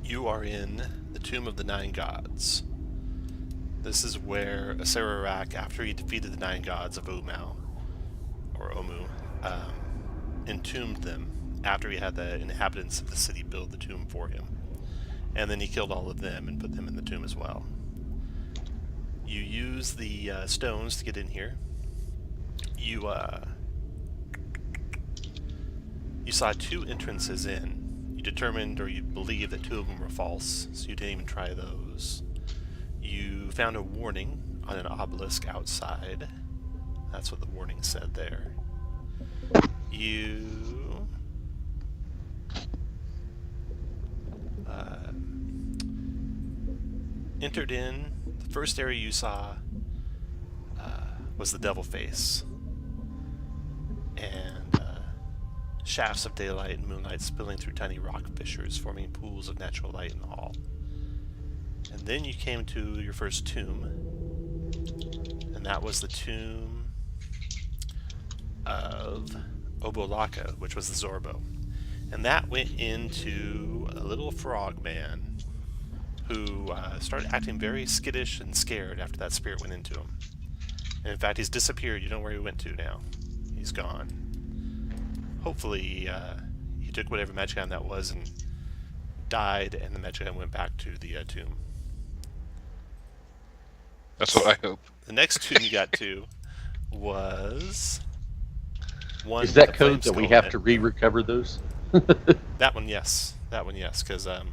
You are in the Tomb of the Nine Gods. This is where Acererak, after he defeated the Nine Gods of Omu, entombed them after he had the inhabitants of the city build the tomb for him. And then he killed all of them and put them in the tomb as well. You use the stones to get in here. You saw two entrances in. You determined, or you believed, that two of them were false, so you didn't even try those. You found a warning on an obelisk outside. That's what the warning said there. You entered in. The first area you saw was the Devil Face. And shafts of daylight and moonlight spilling through tiny rock fissures, forming pools of natural light in the hall. And then you came to your first tomb, and that was the tomb of Obolaka, which was the Zorbo. And that went into a little frog man who started acting very skittish and scared after that spirit went into him. And in fact, he's disappeared. You don't know where he went to now. He's gone. Hopefully, he took whatever magic item that was and died, and the magic item went back to the tomb. That's what I hope. The next tomb you got to was one. Is that code that we have to re-recover those? That one, yes. That one, yes, because the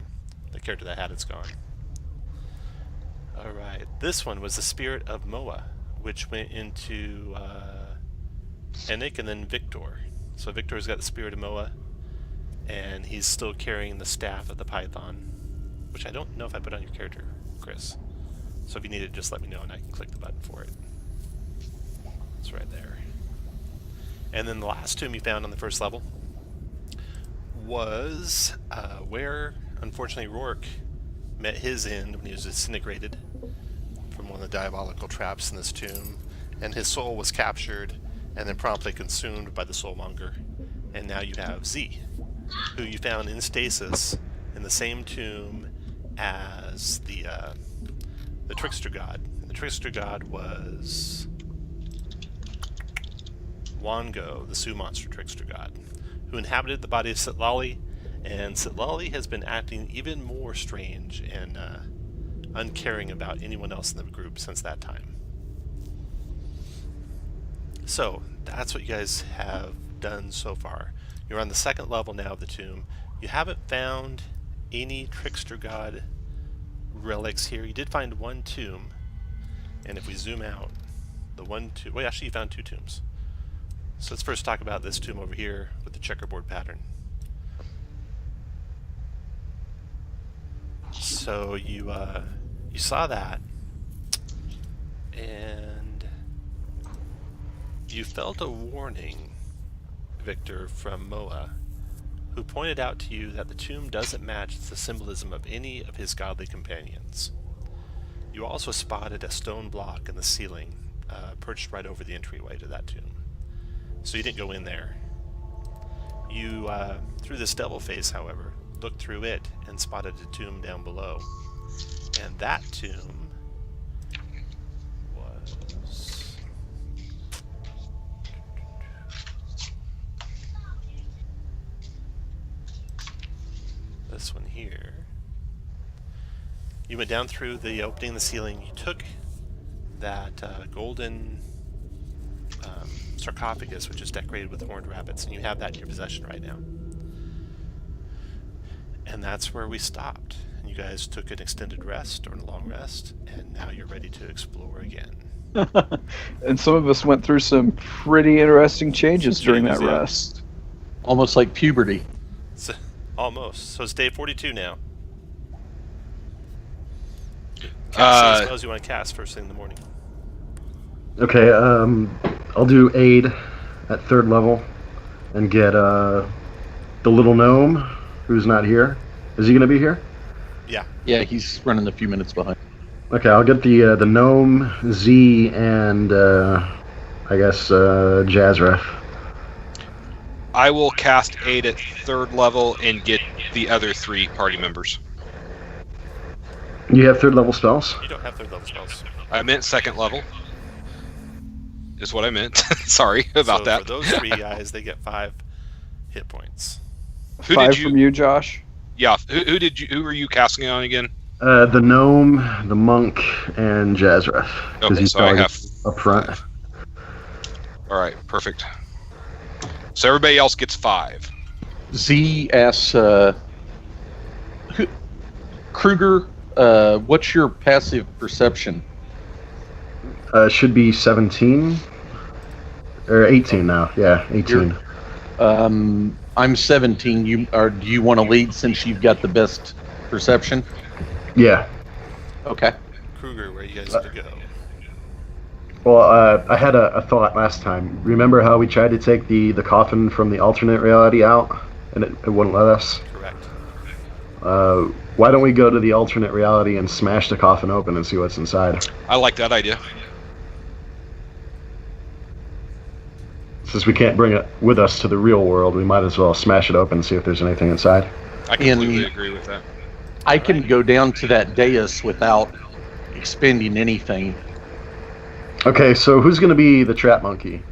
character that had it's gone. Alright, this one was the spirit of Moa, which went into Enik and then Victor. So Victor's got the spirit of Moa, and he's still carrying the staff of the python, which I don't know if I put on your character, Chris. So if you need it, just let me know and I can click the button for it. It's right there. And then the last tomb you found on the first level was where, unfortunately, Rourke met his end when he was disintegrated from one of the diabolical traps in this tomb, and his soul was captured and then promptly consumed by the soulmonger. And now you have Z, who you found in stasis in the same tomb as the trickster god. And the trickster god was Wango, the Sioux monster trickster god, who inhabited the body of Sitlali, and Sitlali has been acting even more strange and uncaring about anyone else in the group since that time. So, that's what you guys have done so far. You're on the second level now of the tomb. You haven't found any trickster god relics here. You did find one tomb, and if we zoom out, the one tomb... Well, actually, you found two tombs. So let's first talk about this tomb over here with the checkerboard pattern. So you saw that, and you felt a warning, Victor, from Moa, who pointed out to you that the tomb doesn't match the symbolism of any of his godly companions. You also spotted a stone block in the ceiling, perched right over the entryway to that tomb. So you didn't go in there. You, through this devil face, however, looked through it and spotted a tomb down below. And that tomb was... this one here. You went down through the opening in the ceiling. You took that golden sarcophagus, which is decorated with horned rabbits, and you have that in your possession right now. And that's where we stopped. And you guys took an extended rest, or a long rest, and now you're ready to explore again. And some of us went through some pretty interesting changes during that rest. Almost like puberty. So, almost. So it's day 42 now. Cast spells you want to cast first thing in the morning. Okay, I'll do aid at 3rd level and get the little gnome who's not here. Is he going to be here? Yeah. Yeah, he's running a few minutes behind. Okay, I'll get the gnome, Z, and I guess Jazref. I will cast aid at 3rd level and get the other 3 party members. You have third level spells? You don't have third level spells. I meant second level. Is what I meant. Sorry about So that. for those 3 guys, they get 5 hit points. Who 5 did you? from you, Josh. Yeah. Who did you? Who were you casting it on again? The gnome, the monk, and Jazreth. Because Okay, he's so I already have up front. All right, perfect. So everybody else gets 5. Z asks, Kruger, what's your passive perception? Should be 17 or 18 now. Yeah, 18. I'm 17. Do you want to lead since you've got the best perception? Yeah. Okay. Kruger, where you guys to go? Well, I had a thought last time. Remember how we tried to take the coffin from the alternate reality out, and it wouldn't let us? Correct. Why don't we go to the alternate reality and smash the coffin open and see what's inside? I like that idea. Since we can't bring it with us to the real world, we might as well smash it open and see if there's anything inside. I completely agree with that. I can go down to that dais without expending anything. Okay, so who's going to be the trap monkey?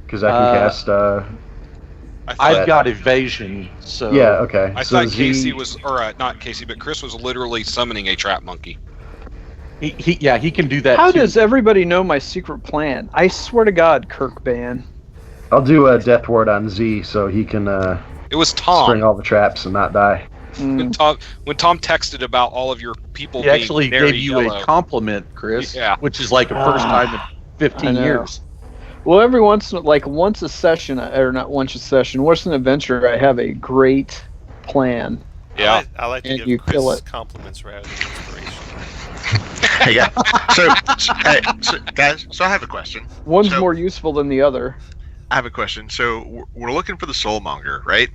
Because I can cast... I've got evasion, so... Yeah, okay. I so thought Z- Casey was, or not Casey, but Chris was literally summoning a trap monkey. He can do that How too. does everybody know my secret plan? I swear to God, Kirk Ban. I'll do a death ward on Z so he can It was spring Tom. all the traps and not die. When Tom texted about all of your people He being actually very gave you yellow. a compliment, Chris, Yeah. which is like a first time in 15 I know. years. Well, every once a session, or not once a session, once an adventure, I have a great plan. Yeah. I like to And give you Chris kill it. compliments rather than inspiration. Yeah. So, guys, so I have a question. One's So- more useful than the other. I have a question. So we're looking for the soulmonger, right?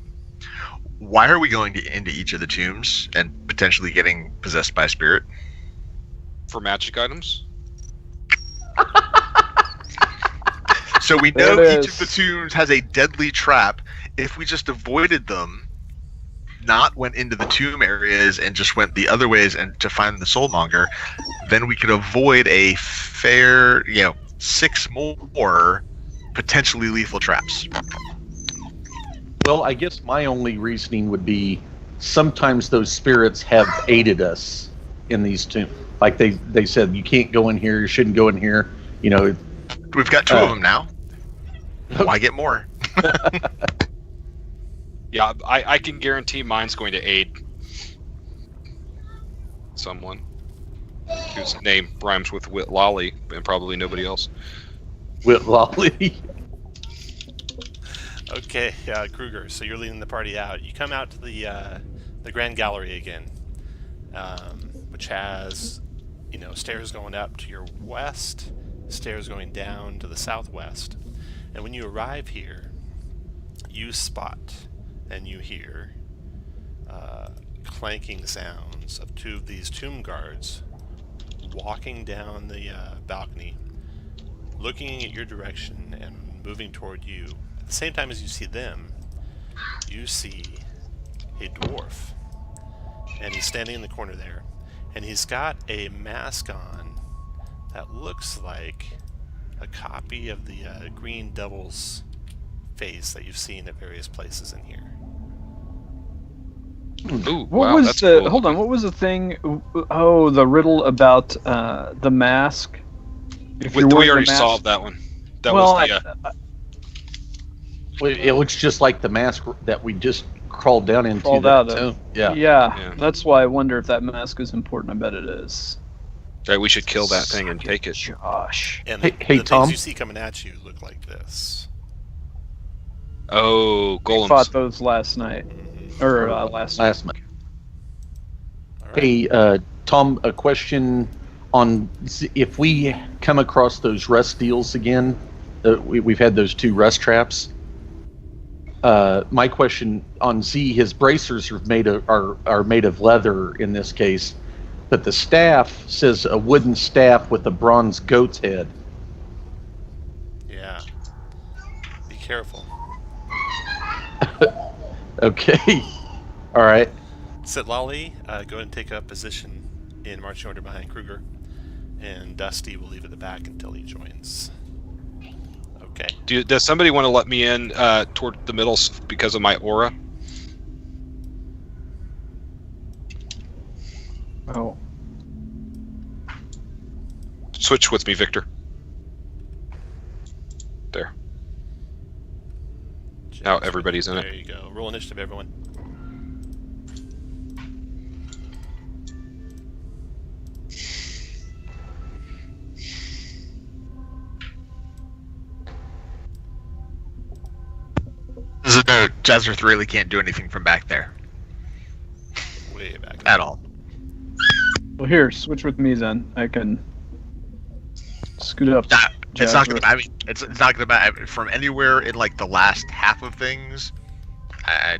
Why are we going into each of the tombs and potentially getting possessed by a spirit? For magic items. So we There know it each is. of the tombs has a deadly trap. If we just avoided them, not went into the tomb areas and just went the other ways and to find the soulmonger, then we could avoid a fair, 6 more potentially lethal traps. Well, I guess my only reasoning would be sometimes those spirits have aided us in these tombs. Like they said, you can't go in here, you shouldn't go in here. We've got 2 of them now. Why get more? Yeah, I can guarantee mine's going to aid someone whose name rhymes with Whitlolly and probably nobody else. With Lolly. Okay, Kruger. So you're leading the party out. You come out to the Grand Gallery again, which has, stairs going up to your west, stairs going down to the southwest. And when you arrive here, you spot and you hear clanking sounds of 2 of these tomb guards walking down the balcony, looking at your direction and moving toward you. At the same time as you see them, you see a dwarf, and he's standing in the corner there, and he's got a mask on that looks like a copy of the green devil's face that you've seen at various places in here. Ooh, What wow, was that's the? cool. Hold on. What was the thing? Oh, the riddle about the mask. If you're We wearing a already mask- solved that one. That well, was the. It looks just like the mask that we just crawled down into. Crawled that out of. tomb. Yeah. Yeah. That's why I wonder if that mask is important. I bet it is. Right, we should kill that thing and take it. Josh. And Hey- the hey, things Tom? you see coming at you look like this. Oh, golems. Fought those last night, or last night. Last month. All right. Hey, Tom, a question on if we come across those rust deals again. We've had those 2 rust traps. My question on Z, his bracers are made of leather in this case, but the staff says a wooden staff with a bronze goat's head. Yeah. Be careful. Okay. All right. Sitlali, go ahead and take a position in marching order behind Kruger, and Dusty will leave at the back until he joins. Okay. Does somebody want to let me in toward the middle because of my aura? Oh. Switch with me, Victor. There. Now everybody's in it. There you go. Roll initiative, everyone. This is a note. Jazrith really can't do anything from back there Way back. at all. Well, here, switch with me then. I can scoot up. It's not Jazrith. gonna. I mean, it's not gonna matter from anywhere in like the last half of things. I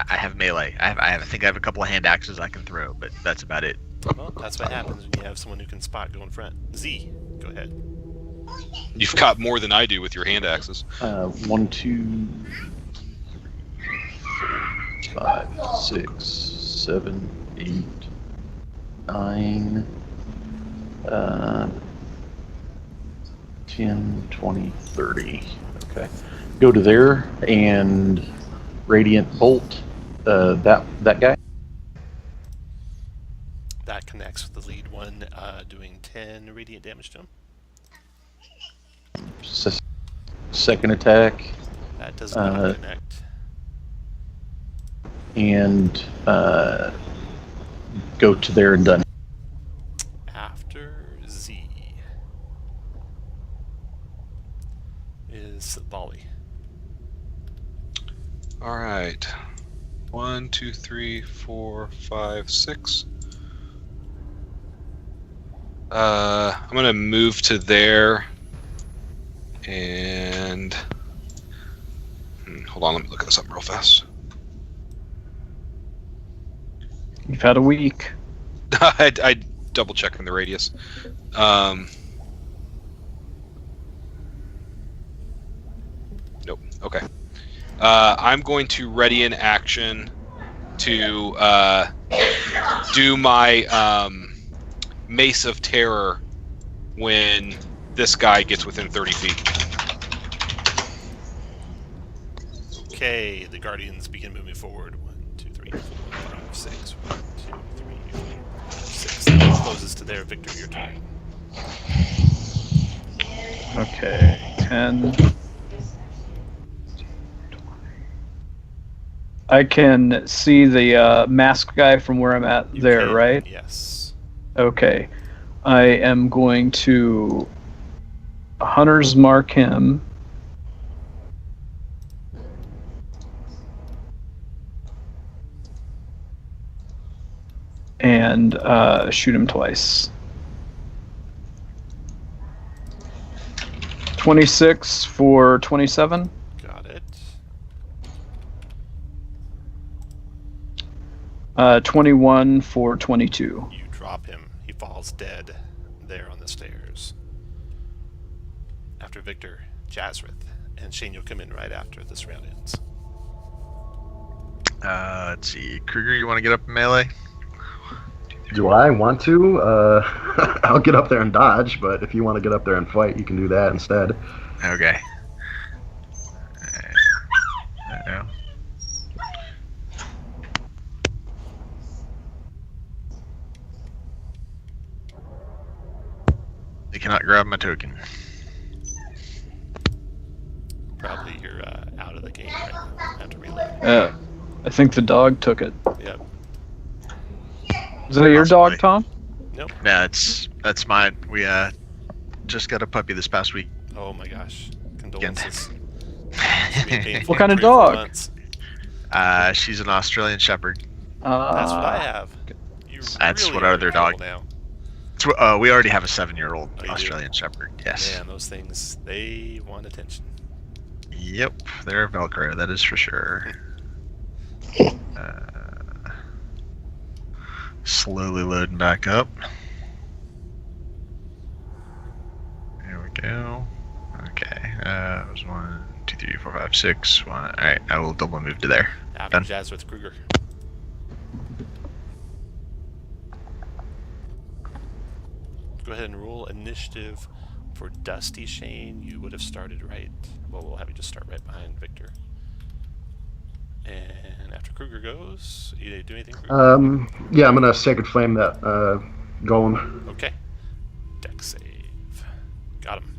have melee. I think I have a couple of hand axes I can throw, but that's about it. Well, that's what happens when you have someone who can spot go in front. Z, go ahead. You've got more than I do with your hand axes. 1, 2, 5, 6, 7, 8, 9, 10, 20, 30. Okay. Go to there and Radiant Bolt. That guy. That connects with the lead one, doing 10 radiant damage to him. Second attack. That does not connect. And go to there and done. After Z is Bali. All right. 1, 2, 3, 4, 5, 6. I'm gonna move to there, and hold on. Let me look this up real fast. You've had a week. I double checking the radius. Nope. Okay. I'm going to ready in action to do my Mace of Terror when this guy gets within 30 feet. Okay, the Guardians begin moving forward. 1, 2, 3, 4, 5, 6. 1, 2, 3, 4, 5, 6. That closes to there. Victor, your turn. Okay, 10. I can see the masked guy from where I'm at You there, can, right? Yes. Okay. I am going to Hunter's Mark him. And shoot him twice. 26 for 27. Got it. 21 for 22. You drop him. He falls dead there on the stairs. After Victor, Jazrith, and Shane, you'll come in right after this round ends. Let's see. Kruger, you want to get up in melee? Do I want to? I'll get up there and dodge, but if you want to get up there and fight, you can do that instead. Okay. Uh-oh. They cannot grab my token. Probably you're out of the game right now. Have to reload. I think the dog took it. Yep. Is that your Possibly. dog, Tom? Nope. Yeah, that's mine. We just got a puppy this past week. Oh my gosh. Condolences. What kind of dog? Months. She's an Australian Shepherd. That's what I have. You That's really what are our in other trouble dog- now. We already have a 7-year-old Oh, you do? Australian Shepherd. Yes. Man, those things, they want attention. Yep, they're Velcro. That is for sure. Slowly loading back up. There we go. Okay. It was 1, 2, 3, 4, 5, 6. 1. All right. I will double move to there. After Done. Jazrith Kruger. go ahead and roll initiative for Dusty. Shane, you would have started right. Well, we'll have you just start right behind Victor. And after Kruger goes, you do anything, Kruger? Yeah, I'm gonna Sacred Flame that golem. Okay. Deck save. Got him.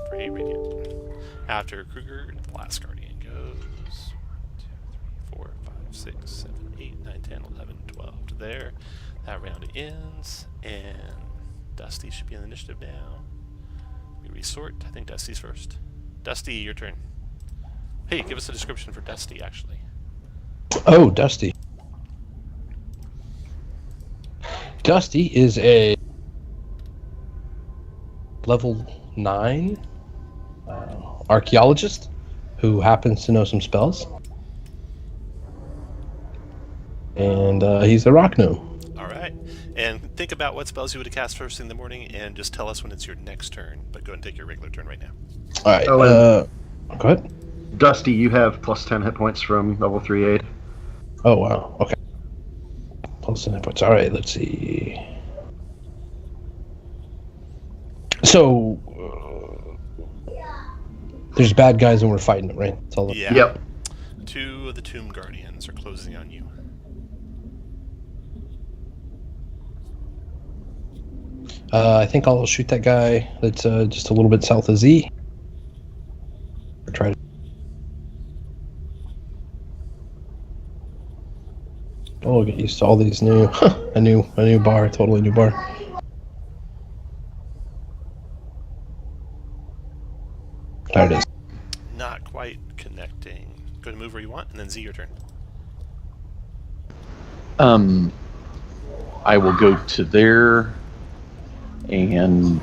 For 8 radiant. After Kruger, the last Guardian goes 1, 2, 3, 4, 5, 6, 7, 8, 9, 10, 11, 12 to there. That round ends, and Dusty should be in the initiative now. We resort. I think Dusty's first. Dusty, your turn. Hey, give us a description for Dusty, actually. Oh, Dusty. Dusty is a level 9 archaeologist who happens to know some spells. And he's a rock gnome. Alright. And think about what spells you would have cast first thing in the morning, and just tell us when it's your next turn. But go ahead and take your regular turn right now. Alright, Oh, go ahead. Dusty, you have plus 10 hit points from level 3 aid. Oh, wow. Okay. Plus 10 hit points. Alright, let's see. So, there's bad guys and we're fighting them, right? That's all. Yeah. Yep. 2 of the Tomb Guardians are closing on you. I think I'll shoot that guy that's just a little bit south of Z. Or try to. Oh, get used to all these new, a new bar, totally new bar. There it is. Not quite connecting. Go ahead and move where you want, and then Z, your turn. I will go to there, and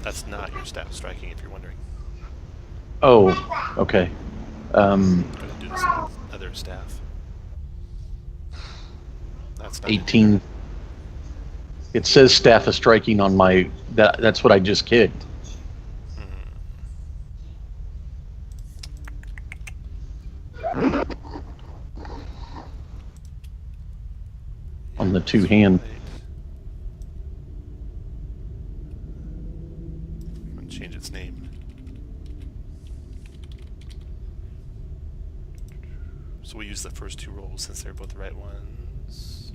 That's not your staff striking, if you're wondering. oh, okay. Go ahead and do this with other staff. That's not 18. It says staff of striking on my. That's what I just kicked. On the two hand. I'm gonna change its name. So we'll use the first 2 rolls since they're both the right ones.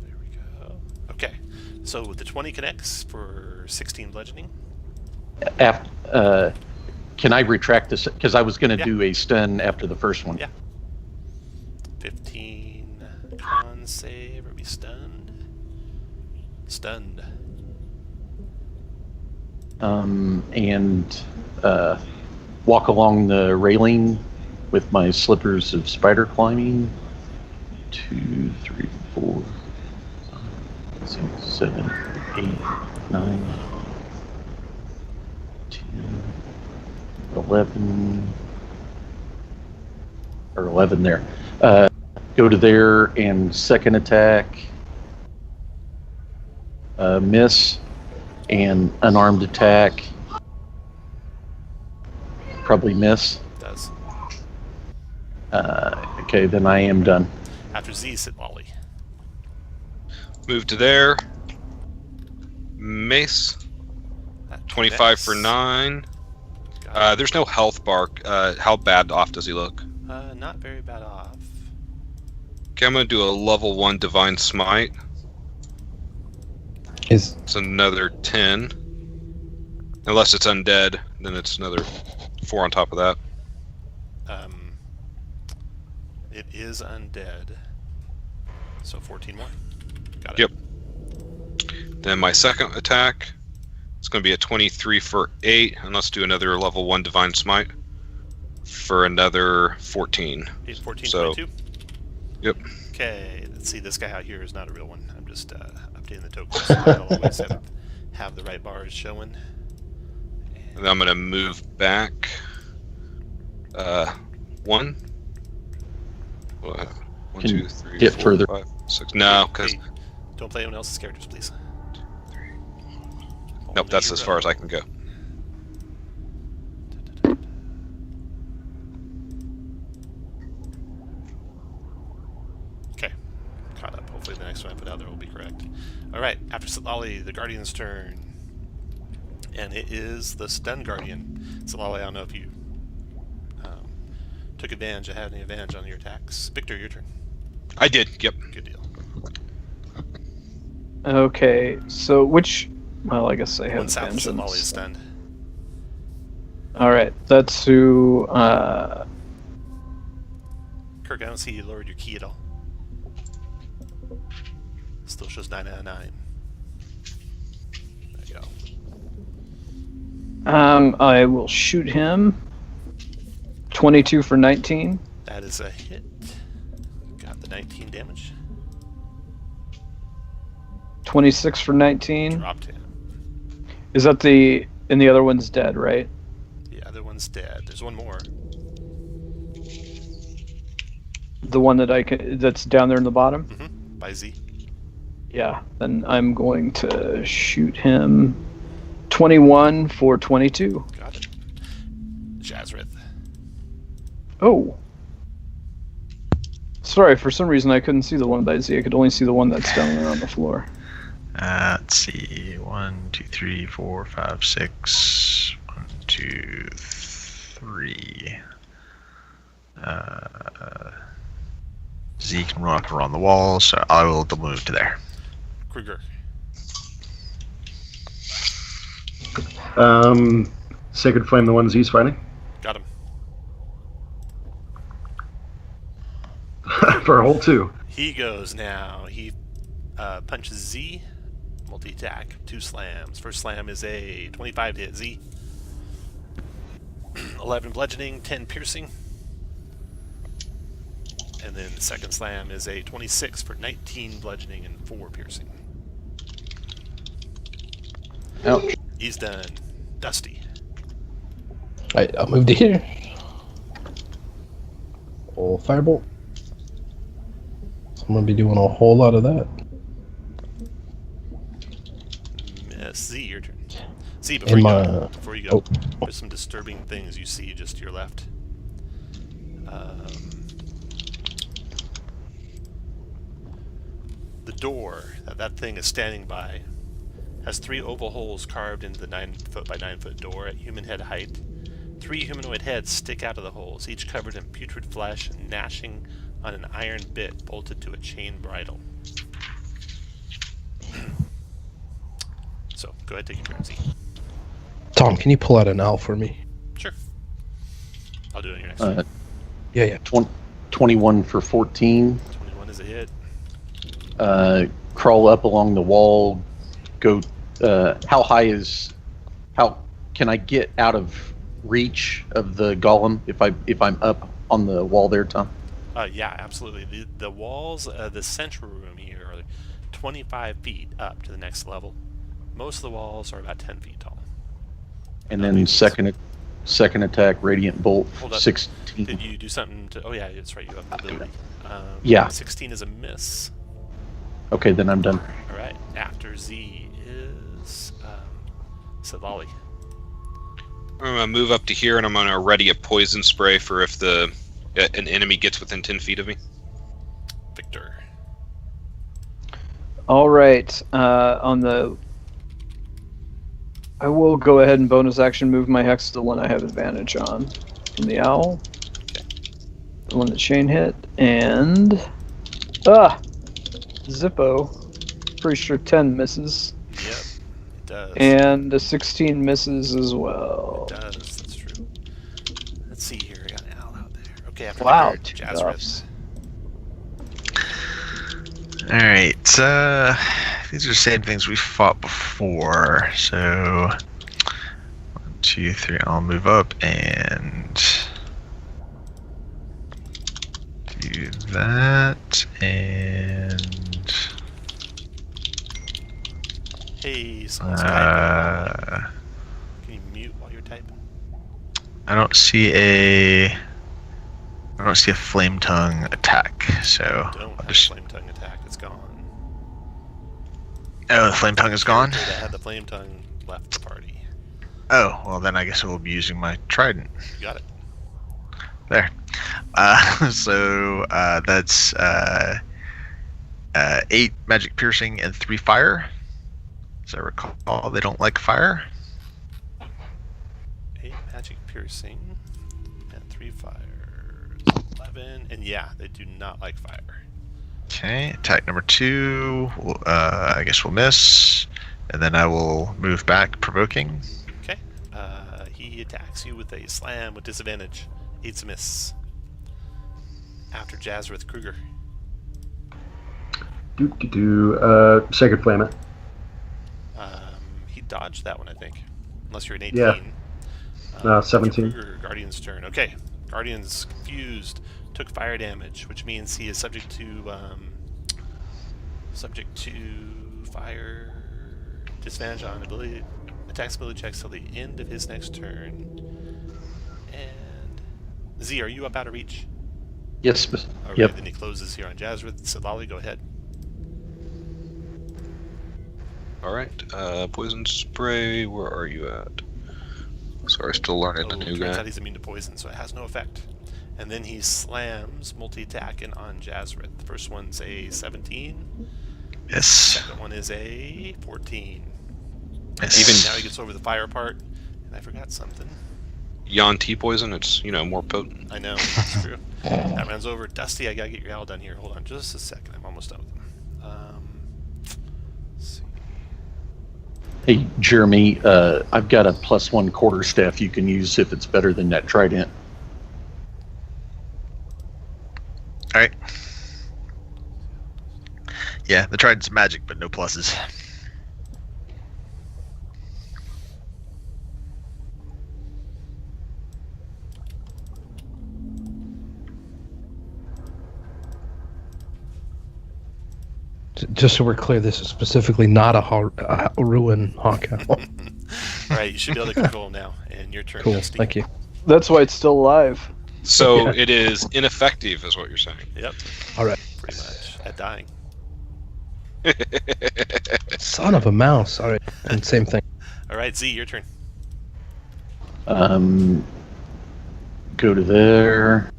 There we go. Okay, so the 20 connects for 16 bludgeoning. Can I retract this? Because I was going to Yeah. do a stun after the first one. Yeah. 15 con save or be stunned. Stunned. And walk along the railing with my slippers of spider climbing. 2, 3, 4, 5, 6, 7, 8, 9, 10, 11, or 11 there. Go to there and second attack. Miss. And unarmed attack. Probably miss. Does. Okay, then I am done. After Z, sit Wally. Move to there. Mace. That 25 for connects. 9. Got it. There's no health bar. How bad off does he look? Not very bad off. Okay, I'm going to do a level 1 Divine Smite. Is It's another 10. Unless it's undead, then it's another 4 on top of that. It is undead. So 14 more. Got it. Yep. Then my second attack, it's going to be a 23 for 8, and let's do another level 1 Divine Smite for another 14. 8, 14, So- 22. Yep. Okay, let's see. This guy out here is not a real one. I'm just updating the tokens. So I always have the right bars showing. And then I'm going to move back 1. 1, Can 2, 3, get 4, further. 5, 6. No, because Hey, don't play anyone else's characters, please. nope, that's as far as I can go. the other will be correct. Alright, after Solali, the Guardian's turn. And it is the Stun Guardian. Solali, I don't know if you took advantage or had any advantage on your attacks. Victor, your turn. I did. Yep. Good deal. Okay, so which... Well, I guess I have One south of vengeance. Solali is stunned. Alright, that's who... Kirk, I don't see you lowered your key at all. Still shows 9 out of 9. There you go. I will shoot him. 22 for 19. That is a hit. Got the 19 damage. 26 for 19. Dropped him. Is that the... And the other one's dead, right? The other one's dead. There's one more. The one that I can... That's down there in the bottom? Mm-hmm. By Z. Yeah, then I'm going to shoot him 21 for 22. Got it. Jazrith. Oh. Sorry, for some reason I couldn't see the one by Z. I could only see the one that's down there on the floor. Let's see. 1, 2, 3, 4, 5, 6. 1, 2, 3. Z can run up around the wall, so I will move to there. Kruger. Sacred Flame, the one Z's fighting. Got him. For a whole 2. He goes now. He punches Z. Multi-attack. 2 slams. First slam is a 25 to hit Z. 11 bludgeoning, 10 piercing. And then the second slam is a 26 for 19 bludgeoning and 4 piercing. Ouch. He's done. Dusty. Alright, I'll move to here. Oh, firebolt. So I'm gonna be doing a whole lot of that. Miss Z, your turn. Z, before you go, there's some disturbing things you see just to your left. The door that thing is standing by has 3 oval holes carved into the 9-foot by 9-foot door at human head height. 3 humanoid heads stick out of the holes, each covered in putrid flesh and gnashing on an iron bit bolted to a chain bridle. So, go ahead, take your turn, Z. Tom, can you pull out an owl for me? Sure. I'll do it on your next turn. Yeah. 21 for 14. 21 is a hit. Crawl up along the wall. Go. How can I get out of reach of the golem if I'm up on the wall there, Tom? Yeah, absolutely. The walls of the central room here are 25 feet up to the next level. Most of the walls are about 10 feet tall. And then second attack, radiant bolt, Hold up. 16. Did you do something to... Oh yeah, that's right, you have the ability. Yeah. 16 is a miss. Okay, then I'm done. Alright, after Z is... Savali. I'm gonna move up to here, and I'm gonna ready a poison spray for if an enemy gets within 10 feet of me. Victor. Alright, I will go ahead and bonus action move my hex to the one I have advantage on. From the owl. The one that Shane hit. And... Zippo. Pretty sure 10 misses. Yep, it does. And a 16 misses as well. It does, that's true. Let's see here, I got an owl out there. Okay, after Wow, Victor, two Jazrith. buffs. Alright, these are the same things we fought before, so 1, 2, 3, I'll move up and do that, and Hey, someone's typing. Can you mute while you're typing? I don't see a flame tongue attack, so Don't I'll have just... flame tongue attack, it's gone. Oh, the flame tongue is gone? That had the flame tongue left the party. Oh, well then I guess I will be using my trident. You got it. There. So that's 8 magic piercing and 3 fire. As I recall, they don't like fire. 8 magic piercing and 3 fire. 11, and yeah, they do not like fire. Okay, attack number 2. I guess we'll miss, and then I will move back, provoking. Okay. He attacks you with a slam with disadvantage. 8's a miss. After Jazzrith Kruger. Sacred Flame it. He dodged that one, I think. Unless you're an 18. Yeah. 17. Kruger, Guardian's turn. Okay. Guardian's confused. Took fire damage, which means he is subject to fire disadvantage on attacks ability checks till the end of his next turn. And Z, are you about to reach? Yes. Alright, Yep. then he closes here on Jazzrith. Silali, go ahead. Alright, poison spray, where are you at? Sorry, still learning the new turns guy. out he's immune to poison, so it has no effect. And then he slams multi-attacking on Jazzrith. The first one's a 17. Yes. Second one is a 14. Yes. Even- Now he gets over the fire part. And I forgot something. Yon T poison, it's, more potent. I know, it's true. That round's over. Dusty, I gotta get your owl done here. Hold on just a second. I'm almost done with them. Let's see. Hey, Jeremy, I've got a +1 quarterstaff you can use if it's better than that trident. Alright. Yeah, the trident's magic, but no pluses. Just so we're clear, this is specifically not a ruin hawk owl. Alright, you should be able to control him now. And your turn, Cool, Dusty. thank you. That's why it's still alive. So Yeah. it is ineffective, is what you're saying. Yep, All right. pretty much. At dying. Son of a mouse. All right, and same thing. Alright, Z, your turn. Go to there.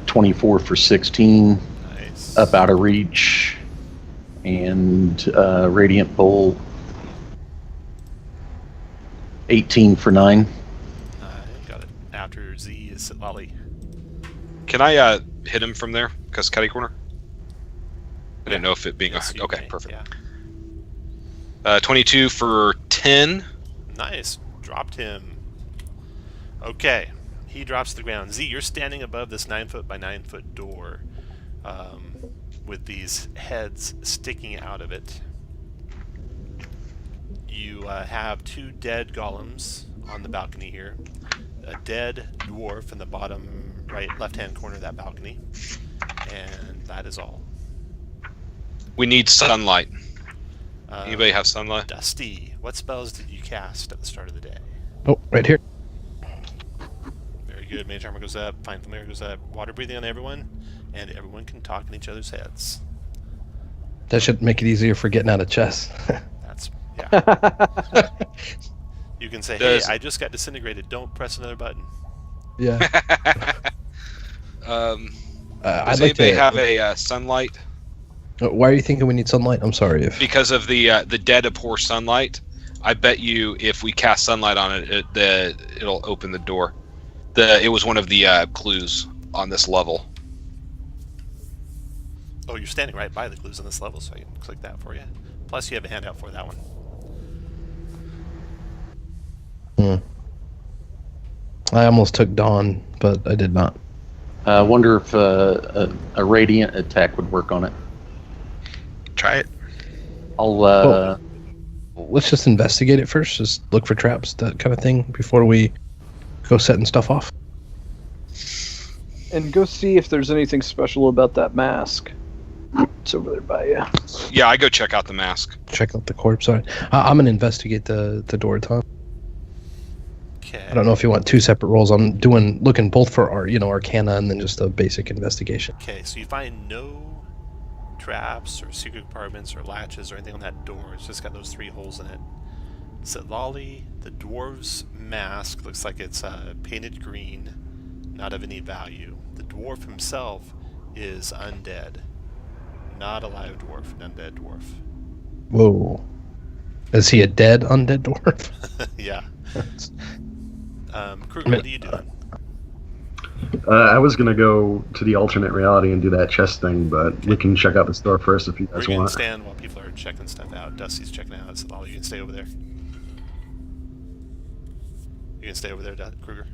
24 for 16. Nice. Up out of reach. And Radiant Bowl. 18 for 9. Got it. After Z is Silali. Can I hit him from there? Because Cutty Corner? I didn't know if it being Yes, you okay, may, perfect. Yeah. 22 for 10. Nice. Dropped him. Okay. He drops to the ground. Z, you're standing above this 9-foot by 9-foot door with these heads sticking out of it. You have 2 dead golems on the balcony here. A dead dwarf in the bottom right left-hand corner of that balcony. And that is all. We need sunlight. Anybody have sunlight? Dusty, what spells did you cast at the start of the day? Oh, right here. Very good. Mage armor goes up. Fine familiar goes up. Water breathing on everyone, and everyone can talk in each other's heads. That should make it easier for getting out of chess. That's yeah. You can say, Does- "Hey, I just got disintegrated. Don't press another button." Yeah. Does I'd like anybody to. have a sunlight? Why are you thinking we need sunlight? I'm sorry if. Because of the dead abhor sunlight, I bet you if we cast sunlight on it, it'll open the door. It was one of the clues on this level. Oh, you're standing right by the clues on this level, so I can click that for you. Plus, you have a handout for that one. I almost took Dawn, but I did not. I wonder if a radiant attack would work on it. Try it. I'll. Let's just investigate it first. Just look for traps, that kind of thing, before we go setting stuff off. And go see if there's anything special about that mask. It's over there by you. Yeah, I go check out the mask. Check out the corpse. All right. I'm gonna investigate the door, Tom. Okay. I don't know if you want 2 separate rolls. I'm looking both for our, Arcana and then just a basic investigation. Okay, so you find no traps or secret compartments or latches or anything on that door. It's just got those 3 holes in it. Sitlali, the dwarf's mask looks like it's painted green, not of any value. The dwarf himself is undead. Not a live dwarf, an undead dwarf. Whoa. Is he a dead undead dwarf? Yeah. Kruger, what are you doing? I was gonna go to the alternate reality and do that chest thing, but we can check out the store first if you We're guys going to want. stand while people are checking stuff out. Dusty's checking out, so all you can stay over there. You can stay over there, Kruger?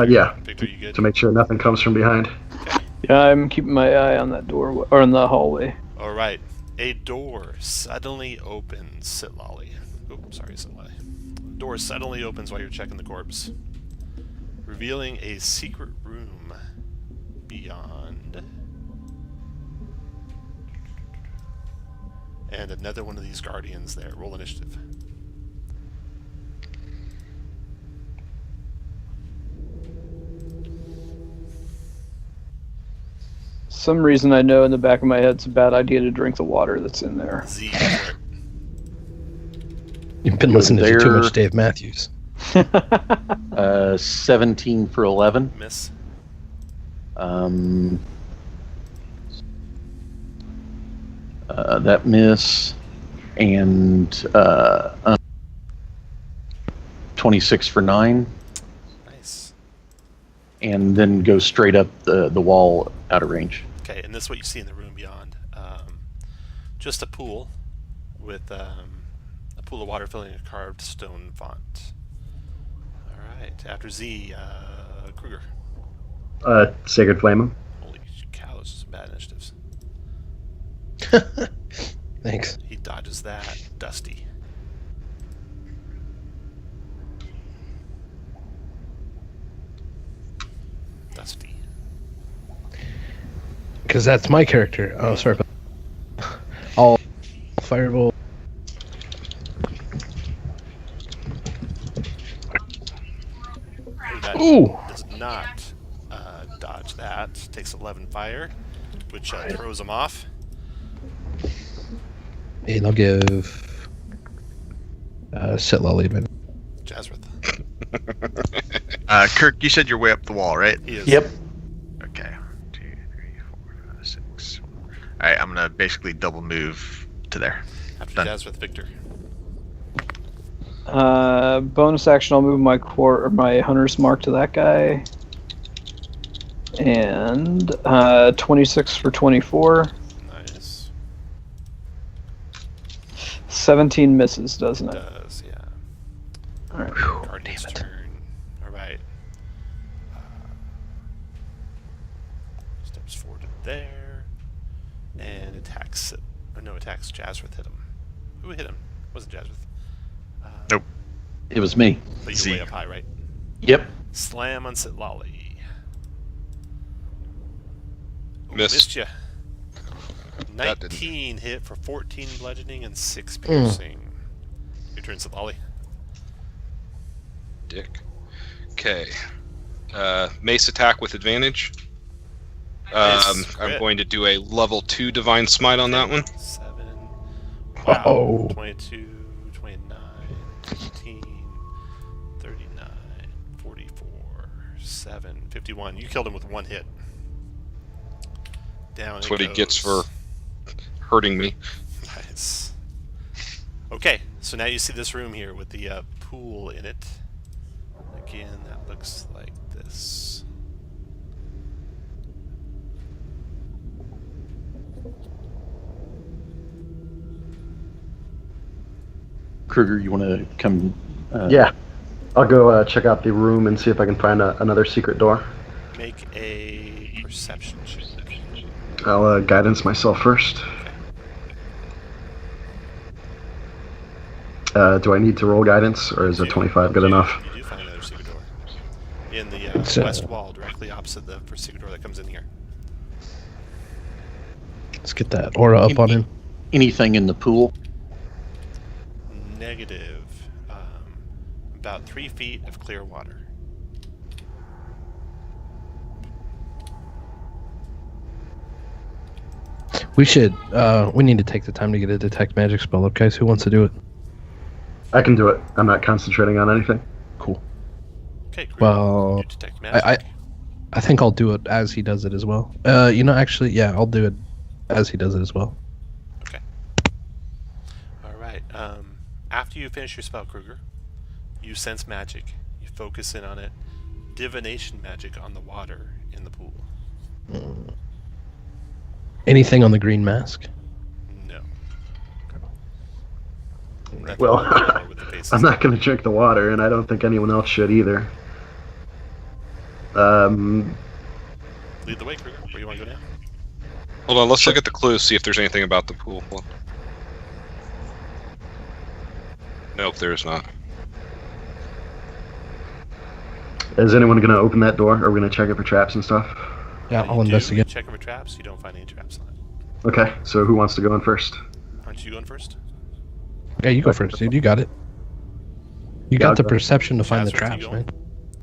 Yeah, Victor, you good? to make sure nothing comes from behind. Yeah, I'm keeping my eye on that door or in the hallway. All right. A door suddenly opens. Sit lolly. Oh, sorry, sit lolly. Door suddenly opens while you're checking the corpse, revealing a secret room beyond. And another one of these guardians there. Roll initiative. Some reason I know in the back of my head it's a bad idea to drink the water that's in there. Z for it. You've been listening to too much Dave Matthews. 17 for 11. Miss. That miss. And 26 for 9. Nice. And then go straight up the wall out of range. Okay, and this is what you see in the room beyond. Just a pool with a pool of water filling a carved stone font. All right, after Z, Kruger. Sacred Flame. Holy cow, those are some bad initiatives. Thanks. He dodges that. Dusty. Dusty. Because that's my character. Oh, sorry. I'll Firebolt. That Ooh! does not dodge that. Takes 11 fire, which throws him off. And I'll give Sit Lolly advantage. Jazrith. Kirk, you said you're way up the wall, right? He is. Yep. Okay. 2, 3, 4, 5, 6. Alright, I'm gonna basically double move to there. After Done. Jazrith, Victor. Bonus action, I'll move my my hunter's mark to that guy. And 26 for 24. Nice. 17 misses, doesn't it? Does, yeah. Alright. Guardian's damn it. turn. Alright. Steps forward to there. And attacks it. Or no, attacks Jazrith. Hit him. Who hit him? Wasn't Jazrith. Nope. It was me. But you're Z. way up high, right? Yep. Slam on Sit Lolly. Ooh, Miss. missed ya. That didn't- 19 hit for 14 bludgeoning and 6 piercing. Your turn, Sit Lolly. Dick. Okay. Mace attack with advantage. I'm crit. going to do a level 2 Divine Smite on that one. 7. Wow. Uh-oh. 22, 29, 15, 39, 44, 7, 51. You killed him with one hit. Down That's it what he gets for goes. hurting me. Nice. Okay, so now you see this room here with the pool in it. Again, that looks like this. Kruger, you want to come? Yeah. I'll go check out the room and see if I can find another secret door. Make a perception check. I'll guidance myself first. Do I need to roll guidance, or is a 25 good enough? You do find another secret door. In the It's, west wall, directly opposite the first secret door that comes in here. Let's get that aura up on him. Anything in the pool? Negative. About 3 feet of clear water. We should, we need to take the time to get a detect magic spell up, guys. Who wants to do it? I can do it. I'm not concentrating on anything. Cool. Okay, great. Well, You detect magic. I think I'll do it as he does it as well. Actually, yeah, I'll do it as he does it as well. Okay. All right. After you finish your spell, Kruger, you sense magic. You focus in on it. Divination magic on the water in the pool. Anything on the green mask? No. Well, With the faces. I'm not going to drink the water, and I don't think anyone else should either. Lead the way, Kruger. Where you want to go now? Hold on, let's look at the clues, see if there's anything about the pool. Nope, there's not. Is anyone going to open that door? Are we going to check it for traps and stuff? Yeah, You I'll do, investigate. You check for traps. You don't find any traps on it. Okay, so who wants to go in first? Aren't you going first? Yeah, you go first, dude. You got it. You Yeah, got the I'll go. perception to find the Jazz, where you traps, going? man.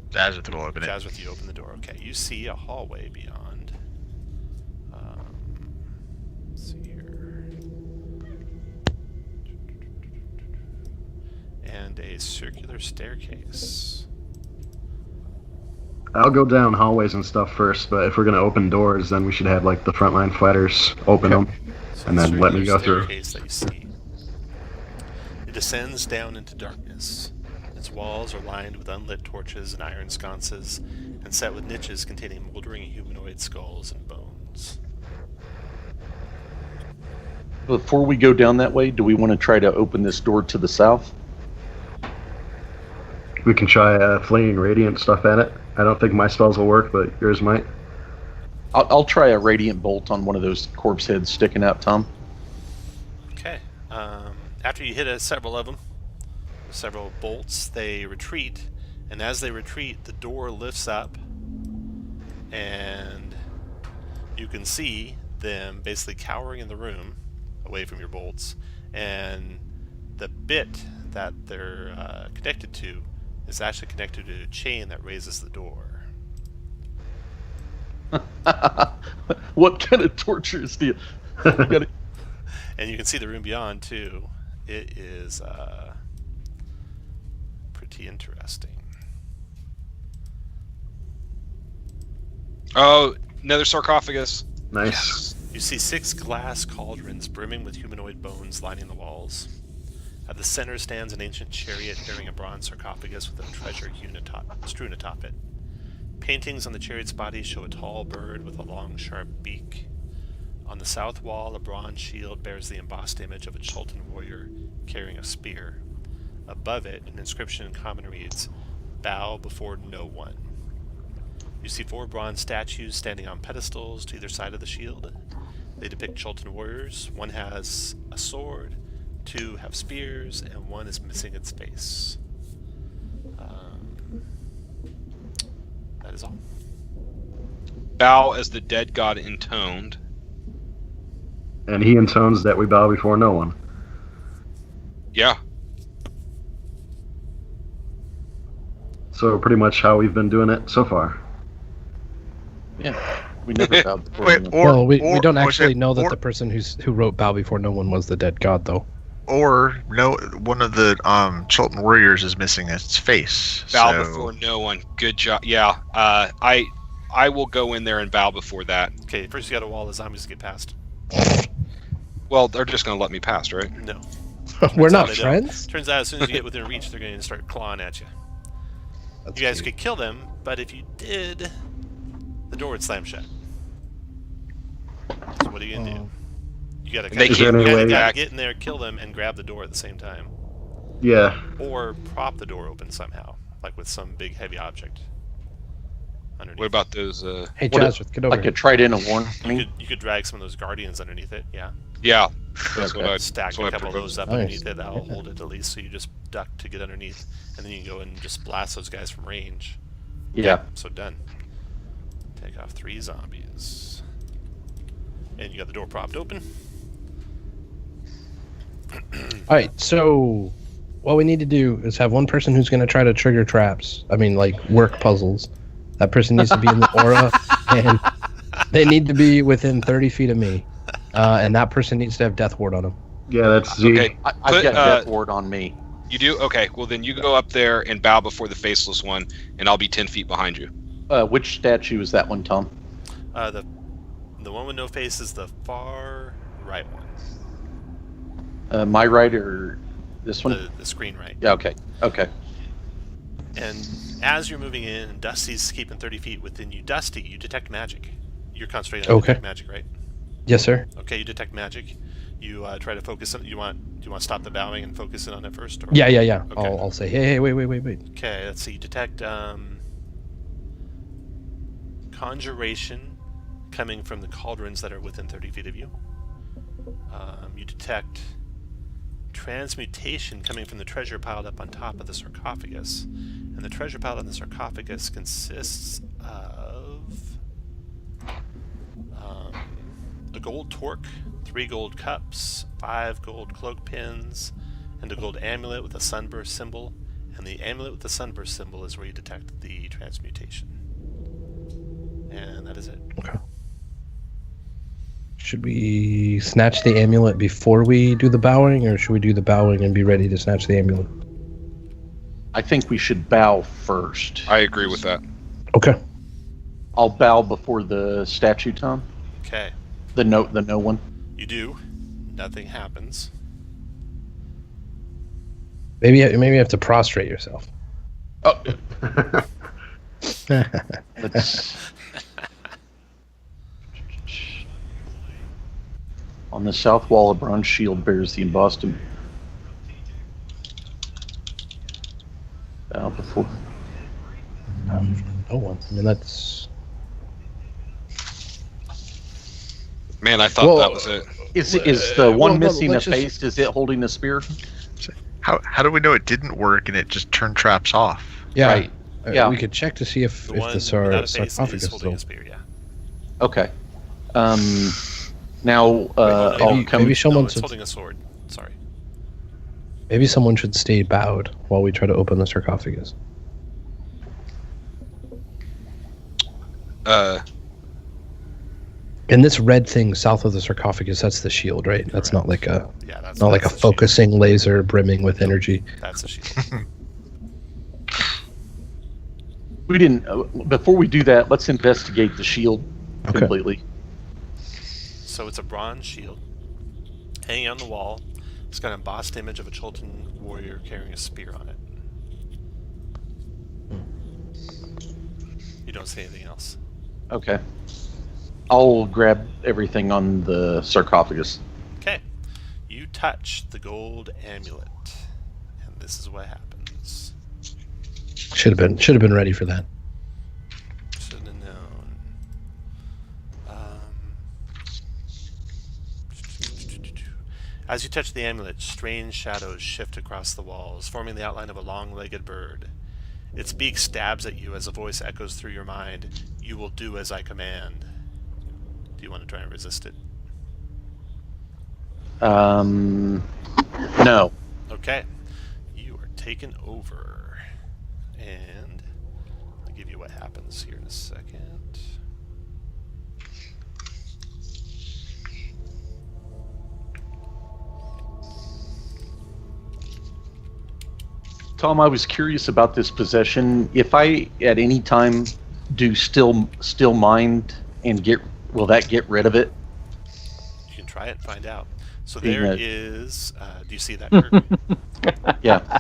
Jazz will open it. Jazz, you open the door. Okay, you see a hallway beyond. Let's see here. And a circular staircase. I'll go down hallways and stuff first, but if we're going to open doors, then we should have like the frontline fighters open them. So And then let me go through. staircase that you see. It descends down into darkness. Its walls are lined with unlit torches and iron sconces, and set with niches containing moldering humanoid skulls and bones. Before we go down that way, do we want to try to open this door to the south? We can try flinging radiant stuff at it. I don't think my spells will work, but yours might. I'll try a radiant bolt on one of those corpse heads sticking out, Tom. Okay. After you hit several of them, several bolts, they retreat, and as they retreat, the door lifts up, and you can see them basically cowering in the room, away from your bolts, and the bit that they're connected to is actually connected to a chain that raises the door. What kind of torture is the? And you can see the room beyond too. It is pretty interesting. Oh, another sarcophagus. Nice. You see 6 glass cauldrons brimming with humanoid bones lining the walls. At the center stands an ancient chariot bearing a bronze sarcophagus with a treasure strewn atop it. Paintings on the chariot's body show a tall bird with a long, sharp beak. On the south wall, a bronze shield bears the embossed image of a Chultan warrior carrying a spear. Above it, an inscription in common reads, "Bow before no one." You see 4 bronze statues standing on pedestals to either side of the shield. They depict Chultan warriors. One has a sword, 2 have spears, and 1 is missing its face. That is all. Bow as the dead god intoned. And he intones that we bow before no one. Yeah. So pretty much how we've been doing it so far. Yeah, we never bowed before. Wait, anyone. Well, we don't or actually say- know that or- the person who wrote "Bow Before No One" was the dead god, though. Or no, one of the Chultan warriors is missing its face. Bow so- before no one. Good job. Yeah. I will go in there and bow before that. Okay, first you gotta wall the zombies to get past. Well, they're just going to let me pass, right? No. We're That's all not they do. friends. Turns out as soon as you get within reach, they're going to start clawing at you. That's You guys cute. could kill them, but if you did, the door would slam shut. So what are you going to do? You gotta, They Is there any way- get in there, kill them, and grab the door at the same time. Yeah. Or prop the door open somehow, like with some big heavy object underneath. What about those? Hey, What Jazz, get over Like here. a trident of warning. You could drag some of those guardians underneath it, yeah. Yeah. That's Okay. what I. Stack That's what a I couple of proposed. those up Nice. underneath it. That'll hold it at least, so you just duck to get underneath, and then you can go and just blast those guys from range. Yeah. So done. Take off 3 zombies. And you got the door propped open. All right, so what we need to do is have one person who's going to try to trigger traps. I mean, like work puzzles. That person needs to be in the aura, and they need to be within 30 feet of me. And that person needs to have Death Ward on them. Yeah, that's Z. Okay. I've Put, got Death Ward on me. You do? Okay. Well, then you go up there and bow before the faceless one, and I'll be 10 feet behind you. Which statue is that one, Tom? The The one with no face is the far right one. My right or this one? The screen right. Yeah, okay. Okay. And as you're moving in, and Dusty's keeping 30 feet within you. Dusty, you detect magic. You're concentrating on Okay. detect magic, right? Yes, sir. Okay, you detect magic. You try to focus on. Do you want to stop the bowing and focus in on it first? Or? Yeah. Okay. I'll say, hey, wait. Okay, let's see. You detect conjuration coming from the cauldrons that are within 30 feet of you. You detect transmutation coming from the treasure piled up on top of the sarcophagus. And the treasure piled on the sarcophagus consists of a gold torque, 3 gold cups, 5 gold cloak pins, and a gold amulet with a sunburst symbol. And the amulet with the sunburst symbol is where you detect the transmutation. And that is it. Okay. Should we snatch the amulet before we do the bowing, or should we do the bowing and be ready to snatch the amulet? I think we should bow first. I agree with that. Okay. I'll bow before the statue, Tom. Okay. The no one. You do. Nothing happens. Maybe you have to prostrate yourself. Oh. Let's... On the south wall, a bronze shield bears the embossed. Bow before. No one. I mean, that's. Man, I thought Well, that was it. Is the one well, missing a let's just- face? Is it holding a spear? How do we know it didn't work and it just turned traps off? Yeah. Right. Yeah. We could check to see if The the one without a face sarcophagus is is holding still. a spear, yeah. Okay. Now I'll come. maybe someone No, it's should holding a sword. Sorry. maybe someone should stay bowed while we try to open the sarcophagus. And this red thing south of the sarcophagus, that's the shield, right? That's not like a Yeah, that's not like a that's the shield. focusing laser brimming with energy. That's a shield. We didn't. Before we do that, let's investigate the shield Okay. completely. So it's a bronze shield hanging on the wall. It's got an embossed image of a Cholton warrior carrying a spear on it. You don't see anything else. Okay. I'll grab everything on the sarcophagus. Okay. You touch the gold amulet, and this is what happens. Should have been ready for that. Should have known. As you touch the amulet, strange shadows shift across the walls, forming the outline of a long-legged bird. Its beak stabs at you as a voice echoes through your mind. You will do as I command. Do you want to try and resist it? No. Okay. You are taken over. And I'll give you what happens here in a second. Tom, I was curious about this possession. If I at any time do still mind and will that get rid of it? You can try it and find out. So Being there a- is. Do you see that, Kurt? Yeah.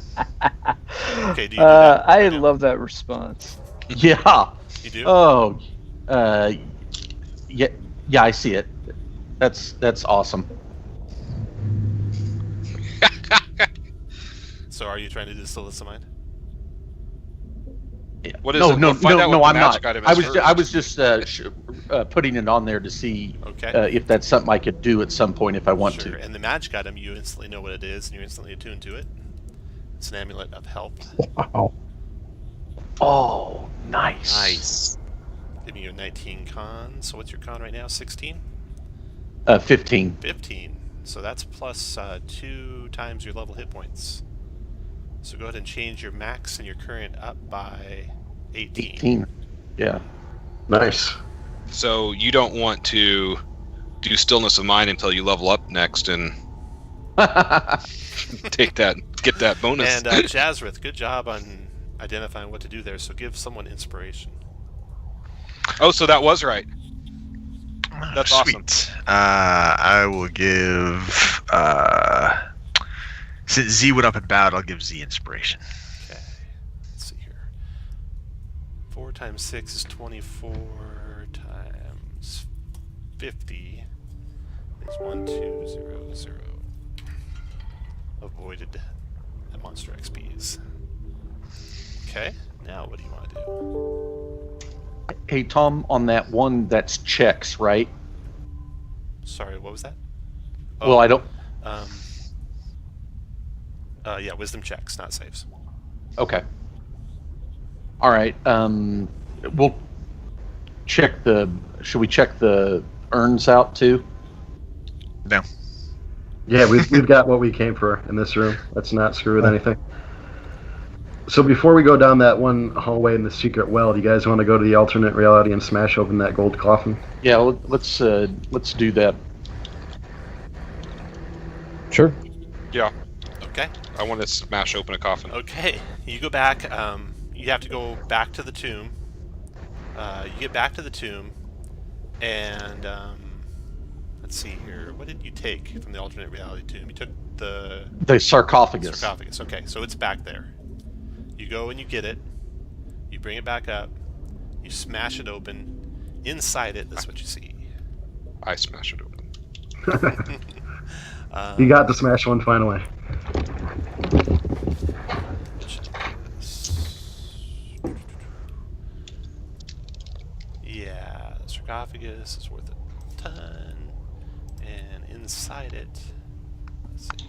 Okay, do you do that? I right now? love that response. Yeah. You do? Oh. Yeah. Yeah, I see it. That's awesome. So are you trying to distill this mind? Yeah. What is no, it? No, We'll find no, out no, what the I'm magic not. item I is was first. I was just putting it on there to see Okay. if that's something I could do at some point if I want Sure. to. And the magic item, you instantly know what it is, and you're instantly attuned to it. It's an amulet of help, Wow. Oh, nice. Nice. giving you a 19 con. So what's your con right now? 16? 15. 15. So that's plus 2 times your level hit points. So go ahead and change your max and your current up by 18. 18. Yeah. Nice. So you don't want to do stillness of mind until you level up next and get that bonus. And Jazrith, good job on identifying what to do there. So give someone inspiration. Oh, so that was right. That's awesome. Sweet. I will give. Since Z went up and bowed, I'll give Z inspiration. Okay. Let's see here. 4 times 6 is 24 times 50 is 1200. Avoided at monster XPs. Okay. Now what do you want to do? Hey, Tom, on that one, that's checks, right? Sorry, what was that? Well, I don't. Yeah, wisdom checks, not saves. Okay. All right. We'll check the. Should we check the urns out too? No. Yeah, we've got what we came for in this room. Let's not screw with anything. So before we go down that one hallway in the secret well, do you guys want to go to the alternate reality and smash open that gold coffin? Yeah, let's do that. Sure. Yeah, Okay. I want to smash open a coffin. Okay. You go back. You have to go back to the tomb. You get back to the tomb, and let's see here. What did you take from the alternate reality tomb? You took the sarcophagus. sarcophagus. Okay, so it's back there. You go and you get it. You bring it back up. You smash it open. Inside it, that's what you see. I smash it open. You got the smash one finally. Yeah, the sarcophagus is worth a ton. And inside it, let's see.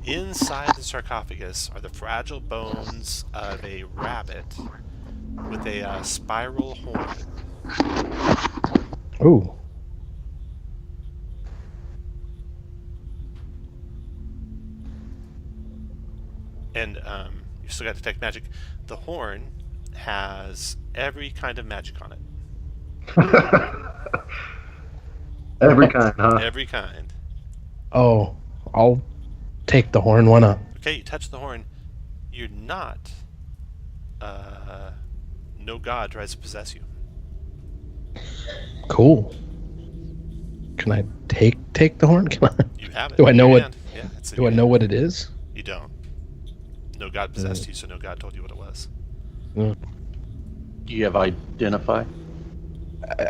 Inside the sarcophagus are the fragile bones of a rabbit with a spiral horn. Ooh. And you still got to detect magic. The horn has every kind of magic on it. Every kind, huh? Every kind. Oh, I'll take the horn one up. Okay, you touch the horn. You're not. No god tries to possess you. Cool. Can I take the horn? Can I? You have it. Do I in know your what- hand. Yeah, it's in Do your I know hand. what it is? You don't. No god possessed you, so no god told you what it was. Do you have identify?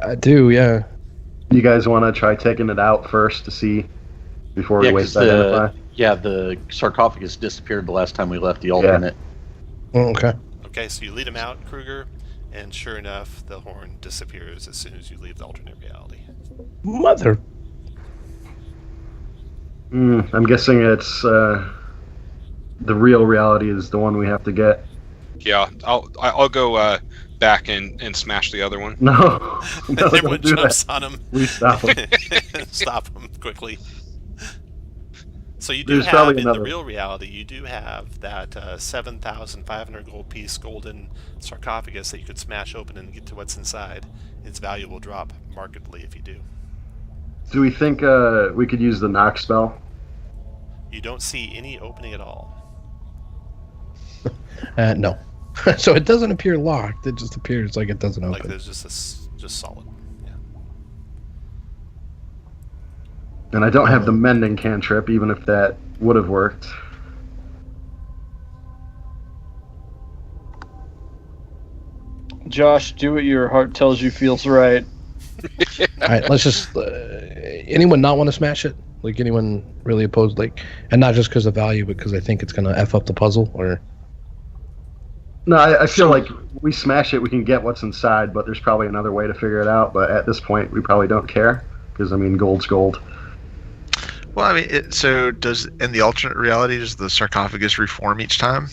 I do, yeah. You guys want to try taking it out first to see before we Yeah, waste 'cause identify? the sarcophagus disappeared the last time we left the alternate. Oh, okay. Okay, so you lead him out, Kruger, and sure enough, the horn disappears as soon as you leave the alternate reality. Mother. I'm guessing it's the real reality is the one we have to get. Yeah, I'll go back and smash the other one. No, no, Everyone don't do jumps that. on him. We stop him. Stop him quickly. So you do There's have, probably in the another. real reality, you do have that 7,500 gold piece golden sarcophagus that you could smash open and get to what's inside. Its value will drop markedly if you do. Do we think we could use the knock spell? You don't see any opening at all. No. So it doesn't appear locked. It just appears like it doesn't Like open. there's just solid. Yeah. And I don't have the mending cantrip, even if that would have worked. Josh, do what your heart tells you feels right. All right, let's just. Anyone not want to smash it? Like anyone really opposed? Like, and not just because of value, but because I think it's gonna f up the puzzle. Or No, I feel like we smash it, we can get what's inside, but there's probably another way to figure it out. But at this point, we probably don't care because I mean, gold's gold. Well, I mean, so does in the alternate reality does the sarcophagus reform each time?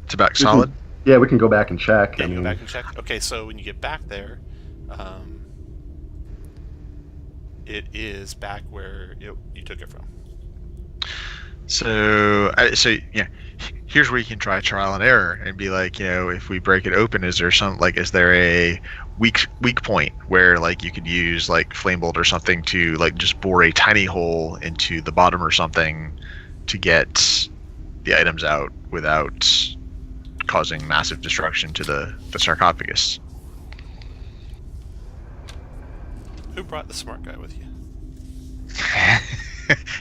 To back solid. Yeah, we can go back and check. Yeah, I you go mean, back and check. Okay, so when you get back there, it is back where you took it from. So yeah, here's where you can try trial and error and be like, if we break it open, is there is there a weak point where like you could use like flame bolt or something to like just bore a tiny hole into the bottom or something to get the items out without causing massive destruction to the sarcophagus. Who brought the smart guy with you?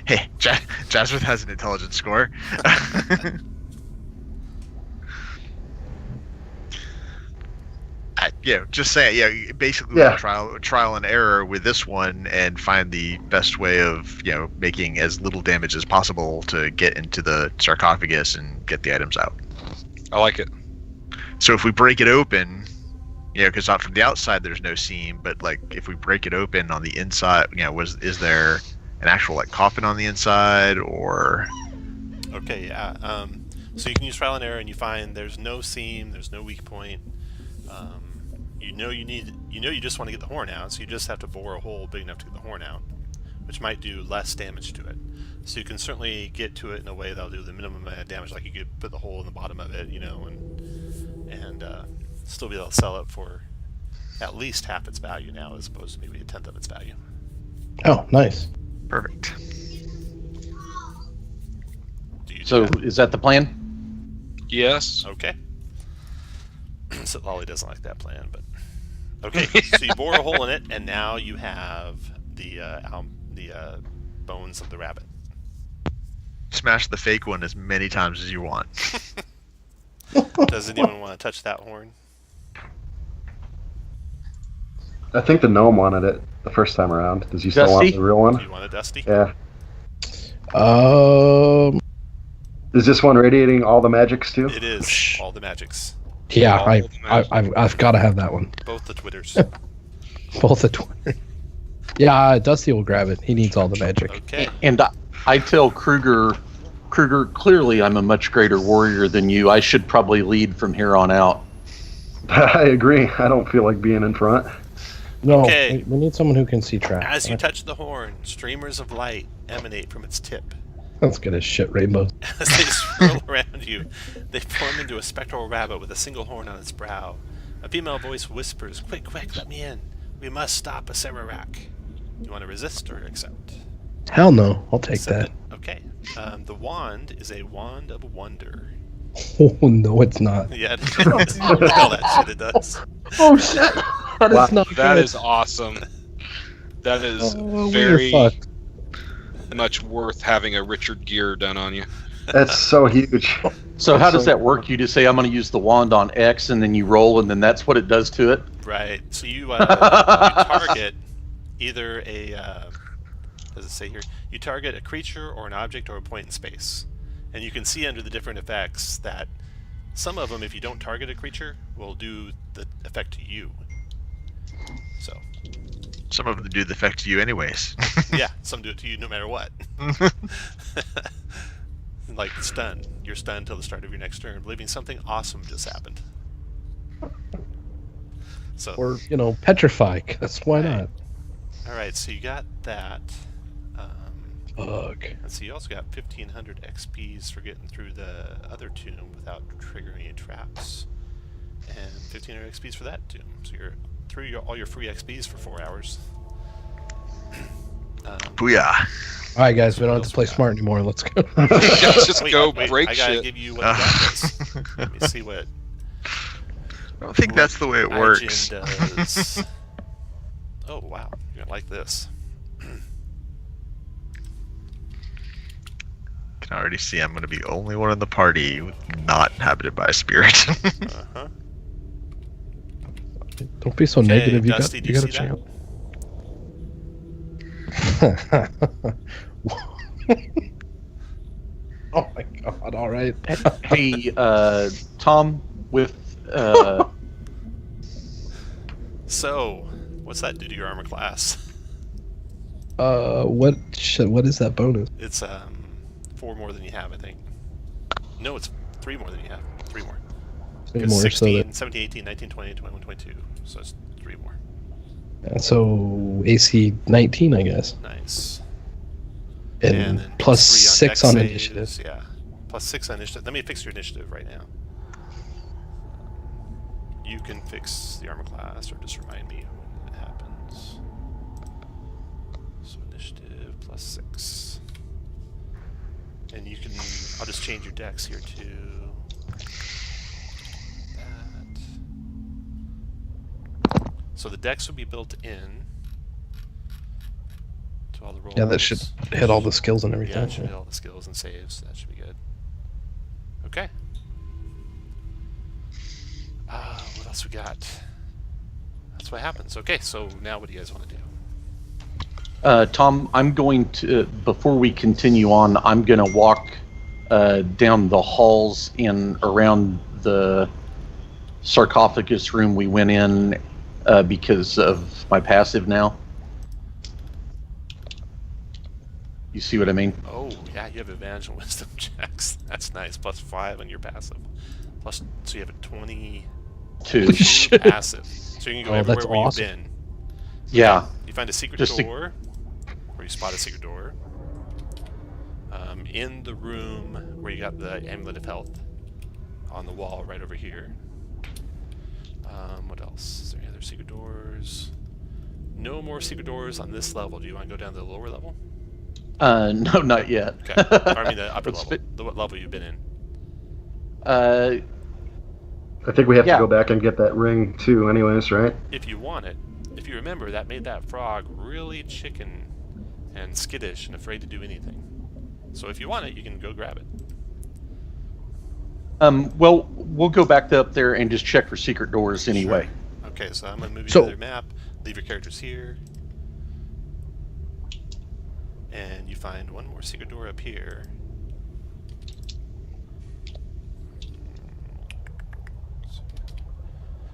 Hey, Jasmine has an intelligence score. Just saying. Yeah, basically trial and error with this one, and find the best way of making as little damage as possible to get into the sarcophagus and get the items out. I like it. So if we break it open, because not from the outside there's no seam, but like if we break it open on the inside, is there an actual like coffin on the inside or? Okay, yeah. So you can use trial and error, and you find there's no seam, there's no weak point. You just want to get the horn out, so you just have to bore a hole big enough to get the horn out, which might do less damage to it. So you can certainly get to it in a way that'll do the minimum amount of damage, like you could put the hole in the bottom of it, and still be able to sell it for at least half its value now, as opposed to maybe a tenth of its value. Oh, nice. Perfect. So is that the plan? Yes. Okay. So Lolly doesn't like that plan, but okay. So you bore a hole in it, and now you have the bones of the rabbit. Smash the fake one as many times as you want. Does anyone want to touch that horn? I think the gnome wanted it the first time around. Does he still want Dusty? the real one? You want it, Dusty? Yeah. Is this one radiating all the magics too? It is all the magics. Yeah, All the magic. I've got to have that one. Both the Twitters. Both the Twitter. Yeah, Dusty will grab it. He needs all the magic. Okay. And I tell Kruger, clearly I'm a much greater warrior than you. I should probably lead from here on out. I agree. I don't feel like being in front. No, Okay. we need someone who can see traps. As you touch the horn, streamers of light emanate from its tip. That's good as shit, Rainbow. As they swirl around you, they form into a spectral rabbit with a single horn on its brow. A female voice whispers, "Quick, quick, let me in. We must stop a Sararak." You want to resist or accept? Hell no, I'll take Accept that. it. Okay. The wand is a wand of wonder. Oh no, it's not. Yeah, it does. All that shit it does. Oh shit! That is not That good. is awesome. That is Oh, very we're fucked. much worth having a Richard Gere done on you. That's so huge. So how does that work? You just say, I'm going to use the wand on X, and then you roll, and then that's what it does to it? Right. So you target either a, does it say here? You target a creature or an object or a point in space. And you can see under the different effects that some of them, if you don't target a creature, will do the effect to you. So, Some of them do the effect to you anyways. yeah, some do it to you no matter what. Like stun. You're stunned until the start of your next turn, believing something awesome just happened. So, Or, petrify, because why not? alright, so you got that. Fuck. And so you also got 1,500 XPs for getting through the other tomb without triggering any traps. And 1,500 XPs for that tomb. So you're through all your free XPs for 4 hours. Booyah. Alright guys, we don't have to play smart anymore, let's go. Let's just Wait, go wait, break I gotta shit. give you what that is. Let me see what I don't think that's the way it works. Aijin does. Oh wow, you're gonna like this. I can already see I'm going to be the only one in the party not inhabited by a spirit. Uh-huh. Don't be so Okay, negative, Dusty, do you you got a see chance. Oh my god, alright. Hey, Tom, with... So, what's that do to your armor class? What is that bonus? It's 4 more than you have, I think. No, it's 3 more than you have. 3 more. Three It's more, 16, 17, 18, 19, 20, 21, 22. So it's 3 more. so AC 19, I guess. Nice. And then plus +3 6 on dex initiative. saves, Yeah. Plus 6 on initiative. Let me fix your initiative right now. You can fix the armor class or just remind me when it happens. So initiative plus 6. And you can... I'll just change your dex here to... So the decks will be built in to all the rolls. Yeah, that should hit all the skills and Yeah, everything. it should hit all the skills and saves. That should be good. Okay. What else we got? That's what happens. Okay, so now what do you guys want to do? Tom, I'm going to, before we continue on, I'm going to walk down the halls in around the sarcophagus room we went in because of my passive now. You see what I mean? Oh, yeah, you have advantage on wisdom checks. That's nice. +5 on your passive. So you have a 22 Two. passive. So you can go everywhere that's where awesome. you've been. Yeah. You find a secret Just door, or you spot a secret door. In the room where you got the Amulet of Health on the wall right over here. What else? Is there any other secret doors? No more secret doors on this level. Do you want to go down to the lower level? No, not yet. Okay. Or, I mean the upper Let's level. The level you've been in. Uh, I think we have Yeah. to go back and get that ring too, anyways, right? If you want it. If you remember, that made that frog really chicken and skittish and afraid to do anything. So if you want it, you can go grab it. well, we'll go back up there and just check for secret doors anyway. Okay, so I'm going to move you So- to the map. Leave your characters here. And you find one more secret door up here.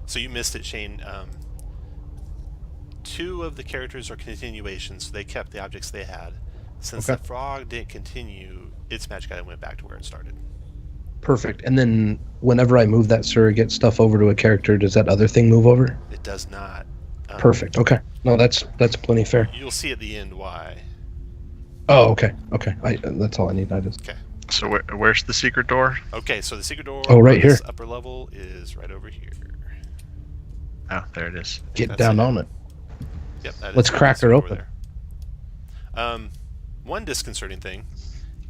So you missed it, Shane. 2 of the characters are continuations, so they kept the objects they had. Since Okay. the frog didn't continue, its magic item went back to where it started. Perfect. And then whenever I move that surrogate stuff over to a character, does that other thing move over? It does not. Perfect. Okay. No, that's plenty fair. You'll see at the end why. Oh, okay. Okay. That's all I need. I just. Okay. So where's the secret door? Okay, so the secret door Oh, right on this here. upper level is right over here. Oh, there it is. Get That's down it. on it. Yep, that Let's is the crack her secret door open. there. One disconcerting thing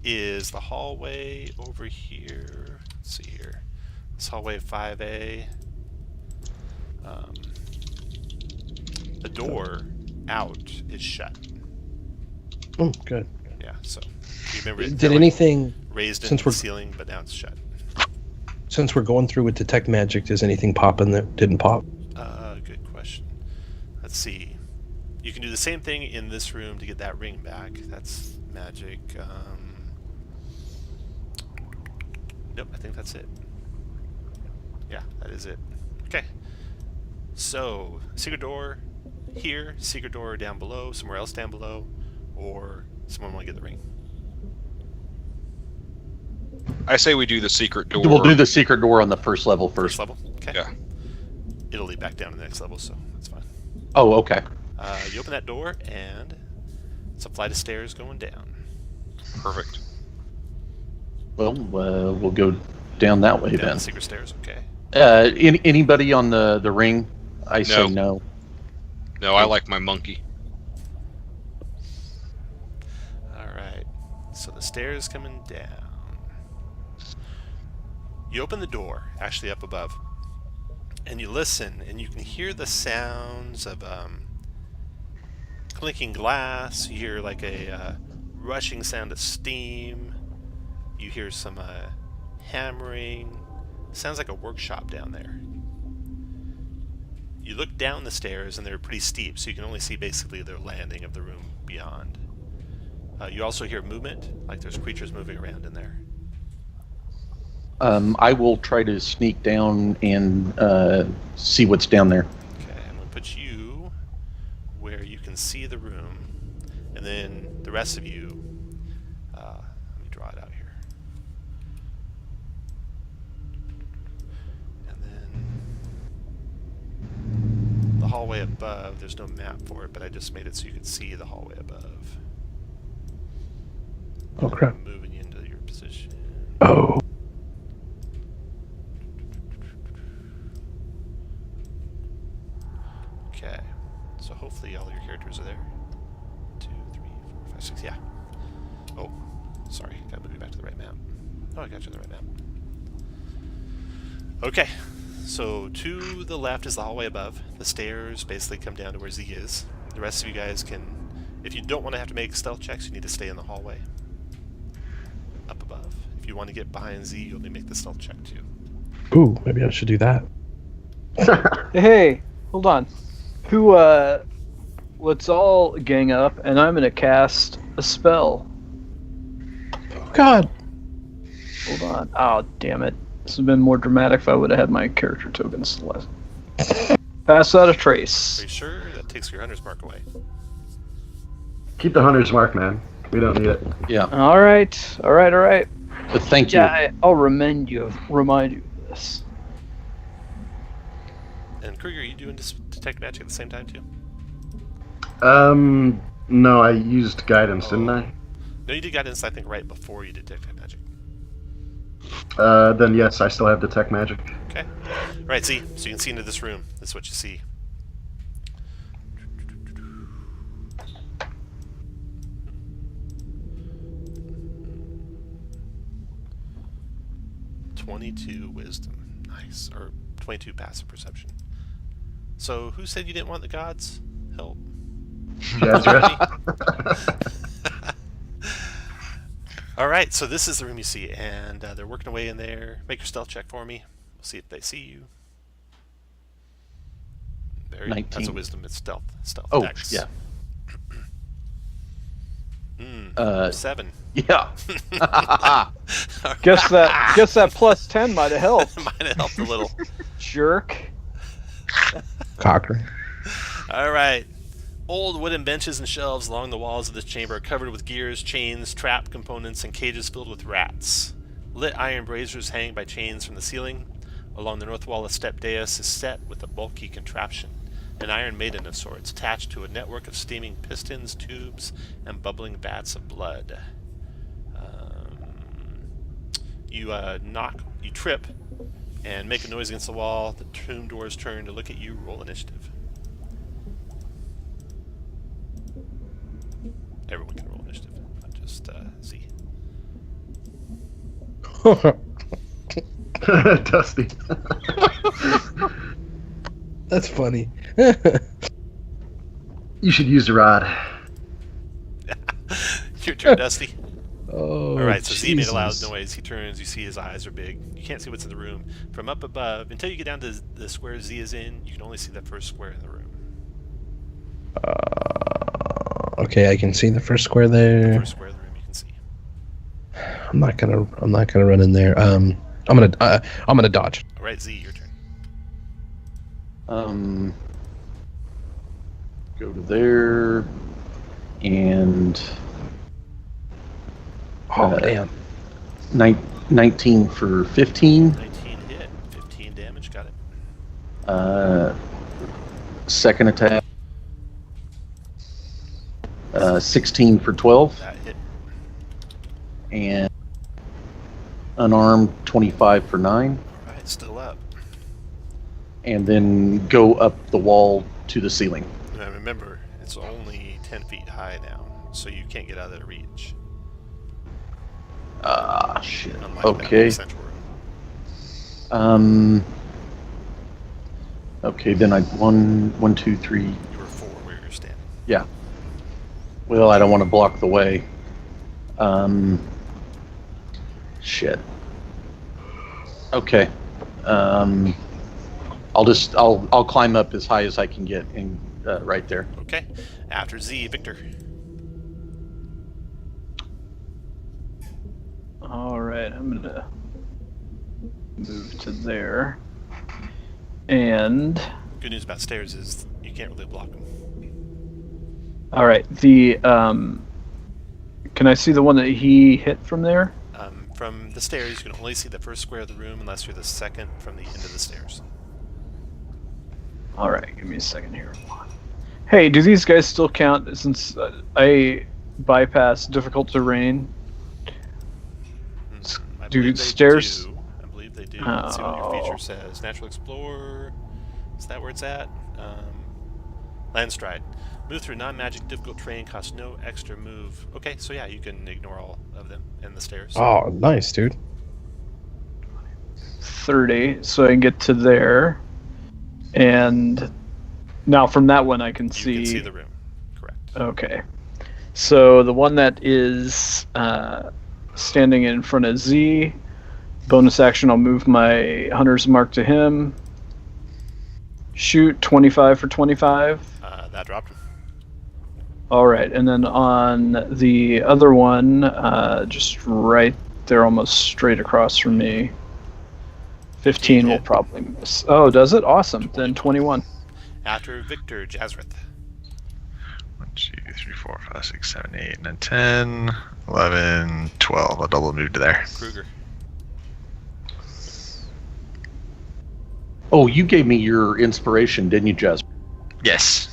is the hallway over here. Let's see here. This hallway 5A. The door out is shut. Oh, good. Yeah, so you remember it Did anything, raised since into the we're- ceiling, but now it's shut. since we're going through with detect magic, does anything pop in that didn't pop? Good question. Let's see. You can do the same thing in this room to get that ring back. That's magic. Nope, I think that's it. Yeah, that is it. Okay. So, secret door here, secret door down below, somewhere else down below, or someone want to get the ring. I say we do the secret door. We'll do the secret door on the first level First first. level? Okay. Yeah. It'll lead back down to the next level, so that's fine. Oh, okay. You open that door, and it's a flight of stairs going down. Perfect. Well, we'll go down that way Down then. the secret stairs, okay. Anybody on the ring? I say no. No, I like my monkey. Alright, so the stairs coming down. You open the door, actually up above, and you listen, and you can hear the sounds of clinking glass. You hear like a rushing sound of steam. You hear some hammering. Sounds like a workshop down there. You look down the stairs, and they're pretty steep, so you can only see basically the landing of the room beyond. You also hear movement, like there's creatures moving around in there. I will try to sneak down and see what's down there. Okay, I'm going to put you where you can see the room, and then the rest of you, let me draw it out here. And then the hallway above, there's no map for it, but I just made it so you could see the hallway above. Oh, crap. I'm moving you into your position. Oh. Okay, so hopefully all your characters are there. 2, 3, 4, 5, 6, yeah. Oh, sorry, gotta move you back to the right map. Oh, I got you on the right map. Okay, So to the left is the hallway above. The stairs basically come down to where Z is. The rest of you guys can, if you don't want to have to make stealth checks, you need to stay in the hallway up above. If you want to get behind Z, you'll need to make the stealth check too. Ooh, maybe I should do that. Hey, hold on. Let's all gang up, and I'm gonna cast a spell. Oh God. Hold on. Oh, damn it. This would have been more dramatic if I would have had my character tokens less. Pass out a Are trace. you sure? That takes your hunter's mark away. Keep the hunter's mark, man. We don't need it. Yeah. All right. But thank you. Yeah, I'll remind you of this. And Kruger, are you doing detect magic at the same time too? No, I used guidance, didn't I? No, you did guidance, I think, right before you did detect magic. Then yes, I still have detect magic. Okay. Right, Z. So you can see into this room. This is what you see. $22 wisdom. Nice. Or 22 passive perception. So who said you didn't want the gods' help? All right, so this is the room you see, and they're working away in there. Make your stealth check for me. We'll see if they see you. Very, 19. That's a wisdom. It's stealth. Oh, Dex. yeah. 7. Yeah. Guess that plus 10 might have helped. Might have helped a little. Jerk. Cocker. All right. Old wooden benches and shelves along the walls of this chamber are covered with gears, chains, trap components, and cages filled with rats. Lit iron braziers hang by chains from the ceiling. Along the north wall, a step dais is set with a bulky contraption, an iron maiden of sorts, attached to a network of steaming pistons, tubes, and bubbling vats of blood. You trip, and make a noise against the wall. The tomb doors turn to look at you. Roll initiative. Everyone can roll initiative, not just Z. Dusty. That's funny. You should use the rod. Your turn, Dusty. Oh, Alright, so Z made a loud Jesus. noise. He turns, you see his eyes are big. You can't see what's in the room. From up above, until you get down to the square Z is in, you can only see the first square in the room. Okay, I can see the first square The there. first square of the room you can see. I'm not gonna run in there. I'm gonna dodge. Alright, Z, your turn. Go to there, and Oh damn. 19 for 15. 19 hit, 15 damage, got it. Second attack, 16 for 12, That hit. and unarmed 25 for 9, Alright, still up. and then go up the wall to the ceiling. Now remember, it's only 10 feet high now, so you can't get out of their reach. Ah, shit. Unlike Okay. that central room. Okay, then 1, 2, 3. You were 4 where you're standing. Yeah. Well, I don't want to block the way. Shit. Okay. I'll climb up as high as I can get, and right there. Okay. After Z, Victor. All right, I'm gonna move to there, and Good news about stairs is you can't really block them. all right, the can I see the one that he hit from there? From the stairs, you can only see the first square of the room unless you're the second from the end of the stairs. All right, give me a second here. Hey, do these guys still count since I bypassed difficult terrain? I Do believe they stairs- do. I believe they do. Let's see what your Oh. feature says. Natural Explorer. Is that where it's at? Landstride. Move through non-magic difficult terrain costs no extra move. Okay, so yeah, you can ignore all of them and the stairs. Oh, nice, dude. 30, so I can get to there. And now from that one I can see... You can see the room. Correct. Okay. So the one that is standing in front of Z, bonus action, I'll move my hunter's mark to him. Shoot, 25 for 25. That dropped him. All right, and then on the other one, just right there, almost straight across from me, 15 will probably miss. Oh, does it? Awesome. Then 21. After Victor, Jazrith. 1, 2, 3, 4, 5, 6, 7, 8, 9, 10, 11, 12. I'll double move to there. Kruger. Oh, you gave me your inspiration, didn't you, Jazz? Yes.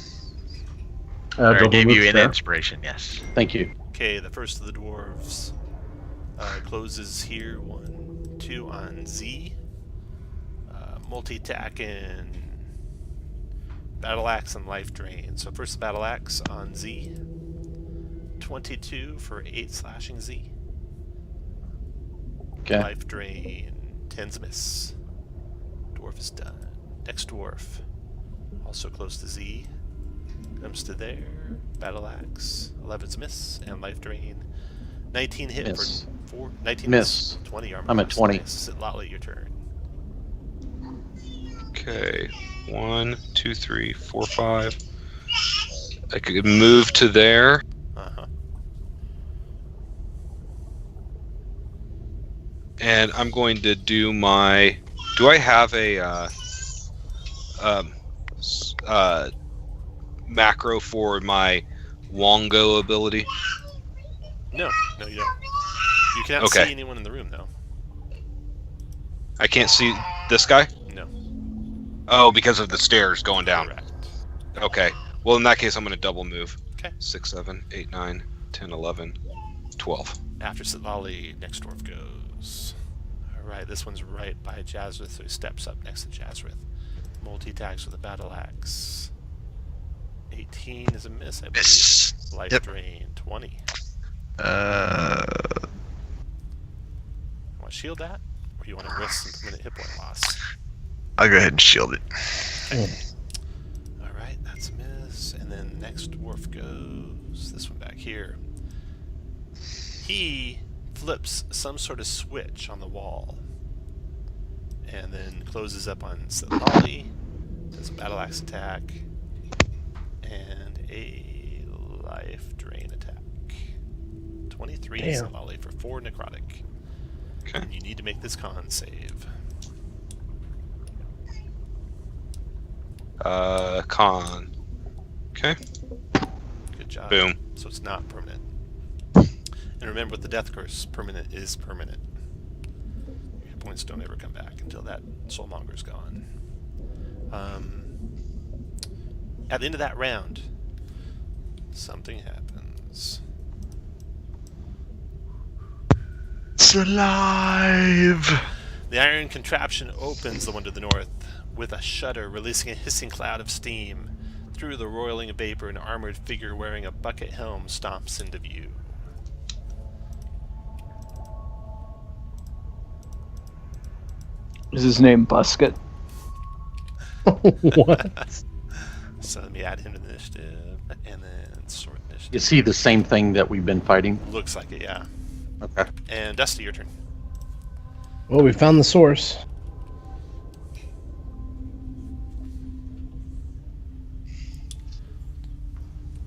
I Double gave move you an there. inspiration, yes. Thank you. Okay, the first of the dwarves closes here. 1, 2 on Z. Multi-attack and battle axe and life drain. So first the battle axe on Z. 22 for 8 slashing Z. Okay. Life drain. 10's a miss. Dwarf is done. Next dwarf. Also close to Z. Comes to there. Battle axe. 11's miss. And life drain. 19 hit Miss. for 4. 19 Miss. 20 armor. I'm at class. 20. Nice. Lolly, your turn. Okay, 1, 2, 3, 4, 5. I could move to there. Uh-huh. And I'm going to do my... Do I have a macro for my Wongo ability? No, you don't. You cannot Okay. see anyone in the room, though. I can't see this guy? No. Oh, because of the stairs going down. Correct. Okay. Well, in that case, I'm going to double move. Okay. 6, 7, 8, 9, 10, 11, 12. After Sitlali, next dwarf goes. Alright, this one's right by Jazrith, so he steps up next to Jazrith. Multi-attacks with a battle axe. 18 is a miss, I believe. Miss. Life Yep. drain, 20. Uh, You want to shield that? Or you want to risk some permanent hit point loss? I'll go ahead and shield it. Alright, that's a miss. And then next dwarf goes this one back here. He flips some sort of switch on the wall. And then closes up on Sitlali. Does a battle axe attack. And a life drain attack. 23 Damn. Sitlali for 4 necrotic. Okay. And you need to make this con save. Con. Okay. Good job. Boom. So it's not permanent. And remember, with the death curse, permanent is permanent. Your hit points don't ever come back until that soulmonger's gone. At the end of that round, something happens. It's alive! The iron contraption opens the one to the north with a shudder, releasing a hissing cloud of steam. Through the roiling vapor, an armored figure wearing a bucket helm stomps into view. Is his name Busket? What? So let me add him to the initiative, and then sword initiative. Is he the same thing that we've been fighting? Looks like it, yeah. Okay. And Dusty, your turn. Well, we found the source.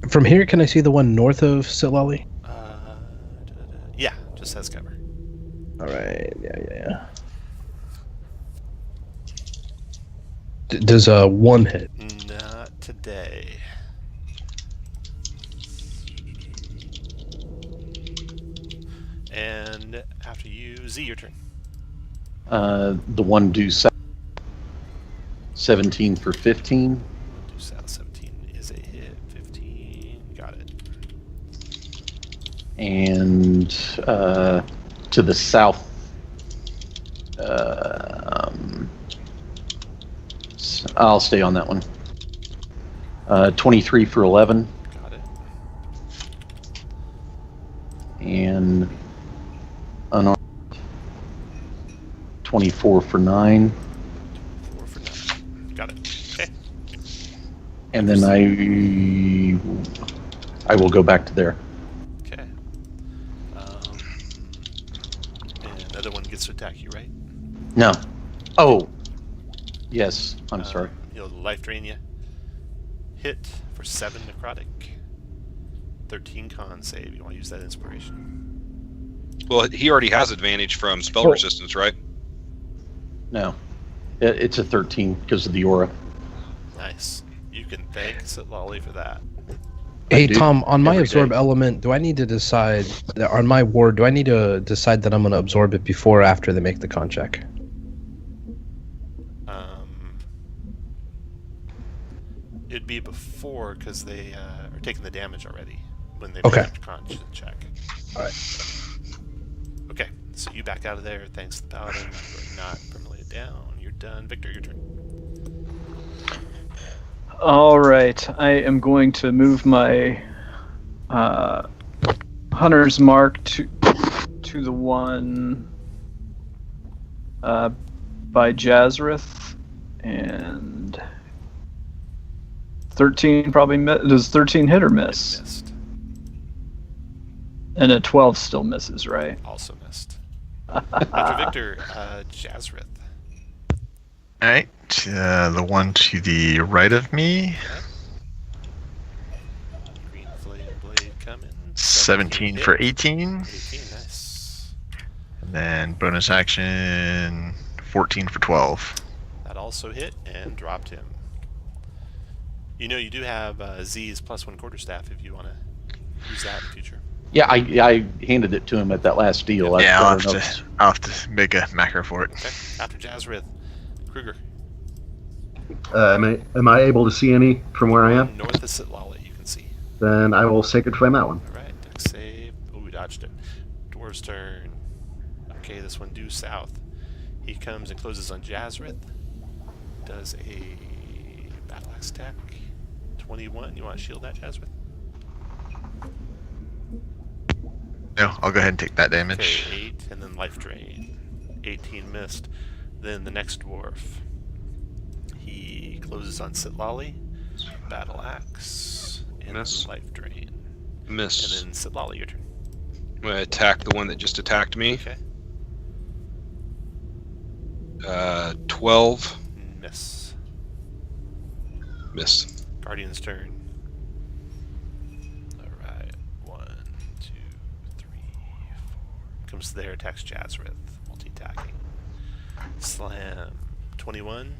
From here, can I see the one north of Sitlali? Yeah, just has cover. All right. Yeah. Does one hit? Not today. And after you, Z, your turn. The one due south. 17 for 15. Do south 17 is a hit. 15, got it. And to the south. I'll stay on that one. 23 for 11. Got it. And unarmed. 24 for 9. 4 for 9. Got it. Okay. And then I will go back to there. Okay. And another one gets to attack you, right? No. Oh. Yes. I'm sorry. He'll life drain you. Hit for 7 necrotic. 13 con save. You want to use that inspiration? Well, he already has advantage from spell resistance, right? No. It's a 13 because of the aura. Nice. You can thank Sitlali for that. Hey, do Tom, on my every absorb day. element, do I need to decide, on my ward, do I need to decide that I'm going to absorb it before or after they make the con check? It'd be before because they are taking the damage already when they Okay. make the con check. Alright. Okay, so you back out of there. Thanks to the paladin. You're not permanently down. You're done. Victor, your turn. All right, I am going to move my hunter's mark to the one by Jazrith, and 13 probably does 13 hit or miss, Missed. and a 12 still misses, right? Also missed. After Victor, Jazrith. All right, the one to the right of me, Green flame blade coming. 17 for 18, 18, nice. and then bonus action, 14 for 12. That also hit and dropped him. You know you do have Z's +1 quarterstaff if you want to use that in the future. Yeah, I handed it to him at that last deal. Yeah, I I'll don't have to make a macro for it. Okay, after Jazrith, Kruger. Am I able to see any from where I am? North of Sitlali, you can see. Then I will Sacred Flame that one. Alright, dex save. Oh, we dodged it. Dwarf's turn. Okay, this one due south. He comes and closes on Jazrith. Does a battle axe attack. 21. You want to shield that, Jazrith? No, I'll go ahead and take that damage. Okay, 8, and then life drain. 18 missed. Then the next dwarf. He closes on Sitlali. Battle axe. And Miss. life drain. Miss. And then Sitlali, your turn. I'm going to attack the one that just attacked me. Okay. 12. Miss. Miss. Guardian's turn. Alright. 1, 2, 3, 4. Comes there, attacks Jazrith. Multi-attacking. Slam. 21.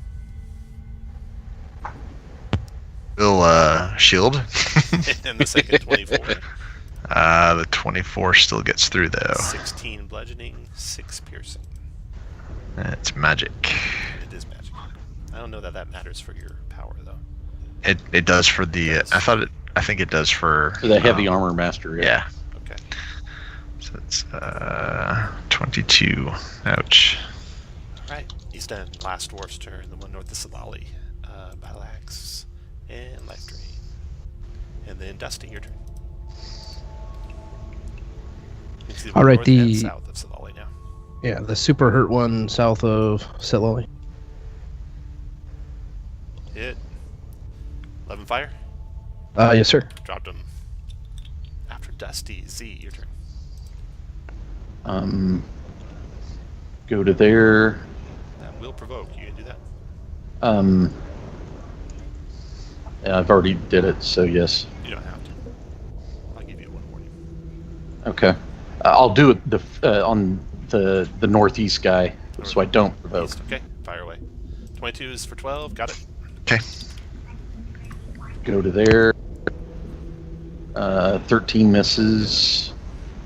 Will shield. And the second 24. The 24 still gets through though. 16 bludgeoning, 6 piercing. It's magic. It is magic. I don't know that that matters for your power though. It does for the. It does. I think it does for know. The heavy armor master. Yeah. Okay. So it's 22. Ouch. Alright, he's done. Last dwarf's turn, the one north of Sitlali. Battle axe and life drain. And then Dusty, your turn. You can see the All right, north and the- south of Sitlali now. Yeah, the super hurt one south of Sitlali. Hit. 11 fire. Yes, sir. Dropped him. After Dusty, Z, your turn. Go to there. That will provoke. You can do that. Yeah, I've already did it, so yes. You don't have to. I'll give you one warning. Okay. I'll do it on the northeast guy, so I don't provoke. East. Okay, fire away. 22 is for 12. Got it. Okay. Go to there. 13 misses.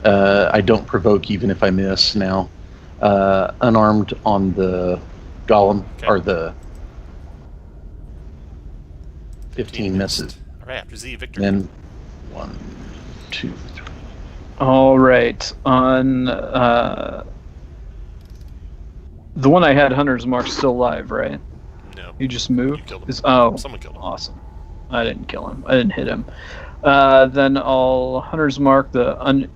I don't provoke even if I miss now. Unarmed on the golem, Okay. or the 15 misses. All right, after Z, Victor. Then 1, 2, 3. All right, on the one I had Hunter's Mark still alive, right? No. He just moved. You killed him. Oh, Someone killed him. awesome. I didn't kill him. I didn't hit him. Then I'll Hunter's Mark the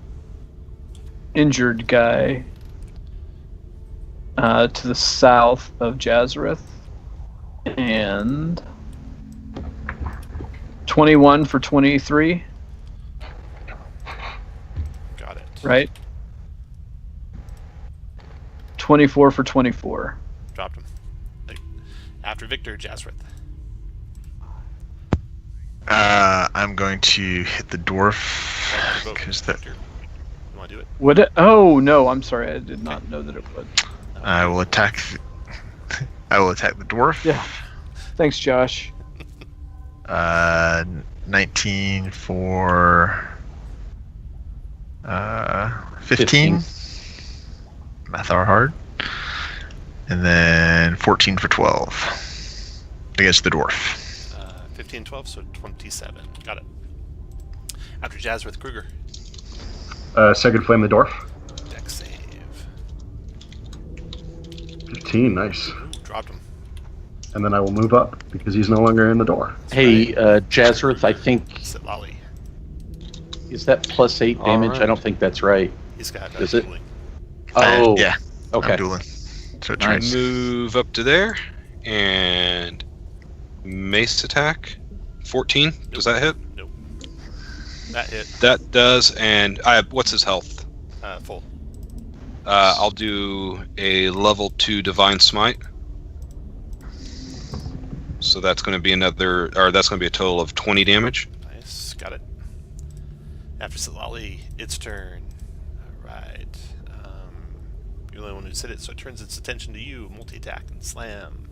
uninjured guy. to the south of Jazareth. And 21 for 23, Got it. right? 24 for 24. Dropped him. After Victor, Jazrith. I'm going to hit the dwarf because that. Victor, you want to do it? Would it? Oh no, I'm sorry, I did not know that it would. I will attack. I will attack the dwarf. Yeah. Thanks, Josh. 19 for 15. Math are hard. And then 14 for 12 against the dwarf. 15, 12, so 27. Got it. After Jazrith, Kruger. Second flame the dwarf. Dex save. 15, nice. Ooh, dropped him. And then I will move up because he's no longer in the door. Hey, Jazrith, I think, Sit Lolly. is that +8 damage? Alright. I don't think that's right. He's got Is it? dueling. Oh, Yeah. okay. I'm dueling. So it's Nice. Move up to there, and mace attack. 14. Does that hit? Nope. That hit. That does, and what's his health? Full. I'll do a level 2 divine smite. So that's going to be that's going to be a total of 20 damage. Nice. Got it. After Silali, its turn. Alright. You're the only one who's hit it, so it turns its attention to you. Multi-attack and slam.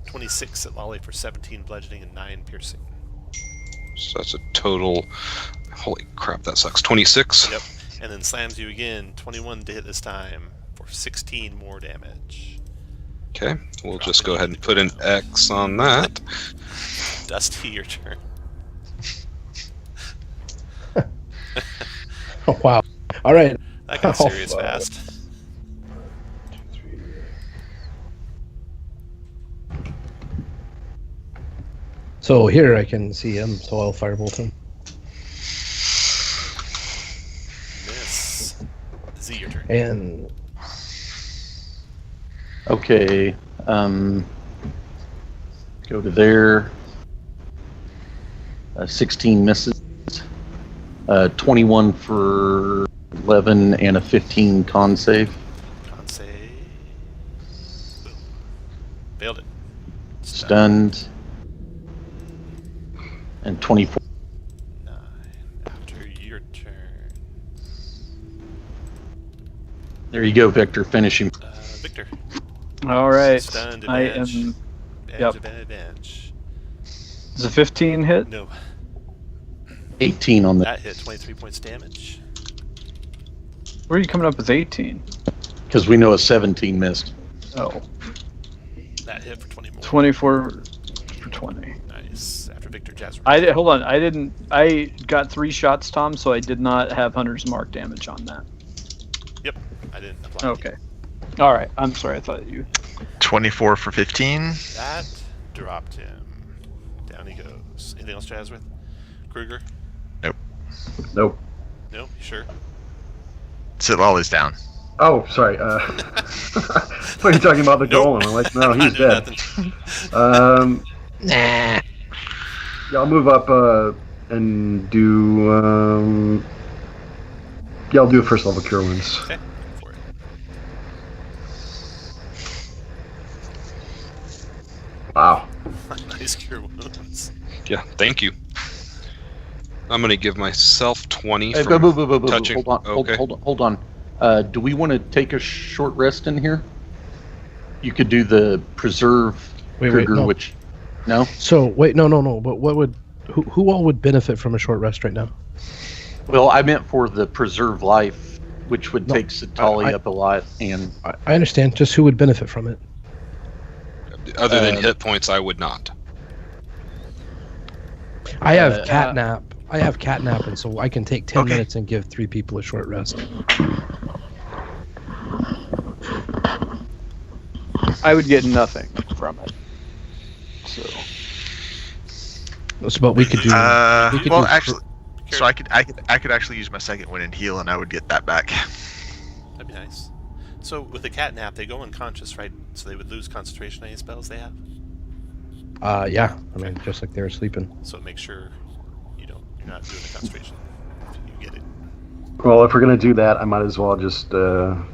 26 at Lolly for 17 bludgeoning and 9 piercing. So that's a total. Holy crap, that sucks. 26. Yep. And then slams you again. 21 to hit this time for 16 more damage. Okay, we'll just go ahead and put an X on that. Dusty, your turn. Oh, wow. All right. That got Oh, serious fuck. fast. So here I can see him, so I'll firebolt him. Miss. Z, your turn. And Okay. Go to there. 16 misses. 21 for 11 and a 15 con save. Con save. Boom. Failed it. Stunned. And 24. 9. After your turn. There you go, Victor. Finish him. Victor. All right. Stunned I advantage. am. Edge Yep. advantage. Is a 15 hit? No. 18 on That hit 23 points damage. Where are you coming up with 18? because we know a 17 missed. Oh, That hit for 20 more. 24 for 20. Nice. After Victor Jazzer. Hold on. I got 3 shots, Tom, so I did not have Hunter's Mark damage on that. Yep. I didn't apply. Okay. All right. I'm sorry. I thought you. 24 for 15. That dropped him. Down he goes. Anything else, Jazworth? Kruger? Nope. No? You sure? Sit Lolly's down. Oh, sorry. What are you talking about the golem? I'm like, no, he's I knew dead. nothing. Yeah, I'll move up and do. Yeah, I'll do a first level cure wounds. Okay. Go for it. Wow. Nice cure wounds. Yeah, thank you. I'm gonna give myself 20 Hey, from touching. Hold on, Okay. hold on. Do we want to take a short rest in here? You could do the preserve trigger, no. which no. So wait, no. But what would who all would benefit from a short rest right now? Well, I meant for the preserve life, which would No, take Satali I- up a lot, and I understand. Just who would benefit from it? Other than hit points, I would not. I have catnap. I have catnap, and so I can take 10 Okay. minutes and give 3 people a short rest. I would get nothing from it. So. But we could do. we could Well, do- actually, so I could actually use my second win and heal, and I would get that back. That'd be nice. So with the cat nap, they go unconscious, right? So they would lose concentration on any spells they have. Yeah. I mean, just like they were sleeping. So make sure you're not doing the concentration. If you get it. Well, if we're going to do that, I might as well just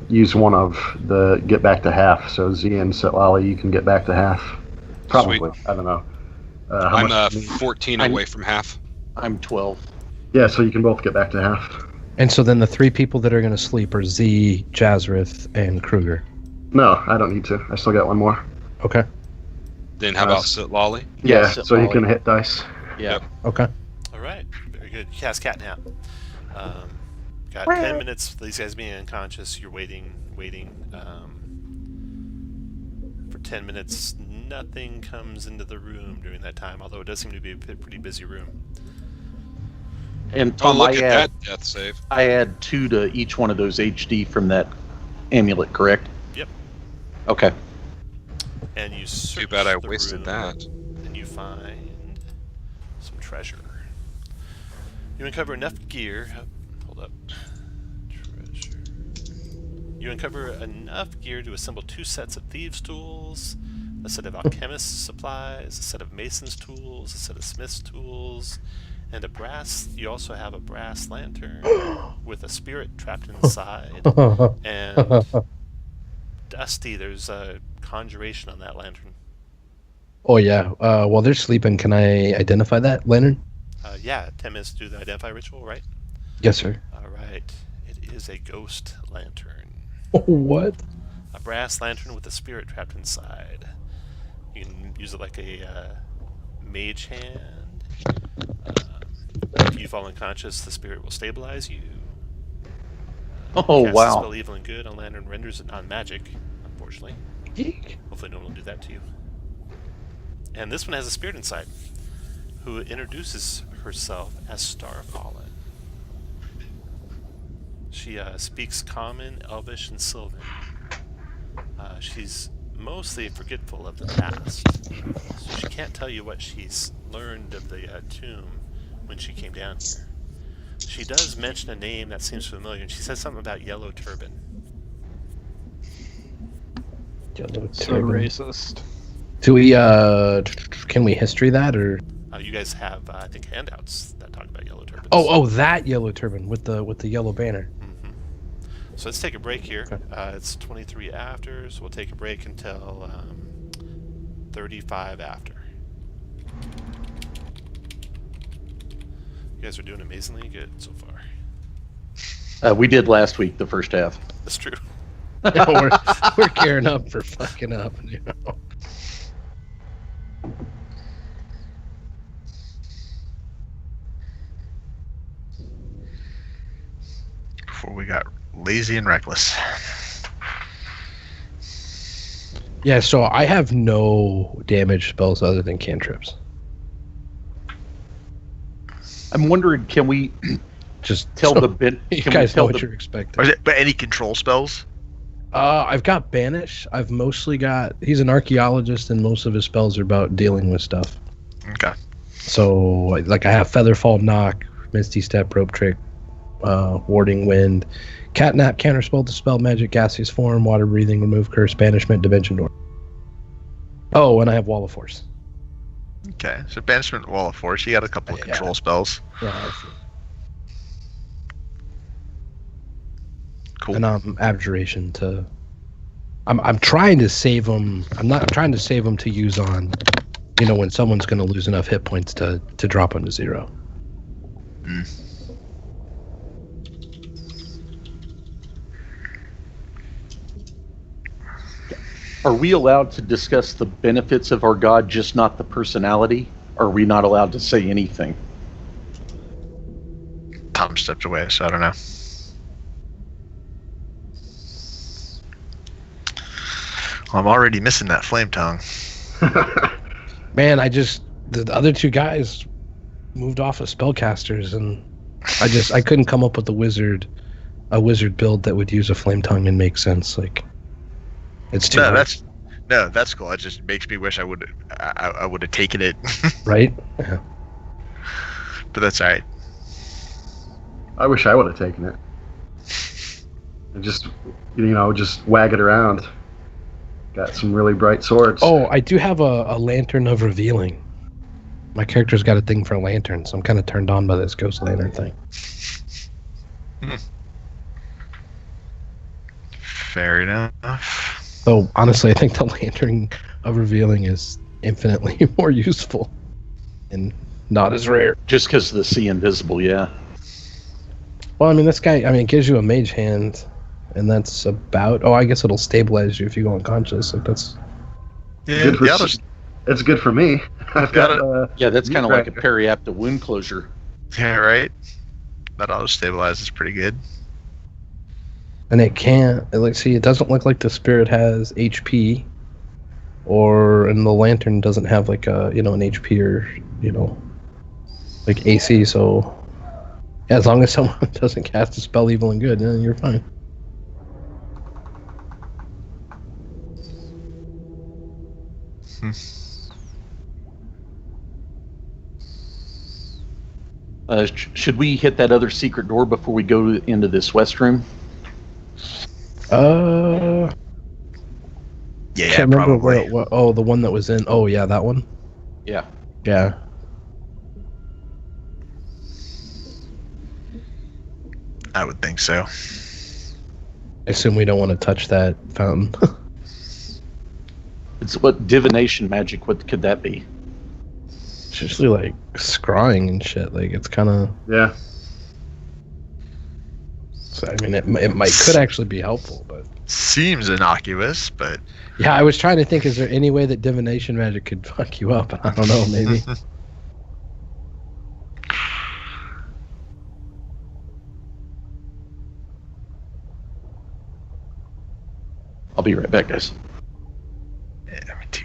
use one of the get back to half. So Z and Setlali, you can get back to half. Probably. Sweet. I don't know. I'm 14 away from half. I'm 12. Yeah, so you can both get back to half. And so then the 3 people that are going to sleep are Z, Jazrith, and Kruger. No, I don't need to. I still got one more. Okay. Then how about Sitlali? Yeah, Yes, so you Molly. can hit dice. Yeah. Yep. Okay. All right, very good. Cast cat nap. Got 10 minutes. These guys being unconscious. You're waiting. For 10 minutes, nothing comes into the room during that time. Although it does seem to be a pretty busy room. And Oh, Tom, look I at add that death save. 2 to each one of those HD from that amulet, correct? Yep. Okay. And you search Too bad I the wasted room, that. and you find some treasure. You uncover enough gear. Hold up. Treasure. You uncover enough gear to assemble 2 sets of thieves' tools, a set of alchemist's supplies, a set of mason's tools, a set of smith's tools, and a brass. You also have a brass lantern with a spirit trapped inside. And Dusty, there's a conjuration on that lantern. Oh, yeah. While they're sleeping, can I identify that lantern? Yeah, 10 minutes to do the identify ritual, right? Yes, sir. All right. It is a ghost lantern. What? A brass lantern with a spirit trapped inside. You can use it like a mage hand. If you fall unconscious, the spirit will stabilize you. Oh, Cast wow. the spell evil and good on lantern renders it non-magic, unfortunately. Hopefully no one will do that to you. And this one has a spirit inside, who introduces herself as Starfallen. She speaks Common, Elvish, and Sylvan. She's mostly forgetful of the past, so she can't tell you what she's learned of the tomb when she came down here. She does mention a name that seems familiar, and she says something about Yellow Turban. So racist. Do we, can we history that, or? You guys have, I think, handouts that talk about Yellow Turbans. Oh, that yellow turban with the yellow banner. Mm-hmm. So let's take a break here. Okay. It's 23 after, so we'll take a break until 35 after. You guys are doing amazingly good so far. We did last week, the first half. That's true. we're gearing up for fucking up, you know. Before we got lazy and reckless. Yeah, so I have no damage spells other than cantrips. I'm wondering, can we Just tell so the bit? you Can guys we tell know what the, you're expecting. But any control spells? I've got Banish. I've mostly got... He's an archaeologist, and most of his spells are about dealing with stuff. Okay. So, like, I have Featherfall, Knock, Misty Step, Rope Trick, Warding Wind, Catnap, Counterspell, Dispel Magic, Gaseous Form, Water Breathing, Remove Curse, Banishment, Dimension Door. Oh, and I have Wall of Force. Okay. So Banishment, Wall of Force. You got a couple of Yeah. control spells. Yeah, Cool. and Abjuration to... I'm trying to save them. I'm trying to save them to use on, you know, when someone's going to lose enough hit points to drop them to 0. Are we allowed to discuss the benefits of our god, just not the personality? Or are we not allowed to say anything? Tom stepped away, so I don't know. Well, I'm already missing that flame tongue. Man, the other 2 guys moved off of spellcasters, and I couldn't come up with a wizard build that would use a flame tongue and make sense. Like, it's too hard, That's cool. It just makes me wish I would have taken it. right? Yeah. But that's all right. I wish I would have taken it. And just wag it around. Got some really bright swords. Oh, I do have a lantern of revealing. My character's got a thing for a lantern, so I'm kind of turned on by this ghost lantern thing. Fair enough. So honestly, I think the lantern of revealing is infinitely more useful and not as rare. Just because of the see invisible, yeah. Well, I mean, this guy, it gives you a mage hand, and that's about. Oh, I guess it'll stabilize you if you go unconscious. Like that's. Yeah, Good for it's good for me. I've got. Yeah, that's kind of like a periapta wound closure. yeah, right. That auto stabilizes pretty good. And it can't. See, it doesn't look like the spirit has HP, and the lantern doesn't have like an HP or like AC. So, yeah, as long as someone doesn't cast a spell evil and good, then you're fine. Should we hit that other secret door before we go into this west room? Yeah, Can't remember probably. the one that was in. Oh, yeah, that one. Yeah. Yeah. I would think so. I assume we don't want to touch that fountain. It's what divination magic? What could that be? It's usually like scrying and shit. Like it's kind of. Yeah. So, it could actually be helpful, but. Seems innocuous, but Yeah, I was trying to think. Is there any way that divination magic could fuck you up? I don't know. Maybe. I'll be right back, guys. yeah, me too.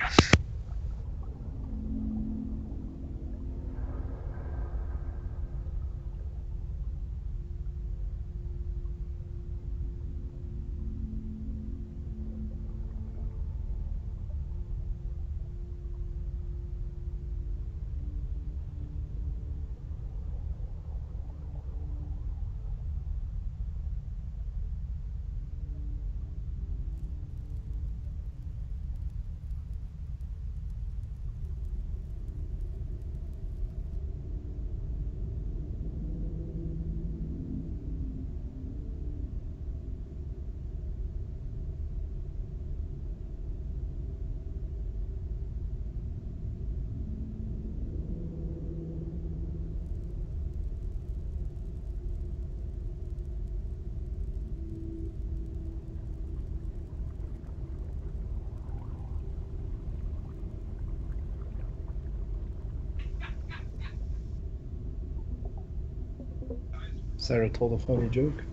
Sarah told a funny joke.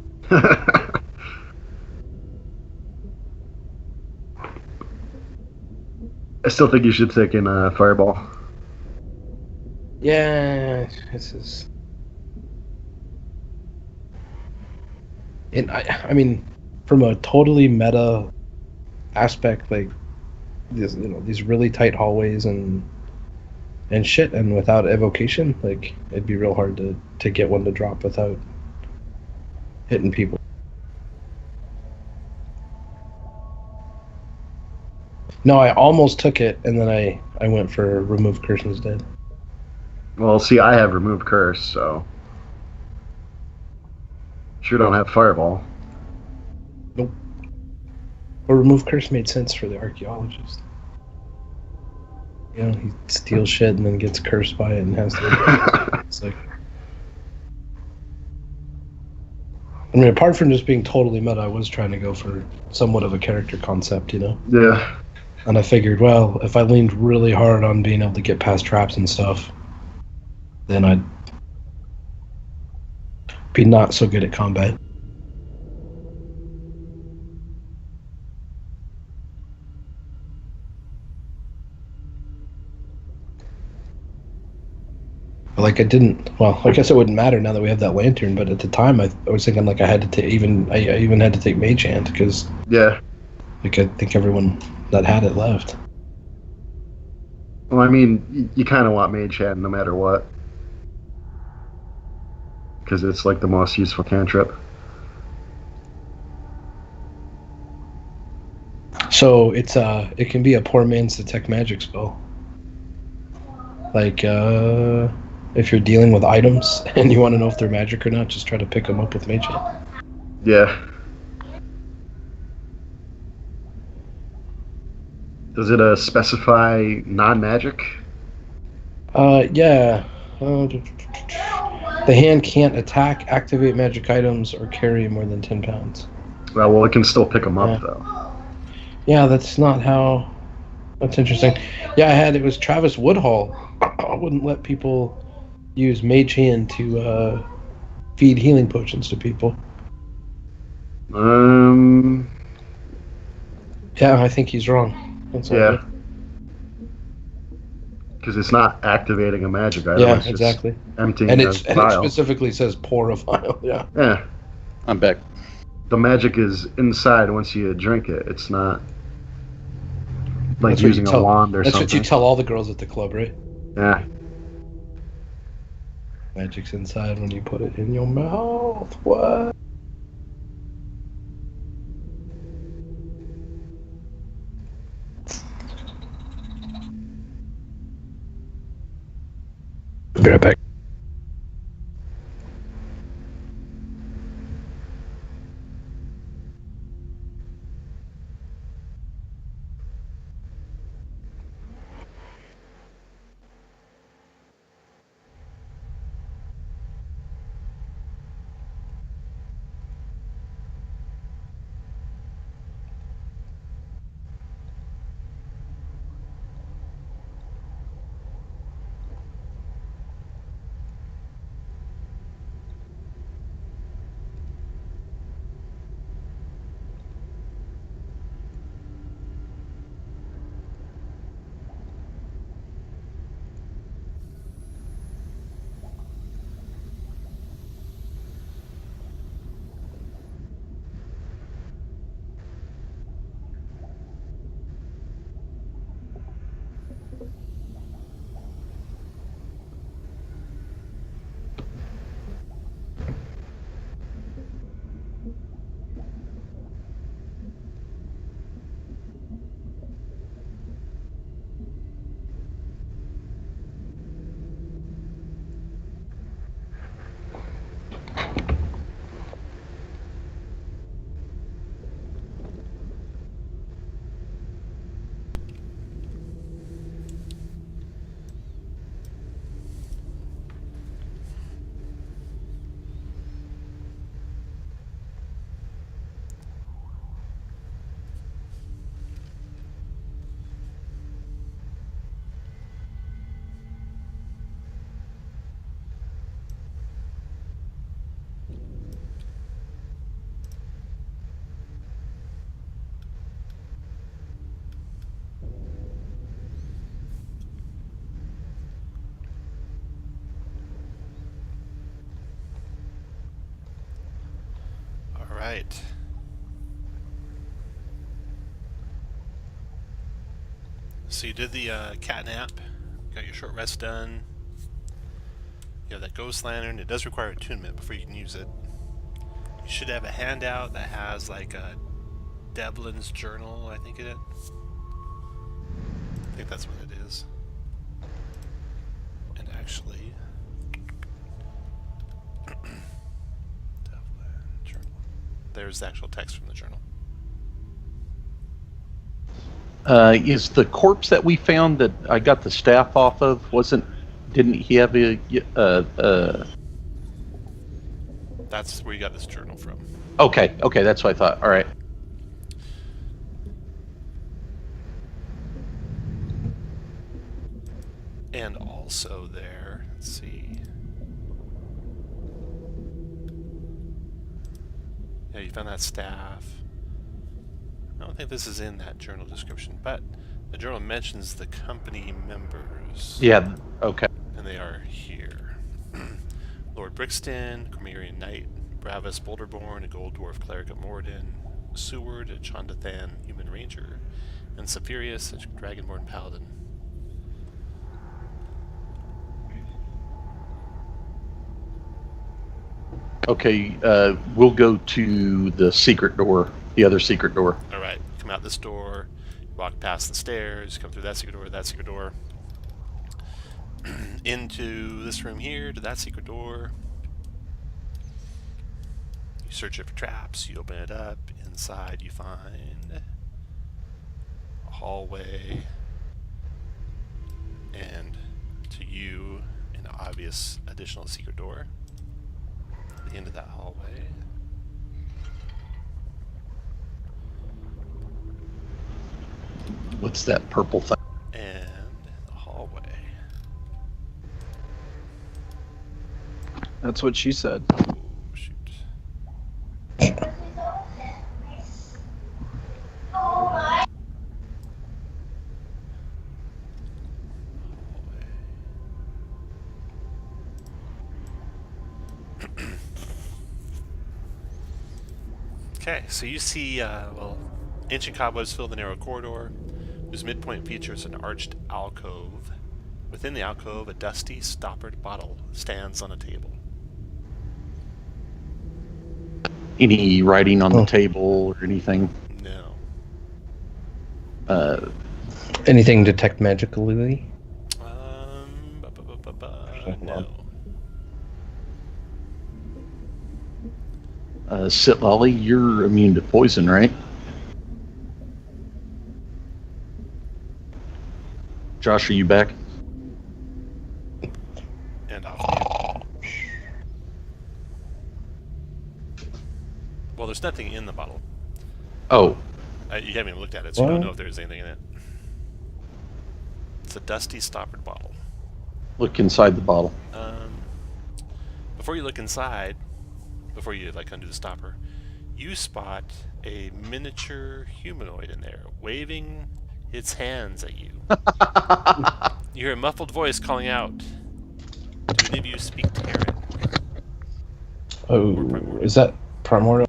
I still think you should take in Fireball. Yeah, this is. And from a totally meta aspect, like these really tight hallways and shit, and without evocation, like it'd be real hard to get one to drop without hitting people. No, I almost took it, and then I went for remove curse instead. Well, see, I have Remove Curse, so... Sure don't have Fireball. Nope. Or remove curse made sense for the archaeologist. He steals shit and then gets cursed by it and has to... It's like... apart from just being totally meta, I was trying to go for somewhat of a character concept, Yeah. And I figured, well, if I leaned really hard on being able to get past traps and stuff, then I'd be not so good at combat. Like I guess it wouldn't matter now that we have that lantern. But at the time, I was thinking like I had to I even had to take Mage Hand because Yeah. like I think everyone that had it left. Well, you kind of want Mage Hand no matter what. Because it's like the most useful cantrip. So it can be a poor man's detect magic spell. Like if you're dealing with items and you want to know if they're magic or not, just try to pick them up with Mage Hand. Yeah. Does it specify non-magic? Yeah. The hand can't attack, activate magic items, or carry more than 10 pounds. Well, it can still pick them Yeah. up, though. Yeah, that's not how... That's interesting. Yeah, it was Travis Woodhull. I wouldn't let people use Mage Hand to feed healing potions to people. Yeah, I think he's wrong. That's all Yeah. good. Because it's not activating a magic item. Yeah, it's just exactly. emptying And a it vial. specifically says pour a vial. Yeah. Yeah. I'm back. The magic is inside once you drink it. It's not like That's what using you a tell- wand or That's something. what you tell all the girls at the club, right? Yeah. Magic's inside when you put it in your mouth. What? Be right back. All right. So you did the cat nap, got your short rest done. You have that ghost lantern. It does require attunement before you can use it. You should have a handout that has like a Devlin's journal, I think it is. I think that's what it is. And actually, Devlin journal. There's the actual text from the journal. Is the corpse that we found that I got the staff off of, didn't he have a That's where you got this journal from. okay, that's what I thought. All right. And also there, let's see. Yeah, you found that staff. I don't think this is in that journal description, but the journal mentions the company members. Yeah, okay. And they are here. Lord Brixton, Cormerian Knight, Bravis Boulderborn, a Gold Dwarf Cleric at Moradin, Seward, a Chondathan Human Ranger, and Saphirius, a Dragonborn Paladin. Okay, we'll go to the secret door, the other secret door. Alright, come come out this door, walk past the stairs, come through that secret door, into this room here, to that secret door. You search it for traps, you open it up, inside you find a hallway, and to you, an obvious additional secret door at the end of that hallway. What's that purple thing? And the hallway. That's what she said. Oh, shoot. Okay, so you see, ancient cobwebs fill the narrow corridor, whose midpoint features an arched alcove. Within the alcove, a dusty, stoppered bottle stands on a table. Any writing on the table or anything? No. Anything detect magically? No. Sitlolly, you're immune to poison, right? Josh, are you back? And off mute. Well, there's nothing in the bottle. Oh, You haven't even looked at it, so you don't know if there's anything in it. It's a dusty, stoppered bottle. look inside the bottle. Before you look inside, before you undo the stopper, you spot a miniature humanoid in there, waving its hands at you. You hear a muffled voice calling out. Do any of you speak Terran? Oh, is that primordial?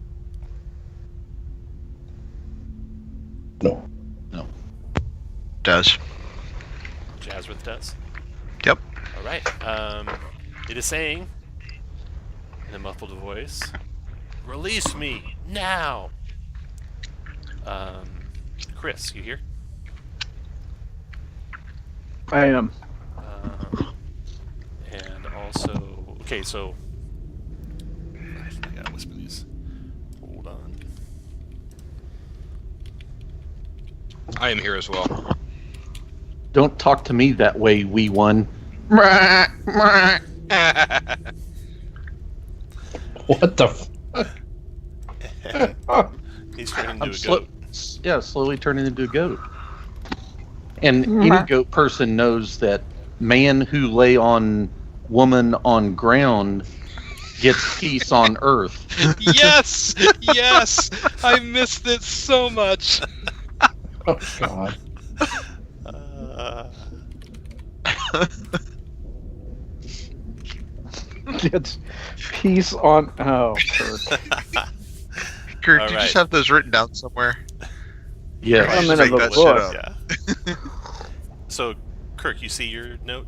No. Does. Jazworth does. Yep. All right. It is saying, in a muffled voice, "Release me now." Chris, you here? I am. And also, okay, so I gotta whisper these. Hold on. I am here as well. Don't talk to me that way, wee one. What the fuck? He's turning into a slow- goat. Yeah, slowly turning into a goat. And any goat person knows that man who lay on woman on ground gets peace on earth. Yes! Yes! I missed it so much. Oh, God. Gets peace on. Oh, Kirk. Kurt, All do you right. just have those written down somewhere? Yes. Just Element make of a that shit book. up. Yeah. So, Kirk, you see your note?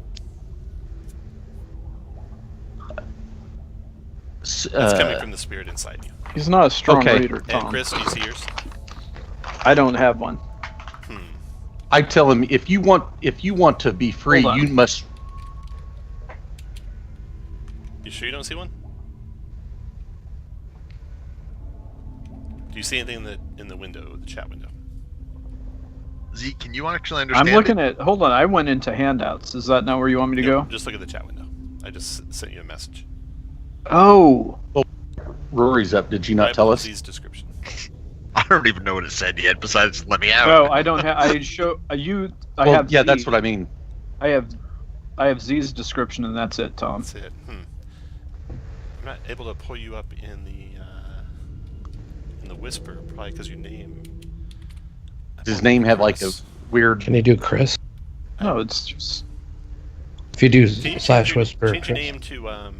It's coming from the spirit inside you. He's not a strong Okay. reader, And Tom. Chris, do you see yours? I don't have one. I tell him if you want to be free, Hold on. you must. You sure you don't see one? Do you see anything in the window, the chat window? Zeke, can you actually understand? I'm looking at. Hold on, I went into handouts. Is that not where you want me to No, go? just look at the chat window. I just sent you a message. Oh, Rory's up. Did you not Right tell below us? Z's description. I don't even know what it said yet. Besides, let me out. no, I don't have. I show you. I Well, have. yeah, Z. that's what I mean. I have Z's description, and that's it, Tom. That's it. I'm not able to pull you up in the whisper, probably because your name. Does his name have like a weird? Can you do Chris? No, it's just. If you do Change slash your- whisper. Change your Chris. name to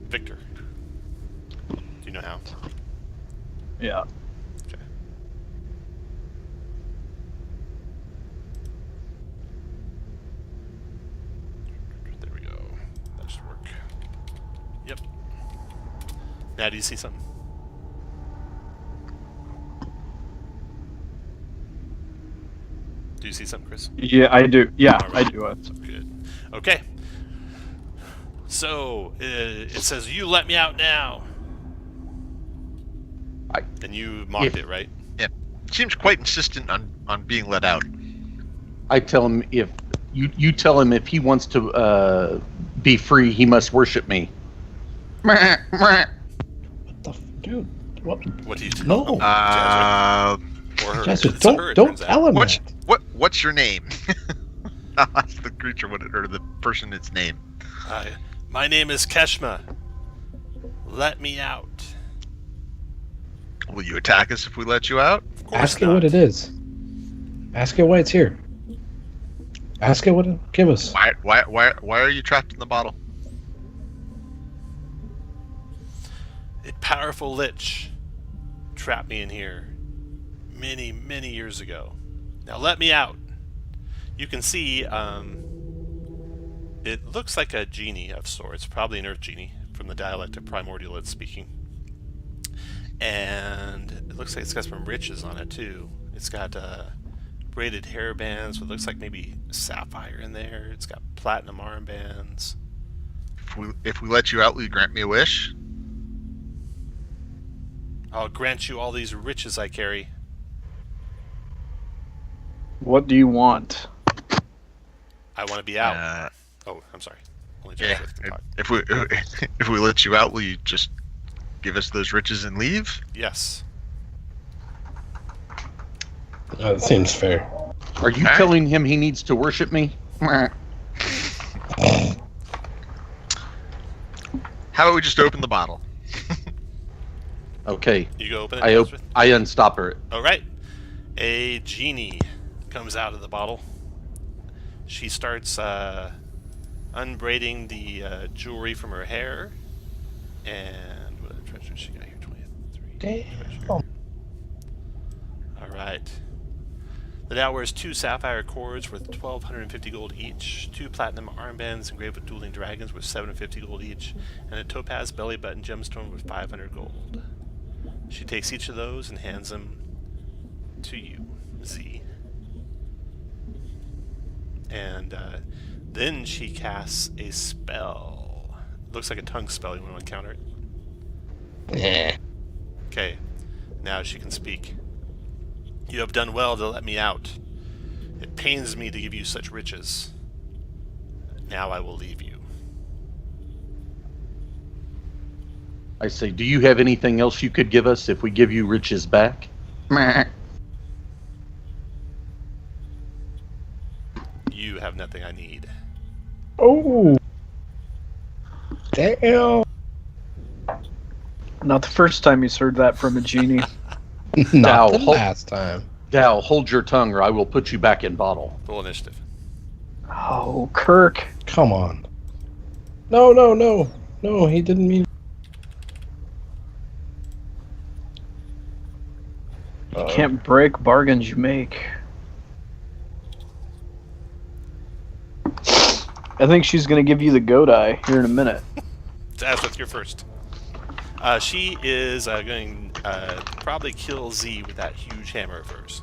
Victor. Do you know how? Yeah. Okay. There we go. That should work. Yep. Now do you see something? you see something, Chris? Yeah, I do. Yeah, All right. I do. Good. Okay. So it says, "You let me out now." And you mocked it, right? Seems quite insistent on being let out. I tell him if you tell him if he wants to be free, he must worship me. What the dude? What? What do you do? No. Or her. Jasper, It's a her, it don't turns out. tell him What's your name? I'll ask the creature or the person its name. My name is Keshma. Let me out. Will you attack us if we let you out? Of that. course Ask it not. what it is. Ask it why it's here. Ask it what it give us. Why are you trapped in the bottle? A powerful lich trapped me in here many, many years ago. Now let me out. You can see it looks like a genie of sorts, probably an earth genie from the dialect of Primordial it's speaking. And it looks like it's got some riches on it too. It's got braided hair bands with looks like maybe sapphire in there. It's got platinum armbands. If we let you out, will you grant me a wish? I'll grant you all these riches I carry. What do you want? I want to be out. Oh, I'm sorry. Only Yeah. Jasmine can talk. If we let you out, will you just give us those riches and leave? Yes. That seems fair. Are you Okay. telling him he needs to worship me? How about we just open the bottle? Okay. You go open it. Jasmine? I unstopper it. All right. A genie comes out of the bottle. She starts unbraiding the jewelry from her hair. And what other treasure she got here? 23. Damn. All right. The now wears 2 sapphire cords worth 1,250 gold each, 2 platinum armbands engraved with dueling dragons worth 750 gold each, and a topaz belly button gemstone worth 500 gold. She takes each of those and hands them to you, Z. And then she casts a spell. Looks like a tongue spell. You want to encounter it? Yeah. Okay. Now she can speak. You have done well to let me out. It pains me to give you such riches. Now I will leave you. I say, do you have anything else you could give us if we give you riches back? You have nothing I need. Oh. Damn. Not the first time he's heard that from a genie. Not Now, the hold- last time. Dal, hold your tongue or I will put you back in bottle. Roll initiative. Oh, Kirk. Come on. No, no, no. No, he didn't mean. You can't break bargains you make. I think she's going to give you the goat eye here in a minute. Azith, you're first. She is going to probably kill Z with that huge hammer of hers.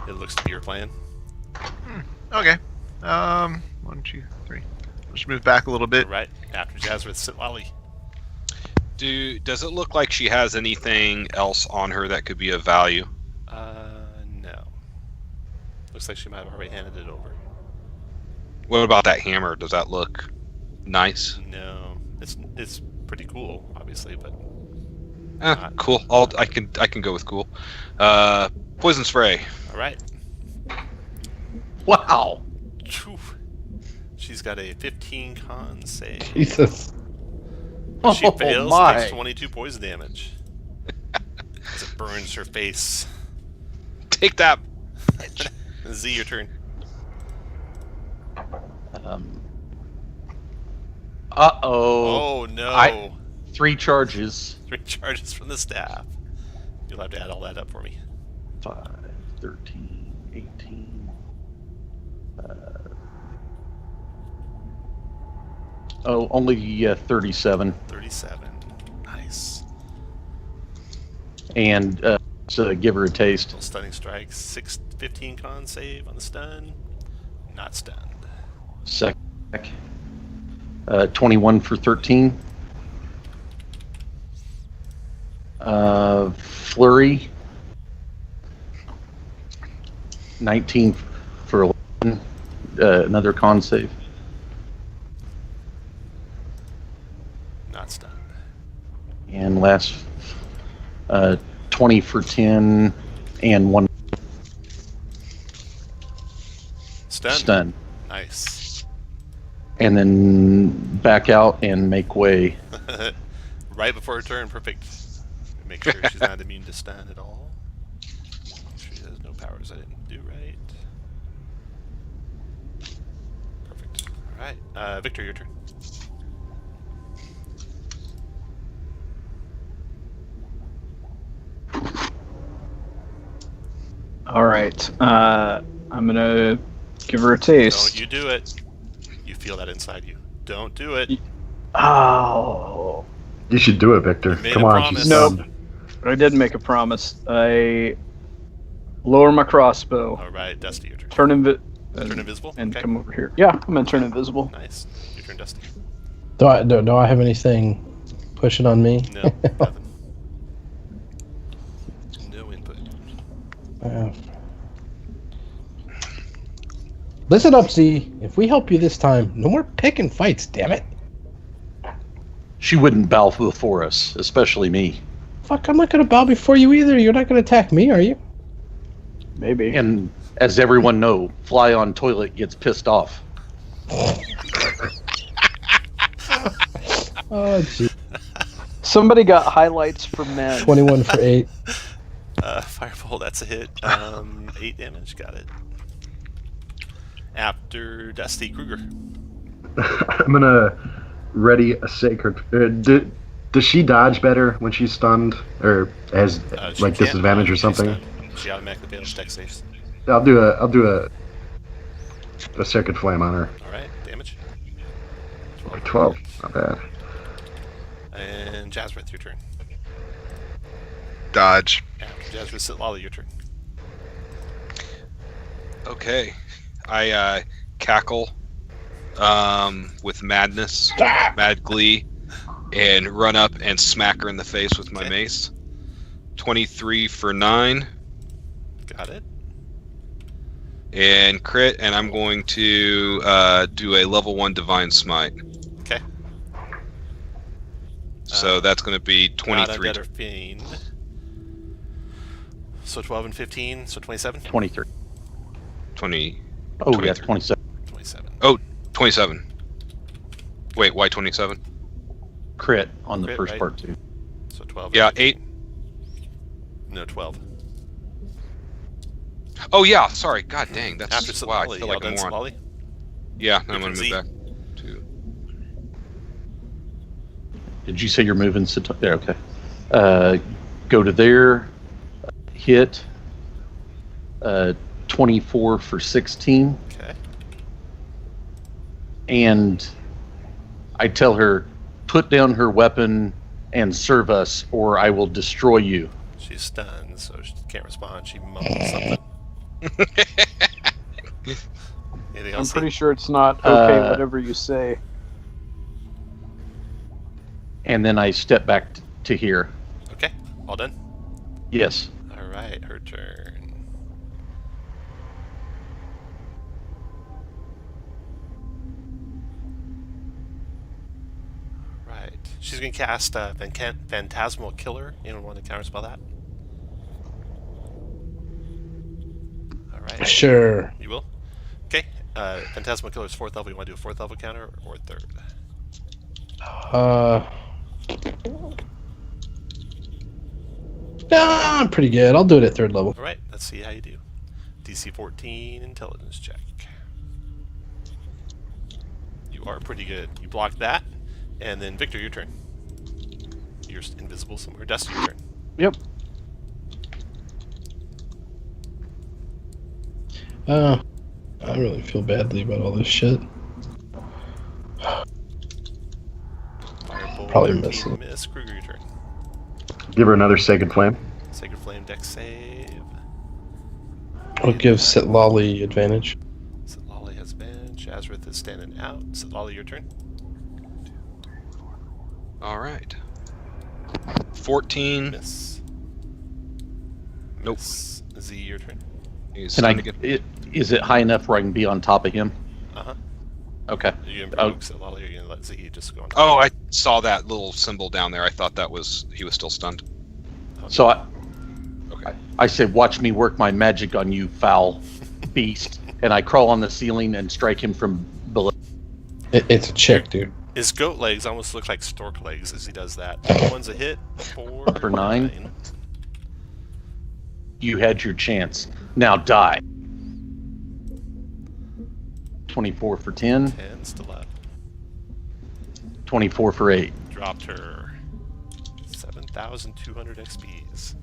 It looks to be her plan. Okay. 1, 2, 3. Just move back a little bit. Right after Jazrith Sitlali. Does it look like she has anything else on her that could be of value? No. Looks like she might have already handed it over. What about that hammer? Does that look nice? No. It's pretty cool, obviously, but Cool. I can go with cool. Poison spray. all right. Wow. Phew. She's got a 15 con save. Jesus. If she Oh, fails, my. takes 22 poison damage. As it burns her face. Take that. Z, your turn. Uh-oh. Oh no. 3 charges. 3 charges from the staff. You'll have to add all that up for me. 5, 13, 18. Only 37. 37. Nice. And to give her a taste. Little stunning strike. 15 con save on the stun. Not stunned. Sec. 21 for 13. Flurry. 19 for 11. Another con save. Not stunned. And last 20 for 10 and 1 Stunned. stun. Nice. And then back out and make way. Right before her turn, perfect. Make sure she's not immune to stun at all. She has no powers I didn't do right. Perfect. Alright, Victor, your turn. All right. I'm gonna give her a taste. Don't you do it. You feel that inside you. Don't do it. Oh. You should do it, Victor. You made Come a on, promise. she's Nope. stunned. But I did make a promise. I lower my crossbow, Alright, Dusty, your turn. turn Invisible? and Okay. come over here. Yeah, I'm gonna turn invisible. Nice. Your turn, Dusty. Do I have anything pushing on me? No, nothing. No input. Listen up, Z. If we help you this time, no more picking fights, damn it. She wouldn't bow before us, especially me. Fuck, I'm not gonna bow before you either. You're not gonna attack me, are you? Maybe. And as everyone know, fly on toilet gets pissed off. Oh, gee. Somebody got highlights for men. 21 for 8. Fireball, that's a hit. 8 damage, got it. After Dusty Kruger. I'm gonna ready a sacred. Does she dodge better when she's stunned, or has She like can't disadvantage or dodge, she's something? stunned. She automatically fails dex saves. I'll do a sacred flame on her. Alright, damage. 12, not bad. And Jasmine, your turn. Dodge. After Jasmine, Sitlala, your turn. Okay. I cackle with madness, mad glee, and run up and smack her in the face with my Okay. mace. 23 for 9 Got it. and crit, and I'm going to do a level 1 divine smite. Okay. So that's going to be Not 23. undead or fiend. So 12 and 15, so 27? 23. 20. Oh, yeah, 23. 27. 27. Oh, 27. Wait, why 27? Crit on the Crit, first right? part, too. So 12. Yeah, and 8. 15. No, 12. Oh yeah, sorry. God dang, that's After wow. I Sitlali, feel like a Yelden moron. Sitlali. Yeah, I'm gonna Z. move back to. Did you say you're moving? There, okay. Go to there. Hit. 24 for 16. Okay. And I tell her, put down her weapon and serve us, or I will destroy you. She's stunned, so she can't respond. She mumbles something. Anything I'm else? pretty sure it's not okay, Uh, whatever you say. And then I step back to here. Okay, all done. Yes. All right, her turn. Right, she's gonna cast Phantasmal Killer. Anyone want to counterspell that? All right. Sure. You will? Okay. Phantasmal Killer is 4th level. You want to do a 4th level counter or 3rd? Nah, I'm pretty good. I'll do it at 3rd level. Alright, let's see how you do. DC 14 intelligence check. You are pretty good. You blocked that. And then Victor, your turn. You're invisible somewhere. Dusty, your turn. Yep. I really feel badly about all this shit. Firebolt, Probably 13 missing. miss. Kruger, your turn. Give her another sacred flame. Sacred Flame index save. I'll give Sitlali advantage. Sitlali has advantage. Jazrith is standing out. Sitlali, your turn. All right. 14. Miss. Nope. Miss. Z, your turn. He's Can I? starting to get- Is it high enough where I can be on top of him? Uh-huh. Okay. Are you going to provoke Sitlali, or are you going to let Z just go on top? Oh, I saw that little symbol down there. I thought that was he was still stunned. So Okay. I said, "Watch me work my magic on you, foul beast!" And I crawl on the ceiling and strike him from below. It's a chick, dude. His goat legs almost look like stork legs as he does that. One's a hit. For 9. You had your chance. Now die. 24 for 10. 10, still up. 24 for 8. Dropped her. 7,200 XPs.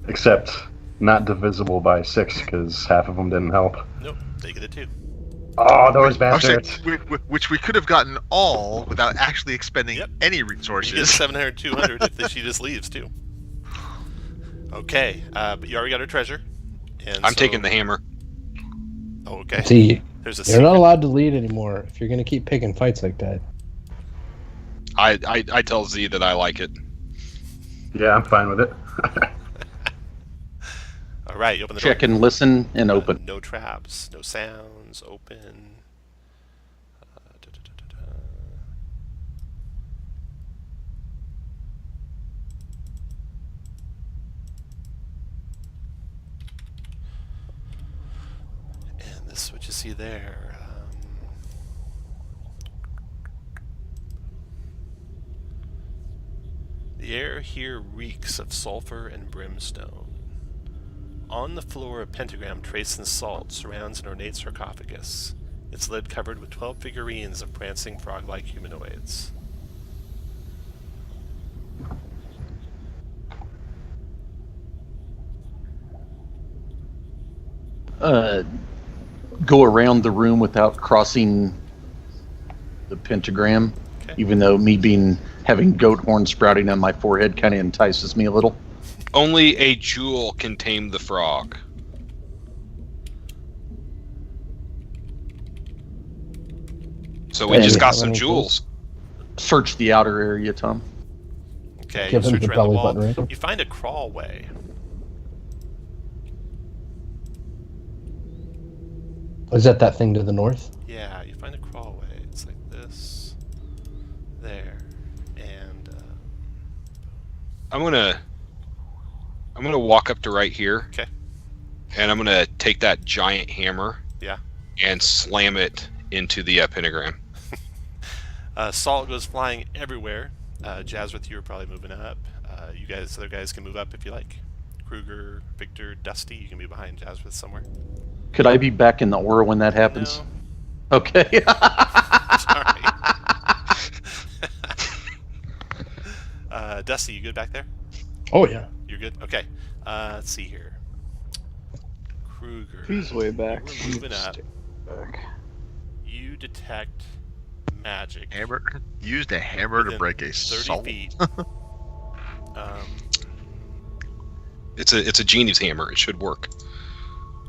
Except not divisible by 6 because half of them didn't help. Nope, they get it too. Oh, those I was saying, bastards. which we could have gotten all without actually expending Yep. any You get resources. 700, 200 if she just leaves too. Okay, but you already got her treasure. And I'm so- taking the hammer. Oh, okay. See, There's a you're not secret. allowed to lead anymore if you're gonna keep picking fights like that. I tell Z that I like it. Yeah, I'm fine with it. All right, you open the Check door. and listen and open. No traps, no sounds. Open. Da. And this is what you see there. The air here reeks of sulfur and brimstone. On the floor, a pentagram traced in salt surrounds an ornate sarcophagus, its lid covered with 12 figurines of prancing frog-like humanoids. Go around the room without crossing the pentagram, Okay. even though having goat horn sprouting on my forehead kind of entices me a little. Only a jewel can tame the frog. So we Hey, just got how some many jewels. Search the outer area, Tom. Okay, Give you him search the around belly wall. button ring. You find a crawlway. Is that thing to the north? Yeah, you find a crawlway. It's like this, there, and I'm gonna walk up to right here. Okay. And I'm gonna take that giant hammer. Yeah. And slam it into the pentagram. salt goes flying everywhere. Jazrith, you're probably moving up. You guys, other guys, can move up if you like. Kruger, Victor, Dusty, you can be behind Jazrith somewhere. Could I be back in the aura when that happens? No, Okay. sorry. Dusty, you good back there? Oh yeah. You're good? Okay. Let's see here. Kruger. He's way back. We're moving up. Stick back. You detect magic. Hammer used a hammer to within break a 30 salt. feet. It's a genie's hammer. It should work.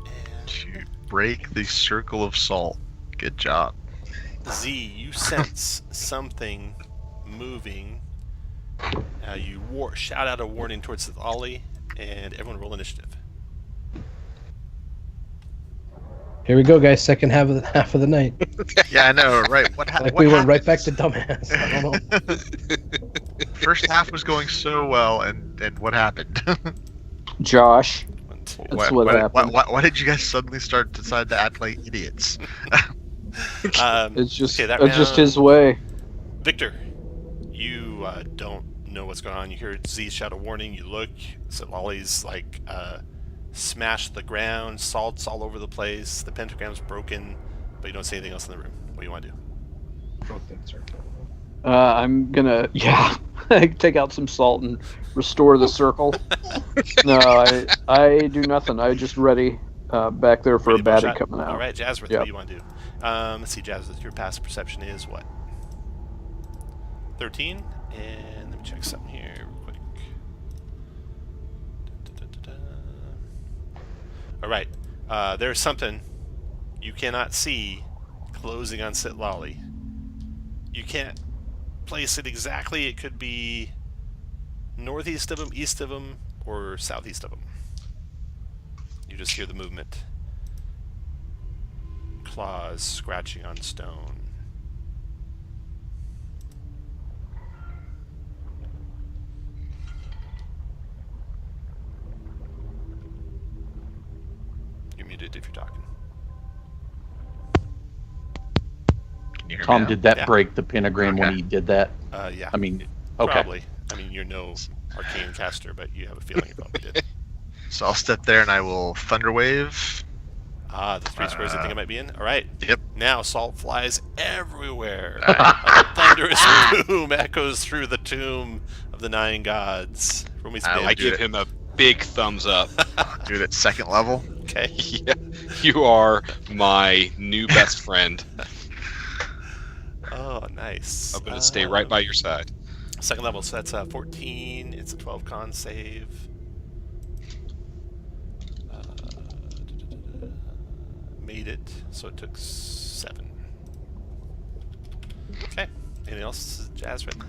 And To break the circle of salt. Good job. Z, you sense something moving. You shout out a warning towards the Ollie, and everyone roll initiative. Here we go, guys. Second half of the night. Yeah, I know, right? What, Like what we went right back happened? to dumbass. I don't know. First half was going so well, and what happened? Josh. One, two. That's what happened. Why did you guys suddenly decide to act like idiots? It's just okay, that it's just round- his way. Victor, you don't know what's going on. You hear Z shout a warning. You look. So Ollie's like smashed the ground. Salt's all over the place. The pentagram's broken, but you don't see anything else in the room. What do you want to do? I'm gonna take out some salt and restore the circle. No, I do nothing. I just ready back there for Ready a to baddie shot? coming out. All right, Jazrith, Yep. what do you want to do? Let's see, Jazrith, your passive perception is what? 13? And let me check something here real quick. All right. There's something you cannot see closing on Sitlali. You can't place it exactly. It could be northeast of him, east of him, or southeast of him. You just hear the movement. Claws scratching on stone. You're muted if you're talking. Can you hear me Tom, now? did that Yeah. break the pentagram when Okay. he did that? Yeah. I mean, okay. Probably. I mean, you're no arcane caster, but you have a feeling you probably did. So I'll step there and I will Thunder Wave. Ah, the 3 squares you think it might be in? Alright. Yep. Now salt flies everywhere. A thunderous boom echoes through the tomb of the 9 gods. From his I bed. I do give it. him a big thumbs up. Do it at 2nd level. Okay. Yeah, you are my new best friend. Oh, nice. I'm gonna stay right by your side. 2nd level, so that's 14. It's a 12 con save. Made it, so it took 7. Okay. Anything else, Jasmine?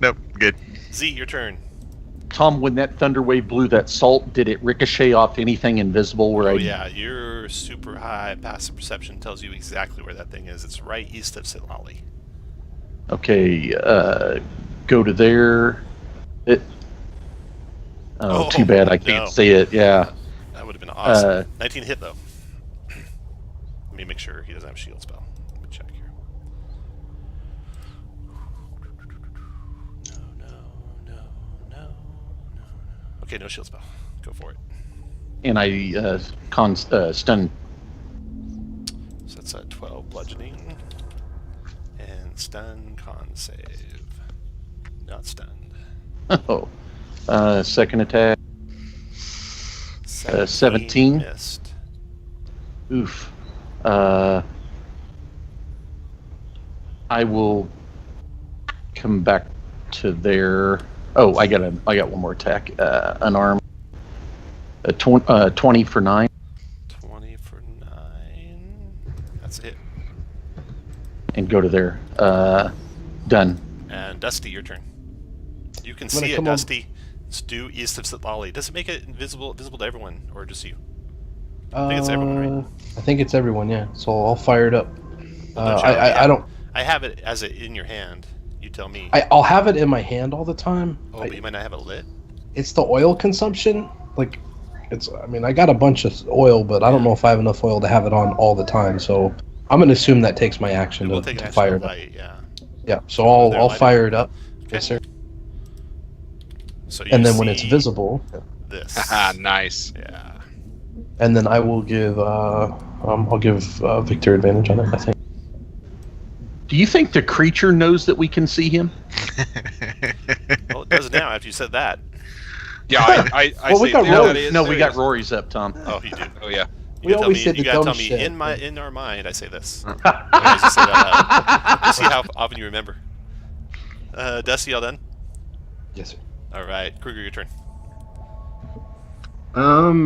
Nope. Good. Z, your turn. Tom, when that thunder wave blew that salt, did it ricochet off anything invisible where Oh I... yeah, your super high passive perception tells you exactly where that thing is. It's right east of Sitlali. Okay, go to there. Oh, too bad I can't no. see it. Yeah. That would have been awesome. 19 hit though. Let me make sure he doesn't have shield spell. Let me check here. No. Okay, no shield spell. Go for it. And I stun. So that's a 12 bludgeoning. And stun con save. Not stunned. Oh. Second attack. 17. Missed. Oof. I will come back to there. Oh, I got one more attack. Unarmed. 20 for 9. 20 for 9. That's it. And go to there. Done. And Dusty, your turn. You can I'm gonna see it, come on- Dusty. It's due east of Sitlali. Does it make it visible to everyone, or just you? I think it's everyone, right? I think it's everyone, yeah. So I'll fire it up. Well, don't you already I have- don't. I have it as it in your hand. You tell me. I'll have it in my hand all the time. But you might not have it lit. It's the oil consumption. Like, it's. I mean, I got a bunch of oil, but I don't know if I have enough oil to have it on all the time. So I'm gonna assume that takes my action We'll to, take to an fire action it up. light, yeah. Yeah. So I'll There, light fire it up. Okay. Yes, sir. So you And then when it's see visible, this. Haha, nice. Yeah. and then I will give. I'll give Victor advantage on it. I think. Do you think the creature knows that we can see him? Well, it does now after you said that. Yeah, I Well, we say got there Rory. that is, No, there we it got is. Rory's up, Tom. Oh, you do. Oh yeah. We gotta always tell said me, you the gotta dumb tell me shit. in our mind. I say this. Otherwise you say that loud. We'll see how often you remember. Dusty, all done? Yes, sir. All right, Kruger, your turn.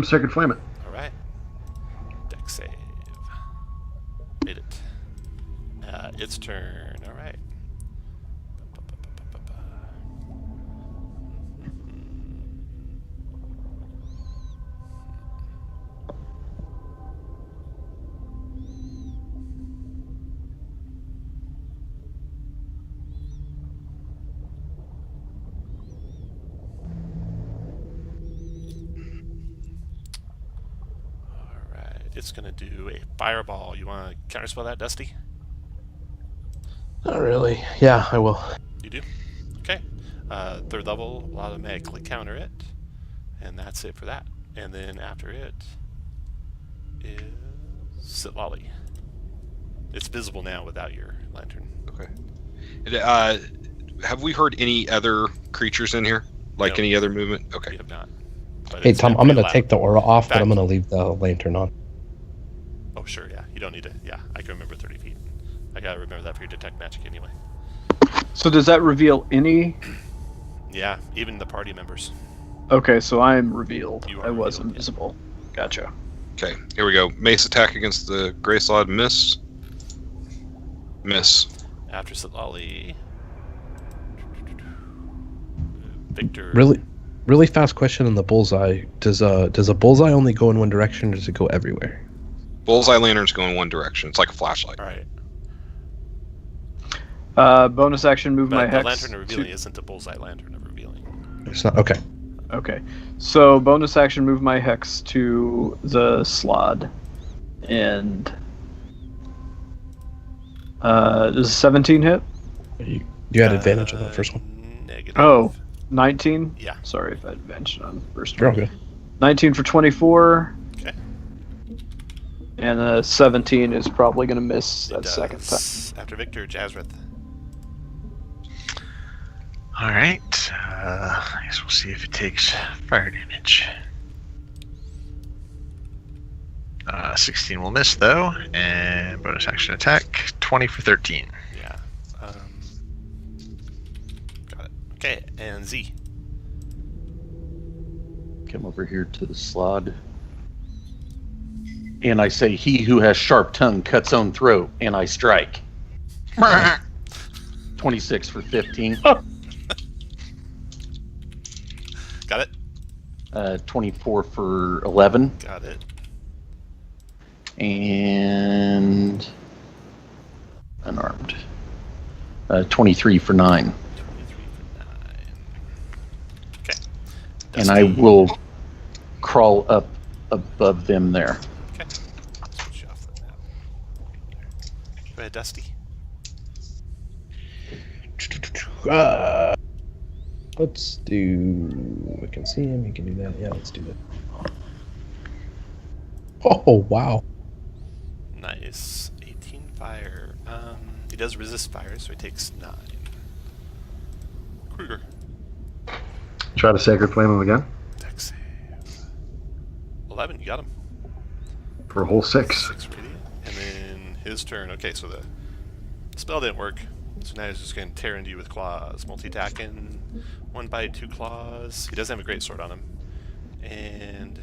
Sacred Flame it. All right. Deck save. Made it. Its turn. All right. It's going to do a fireball. You want to counterspell that, Dusty? Not really. Yeah, I will. You do? Okay. 3rd level, will automatically counter it. And that's it for that. And then after it is Sitlali. It's visible now without your lantern. Okay. Have we heard any other creatures in here? Like No. any other movement? We Okay. have not. But Hey it's Tom, I'm pretty gonna loud. take the aura off, but Fact. I'm gonna leave the lantern on. Oh, sure, yeah. You don't need to. Yeah, I can remember 30 feet. I gotta remember that for your detect magic anyway. So does that reveal any? Yeah, even the party members. Okay, so I'm revealed. You are I was revealed, yeah. invisible. Gotcha. Okay, here we go. Mace attack against the Grey Slod. Miss. Miss. After Silali. Victor. Really fast question on the bullseye. Does a bullseye only go in one direction, or does it go everywhere? Bullseye lanterns go in one direction. It's like a flashlight. Alright. Bonus action, move my But the hex. lantern of revealing isn't a bullseye lantern of revealing. It's not okay. Okay, so bonus action, move my hex to the slot, and does 17 hit? You had advantage on that first one. Negative. Oh, 19? Yeah. Sorry if I advanced on first You're all one. good. 19 for 24. Okay. And 17 is probably going to miss It that does. second time. After Victor, Jazrith. All right. I guess we'll see if it takes fire damage. 16 will miss though, and bonus action attack 20 for 13. Yeah. Got it. Okay, and Z. Come over here to the slod. And I say, he who has sharp tongue cuts own throat, and I strike. 26 for 15. Got it. 24 for 11. Got it. And unarmed. 23 for 9. 23 for 9. Okay. And I Dusty. will crawl up above them there. Okay. Switch you off the map. Go ahead, Dusty. Let's do. We can see him. You can do that. Yeah, let's do that. Oh wow! Nice. 18 fire. He does resist fire, so he takes 9. Kruger. Try to Sacred Flame him again Dex save. 11, you got him. for a whole 6. 6 radiant. And then his turn. Okay, so the spell didn't work. So now he's just going to tear into you with claws. Multi-attacking. 1 bite, 2 claws. He doesn't have a great sword on him. And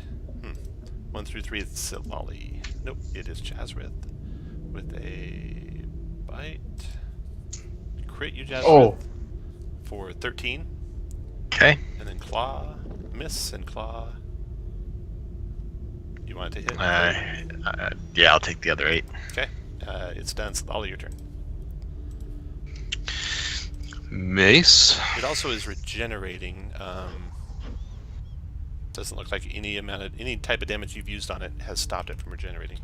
1 through 3 it's Silali. Nope, it is Jazrith with a bite. Crit you, Jazrith, Oh. for 13. Okay. And then claw, miss, and claw. You want it to hit? Yeah, I'll take the other 8. Okay, it's done. Silali, your turn. Mace. It also is regenerating. Doesn't look like any type of damage you've used on it has stopped it from regenerating.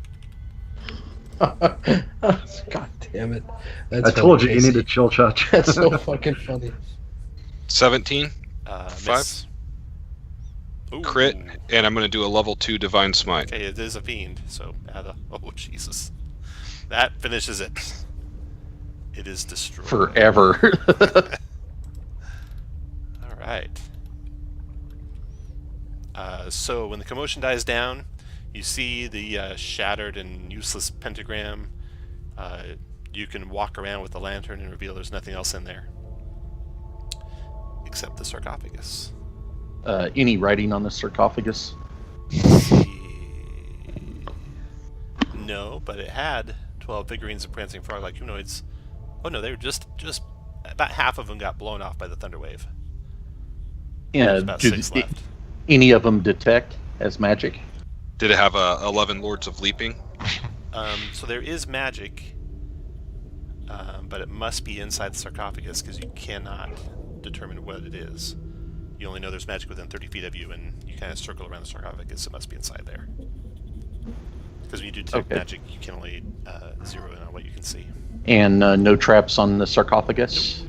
God damn it! That's I told you funny, you need Casey. to chill, Chutch. That's so fucking funny. 17. Miss. Ooh. Crit. And I'm going to do a level 2 Divine Smite. Okay, it is a fiend, so add a... Oh, Jesus. That finishes it. It is destroyed. Forever. Alright. So when the commotion dies down, you see the shattered and useless pentagram. You can walk around with the lantern and reveal there's nothing else in there. Except the sarcophagus. Any writing on the sarcophagus? No, but it had 12 figurines of prancing frog-like humanoids. Oh no, they were just about half of them got blown off by the thunder wave. Yeah. There's about 6 left. Any of them detect as magic? Did it have 11 Lords of Leaping? So there is magic, but it must be inside the sarcophagus because you cannot determine what it is. You only know there's magic within 30 feet of you, and you kind of circle around the sarcophagus. It must be inside there. Because when you do detect magic, you can only zero in on what you can see. And no traps on the sarcophagus?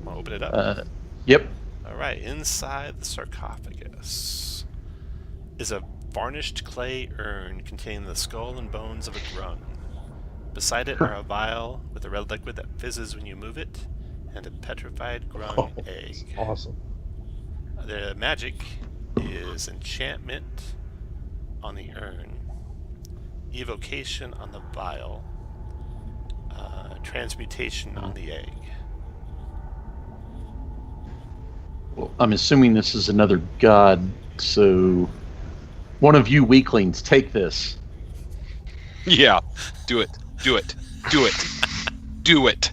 Want to open it up? Yep. Alright, inside the sarcophagus is a varnished clay urn containing the skull and bones of a grung. Beside it are a vial with a red liquid that fizzes when you move it, and a petrified grung egg. Awesome. The magic is enchantment on the urn, evocation on the vial, transmutation on the egg. Well, I'm assuming this is another god, so one of you weaklings, take this. Yeah, do it. Do it. Do it. Do it.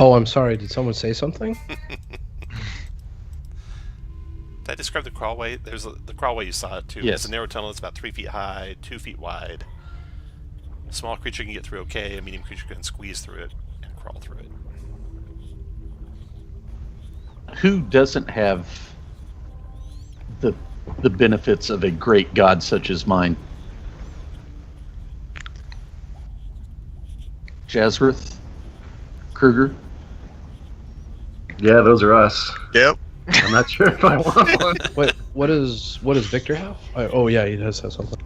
Oh, I'm sorry. Did someone say something? Did I describe the crawlway? There's the crawlway you saw too. Yes. It's a narrow tunnel that's about 3 feet high, 2 feet wide. A small creature can get through okay. A medium creature can squeeze through it and crawl through it. Who doesn't have the benefits of a great god such as mine? Jazrith? Kruger? Yeah, those are us. Yep. I'm not sure if I want one. Wait, what does Victor have? Oh yeah, he does have something.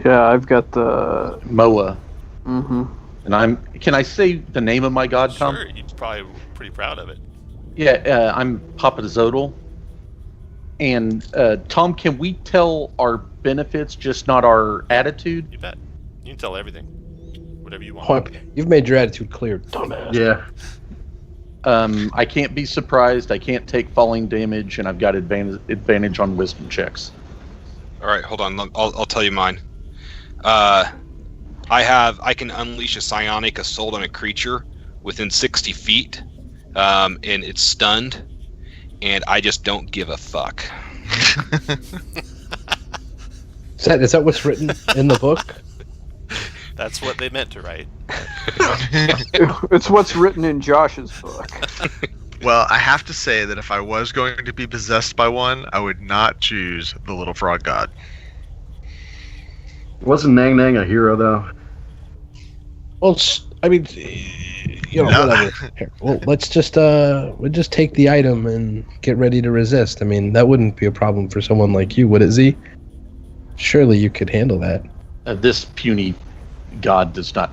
Yeah, I've got the. Moa. Mm-hmm. And can I say the name of my god, Tom? Sure, you're probably pretty proud of it. Yeah, I'm Papa Zodal. And Tom, can we tell our benefits, just not our attitude? You bet. You can tell everything. Whatever you want. Oh, you've made your attitude clear, dumbass. Yeah. I can't be surprised. I can't take falling damage, and I've got advantage on wisdom checks. All right, hold on. I'll tell you mine. I can unleash a psionic assault on a creature within 60 feet, and it's stunned, and I just don't give a fuck. Is that what's written in the book? That's what they meant to write. It's what's written in Josh's book. Well, I have to say that if I was going to be possessed by one, I would not choose the little frog god. Wasn't Nang Nang a hero, though? Well, I mean, No. whatever. Here, well, let's just we'll just take the item and get ready to resist. I mean, that wouldn't be a problem for someone like you, would it, Z? Surely you could handle that. This puny god does not.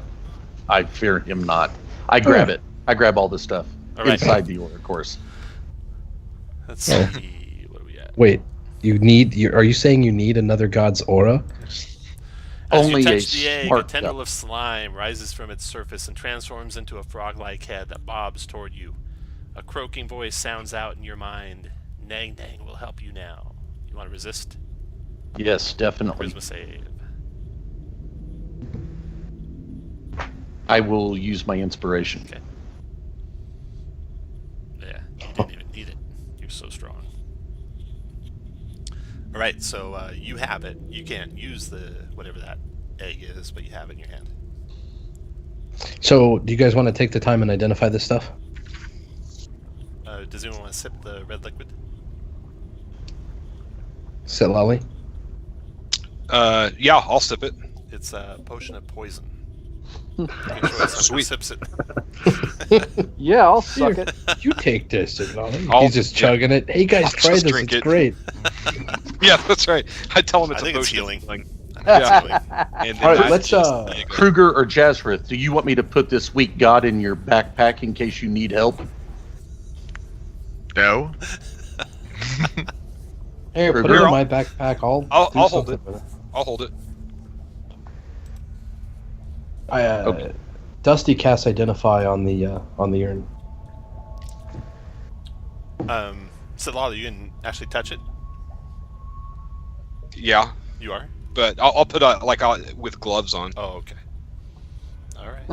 I fear him not. I grab it. I grab all the stuff All right. inside the ore, of course. Let's Oh. see. What are we at? Wait, are you saying you need another god's aura? As Only you a touch the egg, a smart tendril god. of slime rises from its surface and transforms into a frog-like head that bobs toward you. A croaking voice sounds out in your mind. Nang Nang will help you now. You want to resist? Yes, definitely. Charisma save. I will use my inspiration. Okay. Yeah, you didn't even need it. You're so strong. All right, so you have it. You can't use the whatever that egg is, but you have it in your hand. So, do you guys want to take the time and identify this stuff? Does anyone want to sip the red liquid? Sit lolly. Yeah, I'll sip it. It's a potion of poison. Good choice on who Sweet. sips it. Yeah, I'll suck it. You take this, sit lolly. I'll- He's just chugging it. Hey guys, I'll try just this. drink It's it. great. Yeah, that's right. I tell him it's I a think it's potion. healing. Like, Yeah. and then All right, I let's, just- uh, there you go. Kruger or Jazrith, do you want me to put this weak god in your backpack in case you need help? No. Here, put it Kruger, in my backpack. I'll I'll do hold something it. with it. I'll hold it. Okay. Dusty casts identify on the urn. Sitlala, you can actually touch it? Yeah, You are? but I'll put with gloves on, Oh, okay. Alright.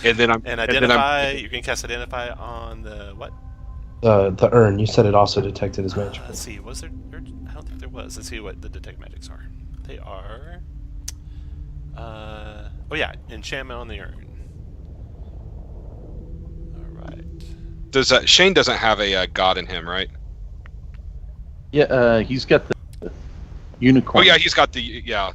and then I'm And then identify, you can cast identify on the what? The urn. You said it also detected as magic. Let's see, was there? I don't think there was. Let's see what the detect magics are. They are. Oh yeah, enchantment on the urn. Alright. Does Shane doesn't have a god in him, right? Yeah, he's got the unicorn. Oh yeah, he's got the yeah.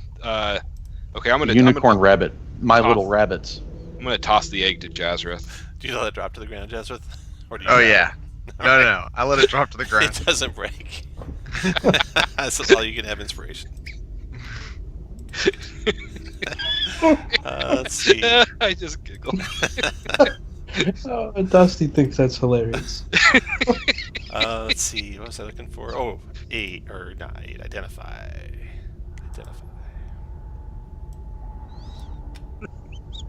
Okay, I'm the gonna unicorn rabbit. My little rabbits. I'm gonna toss the egg to Jazrith. Do you let it drop to the ground, Jazrith? Or do you Oh yeah. No. I let it drop to the It ground. doesn't break. That's all you can have inspiration. Let's see. I just giggle. Oh, Dusty thinks that's hilarious. Let's see. What was I looking for? Oh, 8 or not 8. Identify.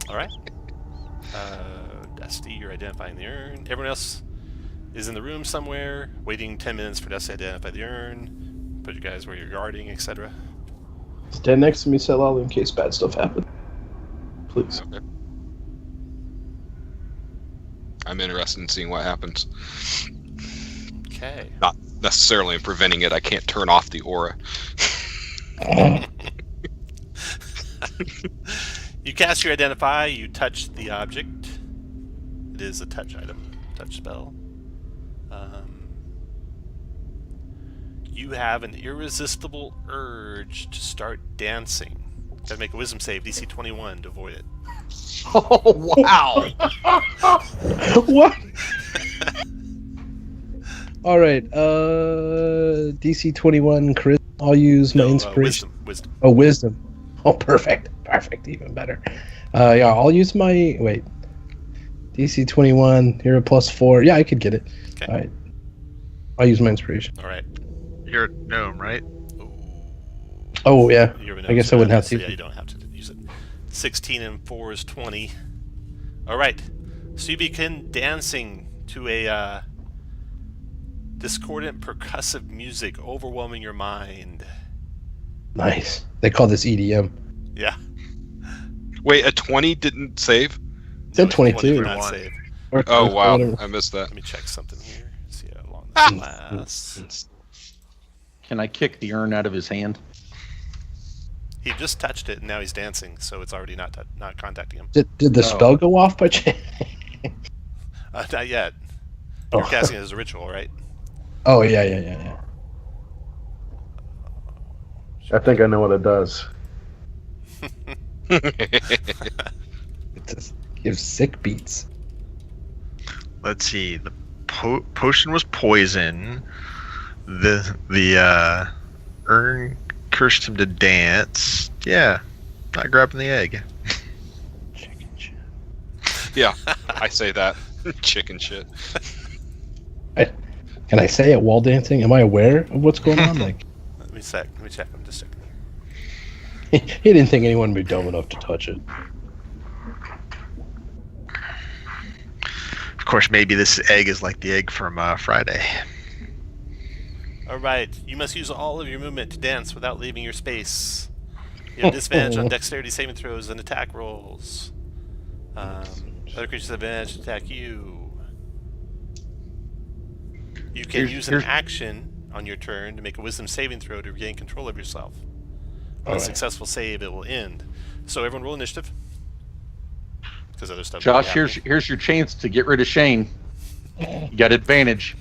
All right. Dusty, you're identifying the urn. Everyone else is in the room somewhere, waiting 10 minutes for Dusty to identify the urn. Put you guys where you're guarding, etc. Stand next to me, Selal, in case bad stuff happens. Please. Okay. I'm interested in seeing what happens. Okay. Not necessarily in preventing it. I can't turn off the aura. You cast your identify, you touch the object. It is a touch item, touch spell. You have an irresistible urge to start dancing. Gotta make a wisdom save, DC 21, to avoid it. Oh, wow. What? All right. DC 21 charisma. I'll use my inspiration. Wisdom. Oh, wisdom. Oh, perfect. Perfect. Even better. Yeah, I'll use my DC 21. Here a +4. Yeah, I could get it. Okay. All right. I'll use my inspiration. All right. You're a gnome, right? Oh yeah. You're a I guess I wouldn't have to. Yeah, you don't have to use it. 16 and 4 is 20. All right. So you begin dancing to a discordant percussive music overwhelming your mind. Nice. They call this EDM. Yeah. Wait, a 20 didn't save? It said No, 22. did not save. Oh, wow. Whatever. I missed that. Let me check something here. See how long this lasts. Can I kick the urn out of his hand? He just touched it and now he's dancing, so it's already not contacting him. Did the spell go off by chance? Not yet. Oh. You're casting it as a ritual, right? Oh yeah. I think I know what it does. It just gives sick beats. Let's see. The potion was poison. The urn cursed him to dance. Yeah, not grabbing the egg. Chicken shit. Yeah, I say that. Chicken shit. Can I say it while dancing? Am I aware of what's going on? Like, Let me check. I'm just checking. he didn't think anyone would be dumb enough to touch it. Of course, maybe this egg is like the egg from Friday. Alright, you must use all of your movement to dance without leaving your space. You have disadvantage on dexterity saving throws and attack rolls. Other creatures have advantage to attack you. You can use an action on your turn to make a wisdom saving throw to regain control of yourself. On a successful save, it will end. So everyone roll initiative. Because other stuff. Josh, here's your chance to get rid of Shane. You got advantage.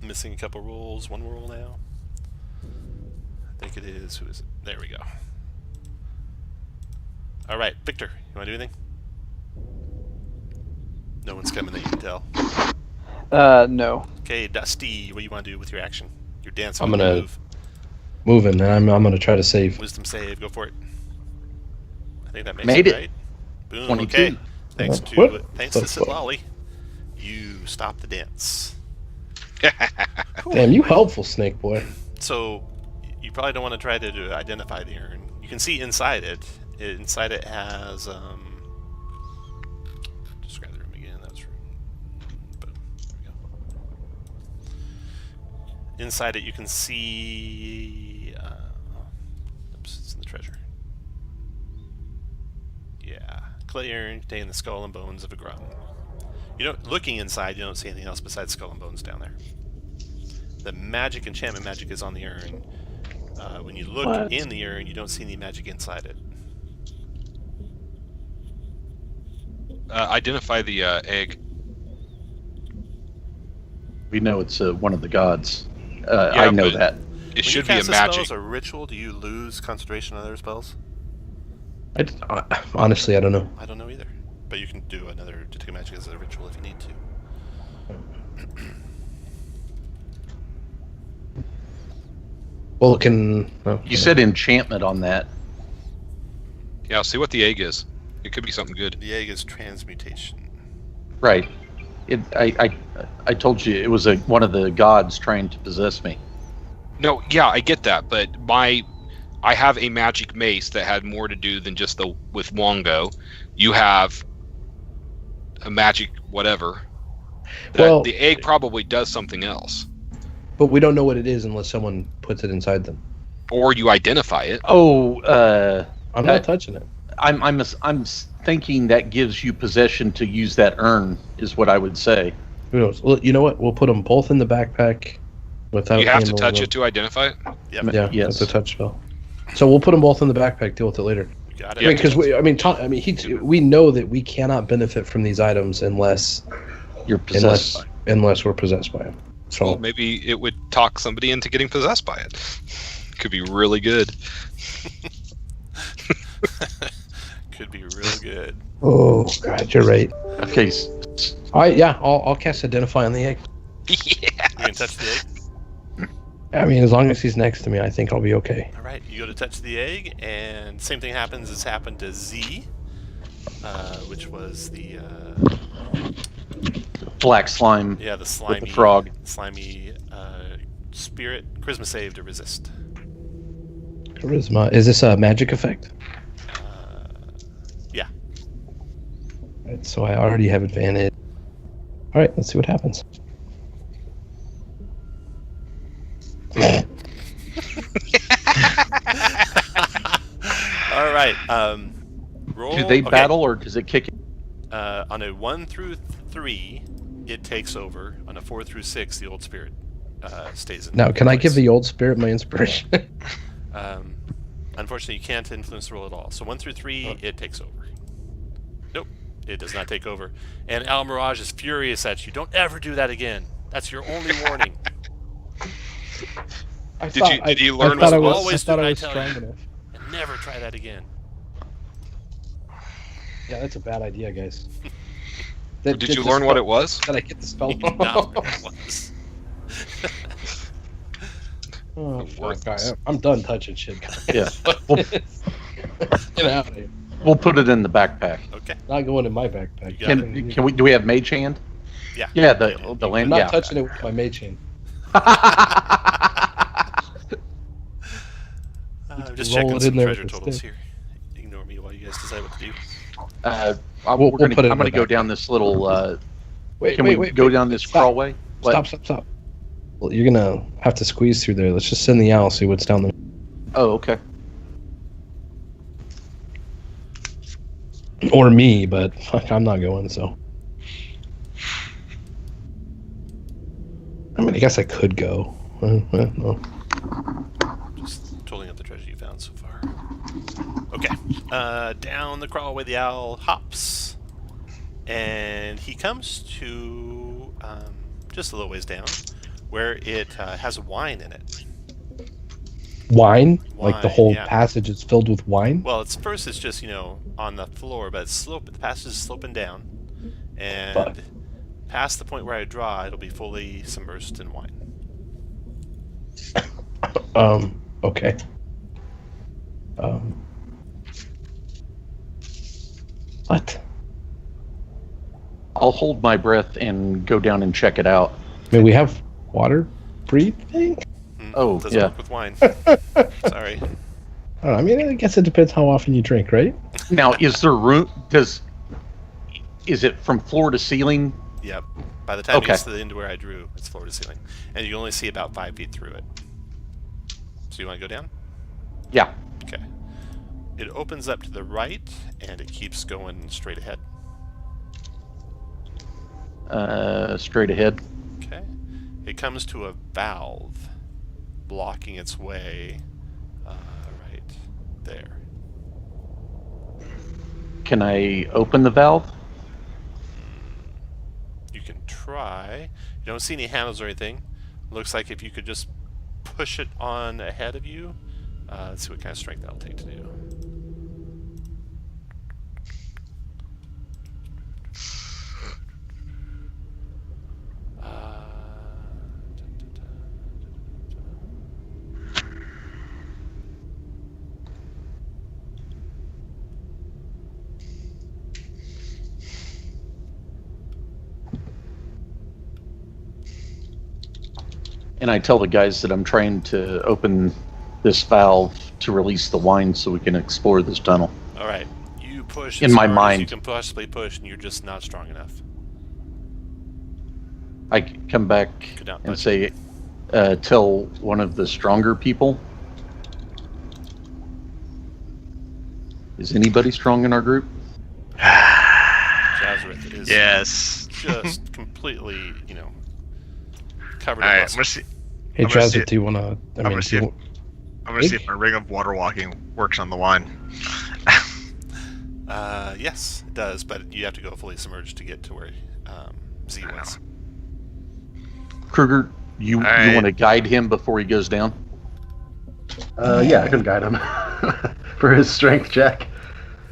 Missing a couple rolls. One roll now. I think it is. Who is it? There we go. All right, Victor. You want to do anything? No one's coming that you can tell. No. Okay, Dusty. What do you want to do with your action? You're dancing. I'm with gonna your move. Moving, and I'm gonna try to save. Wisdom save. Go for it. I think that makes Made it. right. Boom. 22. Okay. Thanks to What? Sitlali, you stop the dance. Damn, you helpful, Snake Boy. So you probably don't want to try to identify the urn. You can see inside it. Inside it has just grab the room again. That's room. Boom. There we go. Inside it, you can see. Oops, it's in the treasure. Yeah, clay urn containing the skull and bones of a grub. Looking inside, you don't see anything else besides skull and bones down there. The magic enchantment magic is on the urn. When you look in the urn, you don't see any magic inside it. Identify the egg. We know it's one of the gods. I know but that. It should be a When you cast magic. spells or ritual, do you lose concentration on other spells? Honestly, I don't know. I don't know either. But you can do another detect magic as a ritual if you need to. Well, it can. Oh, You said enchantment on that. Yeah, I'll see what the egg is. It could be something good. The egg is transmutation. Right. I told you it was one of the gods trying to possess me. No, yeah, I get that, but my I have a magic mace that had more to do than just with Wongo. You have a magic whatever. Well- The egg probably does something else. But we don't know what it is unless someone puts it inside them. Or you identify it. Oh, I'm not touching it. I'm thinking that gives you possession to use that urn, is what I would say. Who knows? Well, you know what? We'll put them both in the backpack without. You have to handling touch them. it to identify it? Yep. Yeah, Yes. it's a touch spell. So we'll put them both in the backpack. Deal with it later. You got Yeah, it. Because we know that we cannot benefit from these items unless You're possessed. unless we're possessed by them. So Well, maybe it would talk somebody into getting possessed by it. Could be really good. Could be real good. oh god, you're right. Okay. All right, yeah, I'll cast Identify on the egg. Yeah. You can touch the egg. I mean, as long as he's next to me, I think I'll be okay. All right, you go to touch the egg, and same thing happens as happened to Z, which was the Black slime. the slimy frog. slimy spirit. Charisma save to resist. Charisma. Is this a magic effect? Yeah. Right, so I already have advantage. All right, let's see what happens. All right. Roll. Do they okay. battle or does it kick? On a 1 through 3, it takes over. On a 4 through 6, the old spirit stays in. Now, can I place. give the old spirit my inspiration? Unfortunately, you can't influence the roll at all. So 1 through 3, it takes over. Nope, it does not take over. And Al Mirage is furious at you. Don't ever do that again. That's your only warning. Did you learn I thought I what- was, always I thought do what I I was tell strong you. enough. And never try that again. Yeah, that's a bad idea, guys. Did you learn what it was? Did I get the spell? Not what it was. Oh, fuck, Worthless. I'm done touching shit, guys. Yeah. We'll, Get out of here. we'll put it in the backpack. Okay. Not going in my backpack. You got Can we? Do we have mage hand? Yeah. Yeah. The I'm land. not Yeah. touching it with my mage chain. I'm just Roll checking it some in there treasure with the totals stick. here. Ignore me while you guys decide what to do. We'll I'm put it in gonna the go backpack. down this little. Wait, Can wait, we wait. go wait. down this Stop. crawlway? What? Stop. Well, you're gonna have to squeeze through there. Let's just send the owl, see what's down there. Oh, okay. Or me, but fuck, I'm not going, so. I mean, I guess I could go. No. Just totaling up the treasure you found so far. Okay. Down the crawlway the owl hops. And he comes to just a little ways down where it has wine in it. Wine? Like the Wine, whole yeah. passage is filled with wine? Well, it's just, on the floor, but the passage is sloping down. And Fuck. past the point where I draw, it'll be fully submersed in wine. Okay. What? I'll hold my breath and go down and check it out. I mean, we have water breathing? Oh, Doesn't yeah. work with wine. Sorry. I don't know, I mean, I guess it depends how often you drink, right? Now, is there room? Is it from floor to ceiling? Yep. By the time Okay. it gets to the end where I drew, it's floor to ceiling. And you can only see about 5 feet through it. So you want to go down? Yeah. Okay. It opens up to the right, and it keeps going straight ahead. Straight ahead. Okay. It comes to a valve blocking its way right there. Can I open the valve? You can try. You don't see any handles or anything. Looks like if you could just push it on ahead of you. Let's see what kind of strength that'll take to do. And I tell the guys that I'm trying to open this valve to release the wine so we can explore this tunnel. All right. You push In as my hard as mind. you can possibly push, and you're just not strong enough. I come back Could not and budge. say, tell one of the stronger people. Is anybody strong in our group? Jazareth is Yes. just completely, covered All in right. muscle. I'm gonna see. Hey, I'm gonna see Jazzy, it. do you want to? I'm gonna see it. I'm gonna see if my ring of water walking works on the wine. Yes, it does, but you have to go fully submerged to get to where Z I was. Kruger, you right. want to guide him before he goes down? Yeah, I can guide him for his strength check.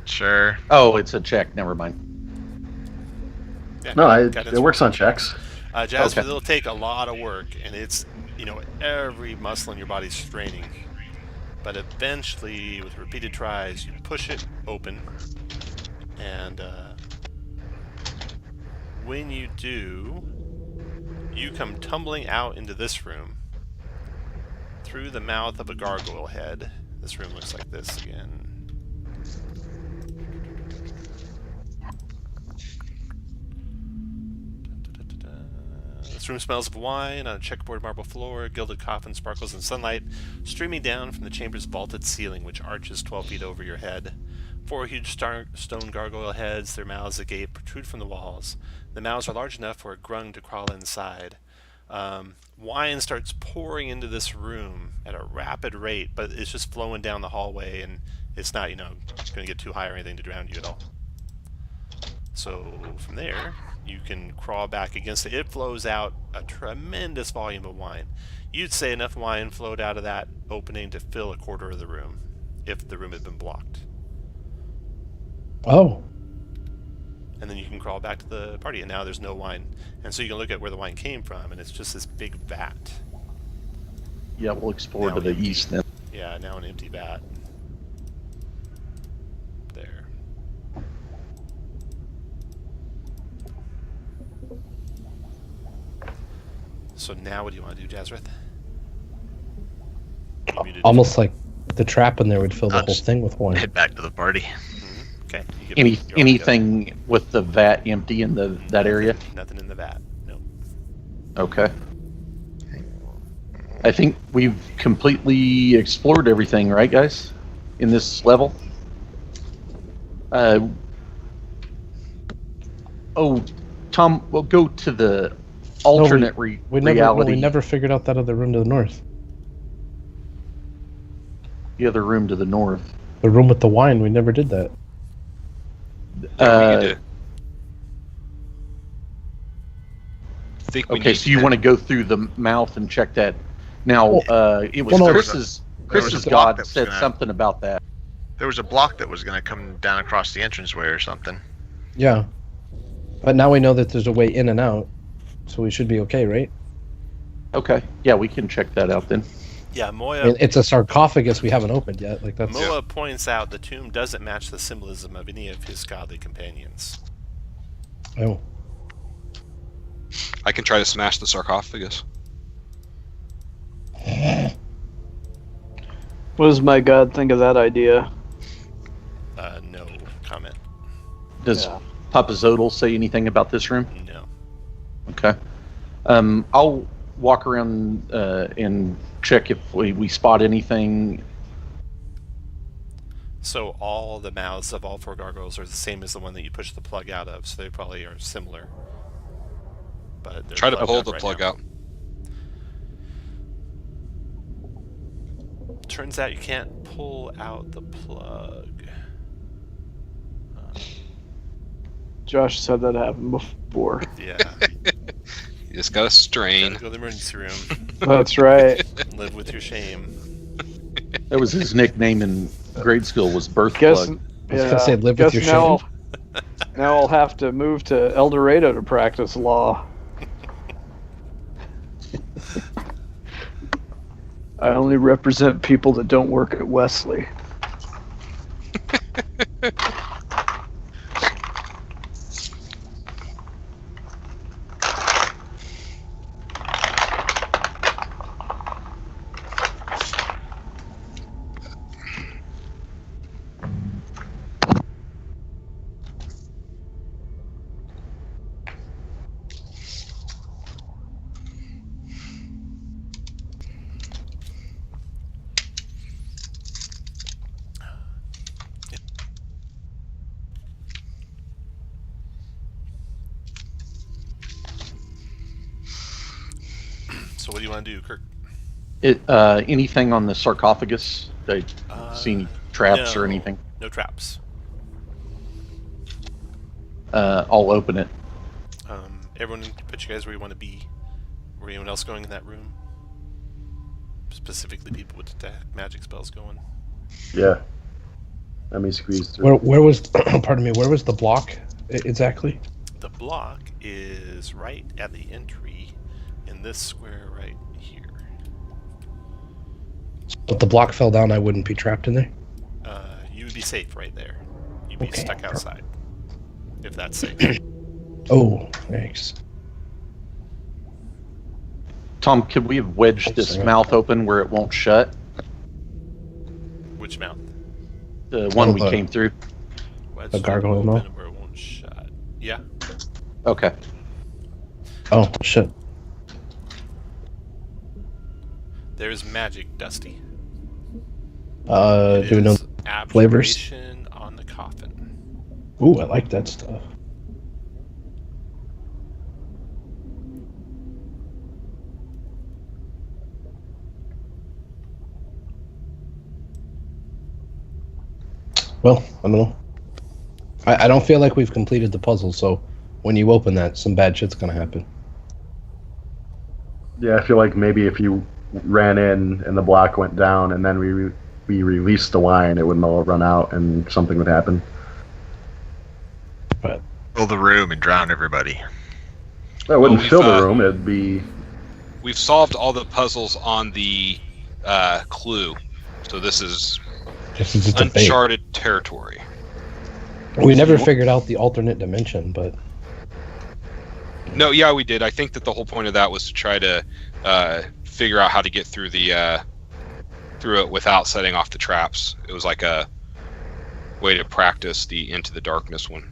Sure. Oh, it's a check. Never mind. Yeah, No, guidance it works on checks. Jazz, Okay. it'll take a lot of work, and it's, every muscle in your body's straining. But eventually, with repeated tries, you push it open, and when you do, you come tumbling out into this room through the mouth of a gargoyle head. This room looks like this again. This room smells of wine on a checkerboard marble floor. A gilded coffin sparkles in sunlight, streaming down from the chamber's vaulted ceiling, which arches 12 feet over your head. 4 huge stone gargoyle heads, their mouths agape, protrude from the walls. The mouths are large enough for a grung to crawl inside. Wine starts pouring into this room at a rapid rate, but it's just flowing down the hallway, and it's not, going to get too high or anything to drown you at all. So from there, you can crawl back against it. It flows out a tremendous volume of wine. You'd say enough wine flowed out of that opening to fill a quarter of the room, if the room had been blocked. Oh, And then you can crawl back to the party, and now there's no wine. And so you can look at where the wine came from, and it's just this big vat. Yeah, we'll explore Now to the empty. east then. Yeah, now an empty vat. There. So now what do you want to do, Jazareth? You muted. almost like the trap in there would fill the I'll whole just thing with wine. Head back to the party. Okay. You get you're all together. Anything with the vat empty in that area? Nothing in the vat. No. Okay. I think we've completely explored everything, right, guys? In this level? Tom, we'll go to the alternate reality. We never figured out that other room to the north. The other room to the north. The room with the wine, we never did that. Yeah, we need to- I think we Okay, need so you to- want to go through the mouth and check that. Now, it was well, no, Chris's there was a block god that was said gonna- something about that. There was a block that was going to come down across the entranceway or something. Yeah. But now we know that there's a way in and out, so we should be okay, right? Okay, yeah, we can check that out then. Yeah, I Moya. mean, it's a sarcophagus we haven't opened yet. Like that's Moa points out the tomb doesn't match the symbolism of any of his godly companions. oh. I can try to smash the sarcophagus. What does my god think of that idea? No comment. Does Yeah. Papa Zodel say anything about this room? No. Okay. I'll walk around and check if we spot anything. So all the mouths of all 4 gargoyles are the same as the one that you push the plug out of, so they probably are similar. But they're Try to plugged pull up the right plug now. out. Turns out you can't pull out the plug. Josh said that happened before. Yeah. You just gotta strain. Gotta go to the emergency room. That's right. Live with your shame. That was his nickname in grade school, was Birth Guess, Plug. I was gonna say live with your now shame. now I'll have to move to El Dorado to practice law. I only represent people that don't work at Wesley. So what do you want to do, Kirk? Anything on the sarcophagus? They see any traps or anything? No traps. I'll open it. Everyone put you guys where you want to be. Were anyone else going in that room? Specifically people with magic spells going. Yeah. Let me squeeze through. Where was? Pardon me. Where was the block exactly? The block is right at the entry in this square right here. If the block fell down, I wouldn't be trapped in there. You would be safe right there. You'd be Okay. stuck outside. If that's safe. Oh, thanks. Tom, could we have wedged this mouth open where it won't shut? Which mouth? The one we came through. Wedge The gargoyle open mouth? where it won't shut. Yeah. Okay. Oh shit. There's magic, Dusty. Do we know? It is flavors? abjuration on the coffin. Ooh, I like that stuff. Well, I don't know. I don't feel like we've completed the puzzle, so when you open that, some bad shit's gonna happen. Yeah, I feel like maybe if you ran in and the block went down and then we released the wine, it wouldn't all run out and something would happen. But Fill the room and drown everybody. That wouldn't we've, fill the room, it'd be... We've solved all the puzzles on the clue, so this is this is a debate. uncharted territory. We never figured out the alternate dimension, but No, yeah, we did. I think that the whole point of that was to try to figure out how to get through the through it without setting off the traps. It was like a way to practice the Into the Darkness one.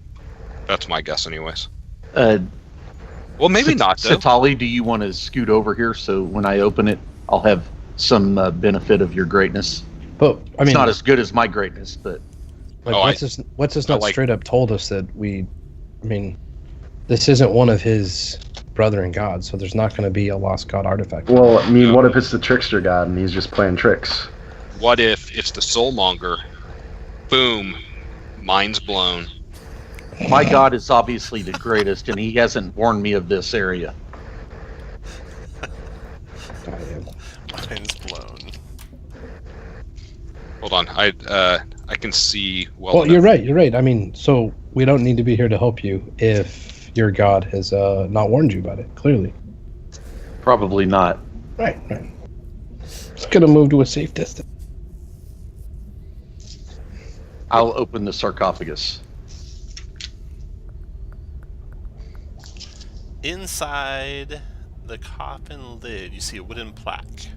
That's my guess, anyways. Well, maybe not, though. Satali, do you want to scoot over here so when I open it, I'll have some benefit of your greatness? I mean, It's not as good as my greatness, but like, Oh, what's this not like- straight up told us that we? I mean, this isn't one of his brethren gods, so there's not going to be a lost god artifact. Well, I mean, what if it's the trickster god and he's just playing tricks? What if it's the Soulmonger? Boom. Mind's blown. my god is obviously the greatest, and he hasn't warned me of this area. Goddamn. Mind's blown. Hold on. I can see well Well, enough. you're right. You're right. I mean, so we don't need to be here to help you if your god has not warned you about it. Clearly. Probably not. Right. Right. Just gonna move to a safe distance. I'll open the sarcophagus. Inside the coffin lid, you see a wooden plaque.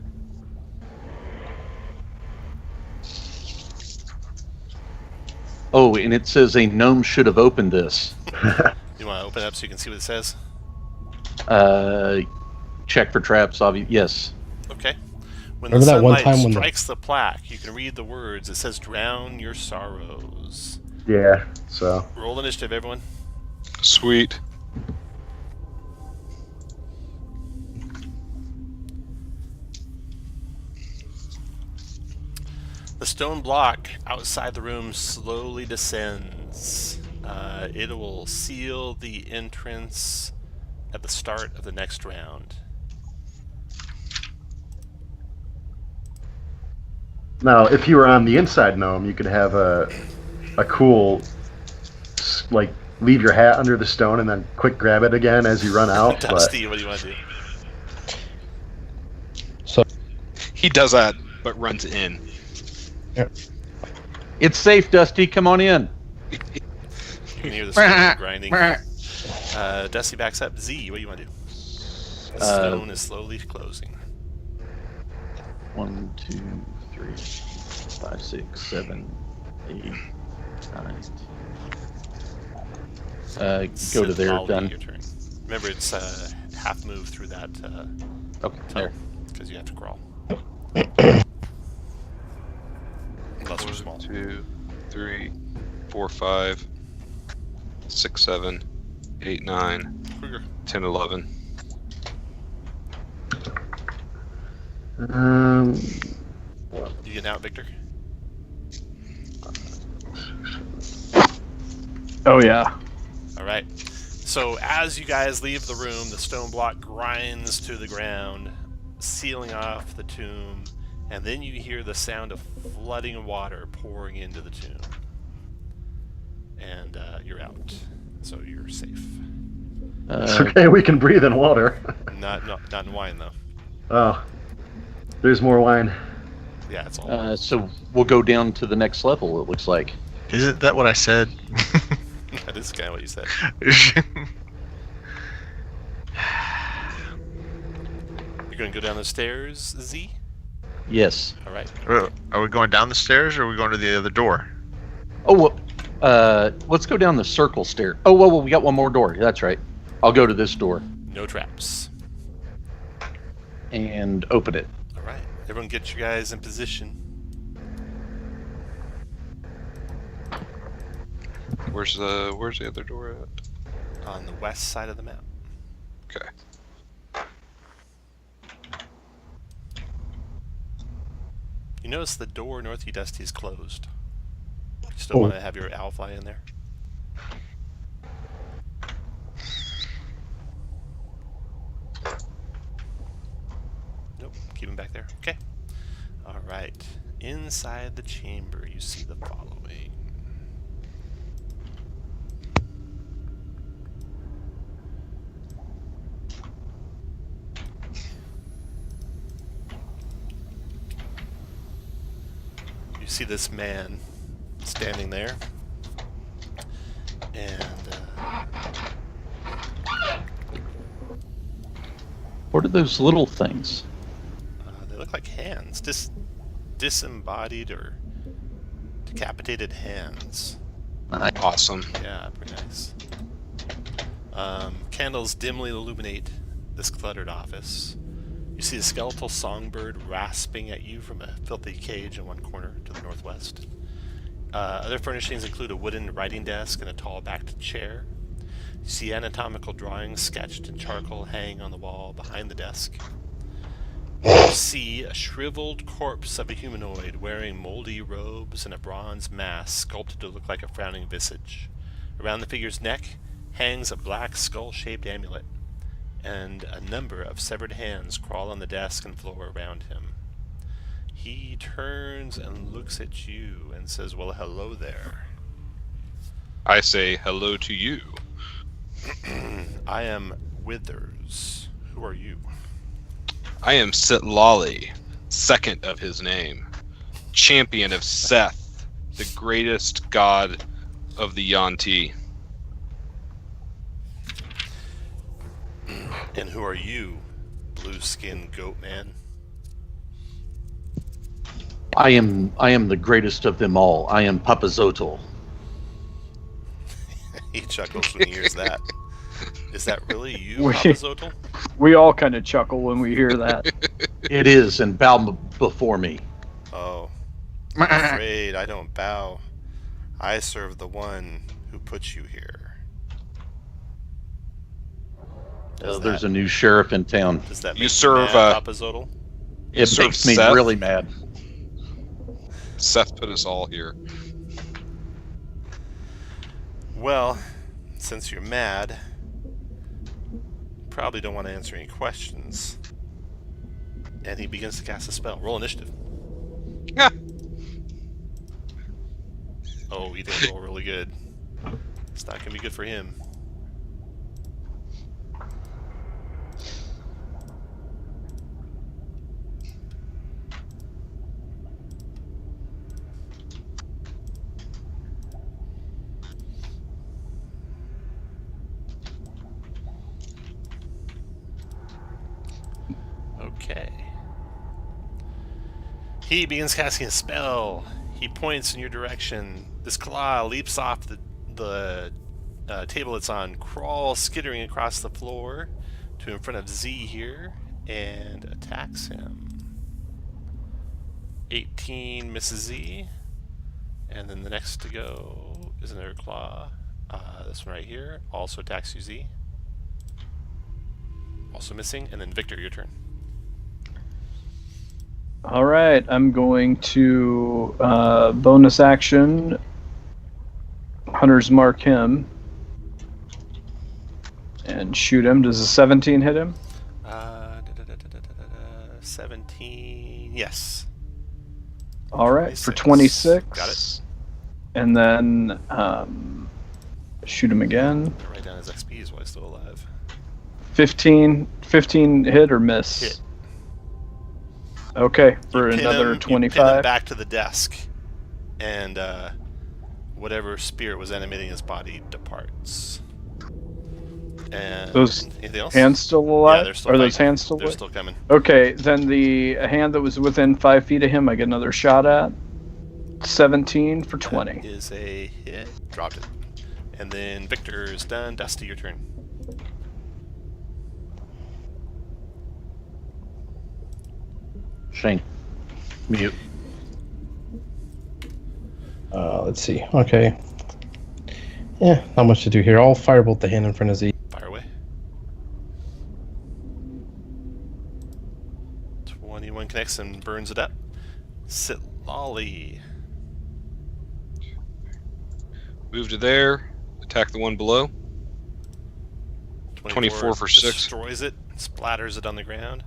Oh, and it says a gnome should have opened this. You want to open it up so you can see what it says? Check for traps, yes. Okay. When Remember the that one sunlight time when the- strikes the plaque, you can read the words. It says, "Drown your sorrows." Yeah, so... Roll initiative, everyone. Sweet. The stone block outside the room slowly descends. It will seal the entrance at the start of the next round. Now, if you were on the inside gnome, you could have a cool, like, leave your hat under the stone and then quick grab it again as you run out. But Dusty, what do you want to do? So He does that, but runs in. It's safe, Dusty. Come on in. You can hear the stone grinding. Dusty backs up. Z, what do you want to do? The stone is slowly closing. 1, 2, 3, 5, 6, 7, 8, 9. Go to there. Symbology, Done. Your turn. Remember, it's half move through that Okay, there. because you have to crawl. Unless you're small. 2, 3, 4, 5, 6, 7, 8, 9, Kruger. 10, 11. You getting out, Victor? Oh yeah. All right. So as you guys leave the room, the stone block grinds to the ground, sealing off the tomb, and then you hear the sound of flooding water pouring into the tomb. And you're out. So you're safe. It's okay, we can breathe in water. Not in wine, though. Oh, there's more wine. Yeah, it's all. So we'll go down to the next level, it looks like. Isn't that what I said? That is kind of what you said. You're going to go down the stairs, Z? Yes. All right. Are we going down the stairs or are we going to the other door? Oh, well, let's go down the circle stair. Oh, well, we got one more door. That's right. I'll go to this door No traps. and open it. All right. Everyone get you guys in position. Where's the other door at? On the west side of the map. Okay. You notice the door north of you, Dusty, is closed. You still want to have your owl fly in there? Nope. Keep him back there. Okay. All right. Inside the chamber, you see the following. You see this man standing there, and What are those little things? they look like hands, disembodied or decapitated hands. Awesome. Yeah, pretty nice. Candles dimly illuminate this cluttered office. You see a skeletal songbird rasping at you from a filthy cage in one corner to the northwest. Other furnishings include a wooden writing desk and a tall backed chair. You see anatomical drawings sketched in charcoal hanging on the wall behind the desk. You see a shriveled corpse of a humanoid wearing moldy robes and a bronze mask sculpted to look like a frowning visage. Around the figure's neck hangs a black skull-shaped amulet, and a number of severed hands crawl on the desk and floor around him. He turns and looks at you and says, "Well, hello there. I say hello to you. I am Withers. Who are you?" I am Sitlali, second of his name, champion of Seth, the greatest god of the Yuan-Ti. And who are you, blue-skinned goat man? I am the greatest of them all. I am Papazotl. He chuckles when he hears that. Is that really you, We- Papazotl? We all kind of chuckle when we hear that. It is, and bow before me. Oh, I'm afraid I don't bow. I serve the one who put you here. There's a new sheriff in town. Does that make You serve, you mad, Papazotl? It serve makes me Seth? really mad. Seth put us all here. Well, since you're mad, probably don't want to answer any questions. And he begins to cast a spell. Roll initiative. Ah. Oh, he didn't roll really good. It's not going to be good for him. Okay. He begins casting a spell. He points in your direction. This claw leaps off the table it's on, crawls skittering across the floor to in front of Z here, and attacks him. 18 misses Z. And then the next to go is another claw. This one right here also attacks you, Z. Also missing. And then Victor, your turn. All right, I'm going to bonus action. Hunter's mark him and shoot him. Does a 17 hit him? 17. Yes. All right, for 26. 26. Got it. And then shoot him again. Write down his XPs while he's still alive. 15 hit or miss? Hit. Okay, for You pin another him, 25. You pin him back to the desk, and whatever spirit was animating his body departs. And Those anything else? hands still alive? Yeah, they're still Are those fighting. hands still They're alive? still coming. Okay, then the hand that was within 5 feet of him, I get another shot at. 17 for 20. That is a hit. Dropped it. And then Victor's done. Dusty, your turn. Shane. Mute. Let's see. Okay. Yeah, not much to do here. I'll firebolt the hand in front of Z. Fire away. 21 connects and burns it up. Sit lolly. Move to there. Attack the one below. 24 for 6. Destroys it. Splatters it on the ground.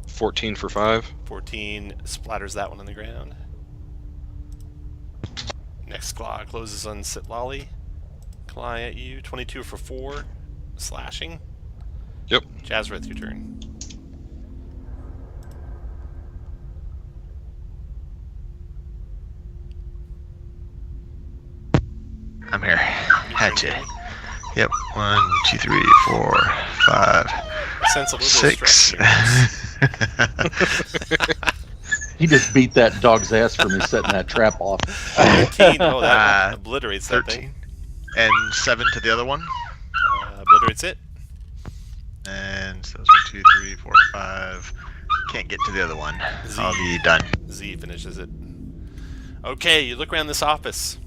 14 for 5. 14 splatters that one on the ground. Next claw closes on Sit Lolly. Claw at you. 22 for 4. Slashing. Yep. Jazzrith, your turn. I'm here. Had to. Yep. 1, 2, 3, 4, 5, Sense a little 6. stretch He just beat that dog's ass for me setting that trap off. 13. Oh, that obliterates that 13. thing. And 7 to the other one. Obliterates it. And so that's 1, 2, 3, 4, 5. Can't get to the other one. I'll be done. Z finishes it. Okay, you look around this office.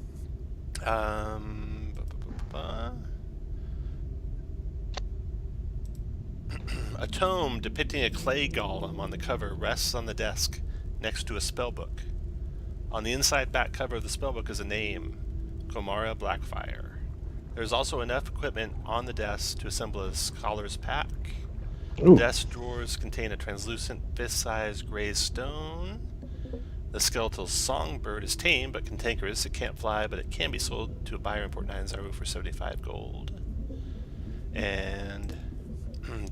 A tome depicting a clay golem on the cover rests on the desk next to a spellbook. On the inside back cover of the spellbook is a name, Komara Blackfire. There's also enough equipment on the desk to assemble a scholar's pack. Ooh. Desk drawers contain a translucent fist-sized gray stone. The skeletal songbird is tame but cantankerous. It can't fly, but it can be sold to a buyer in Port Nyanzaru for 75 gold. And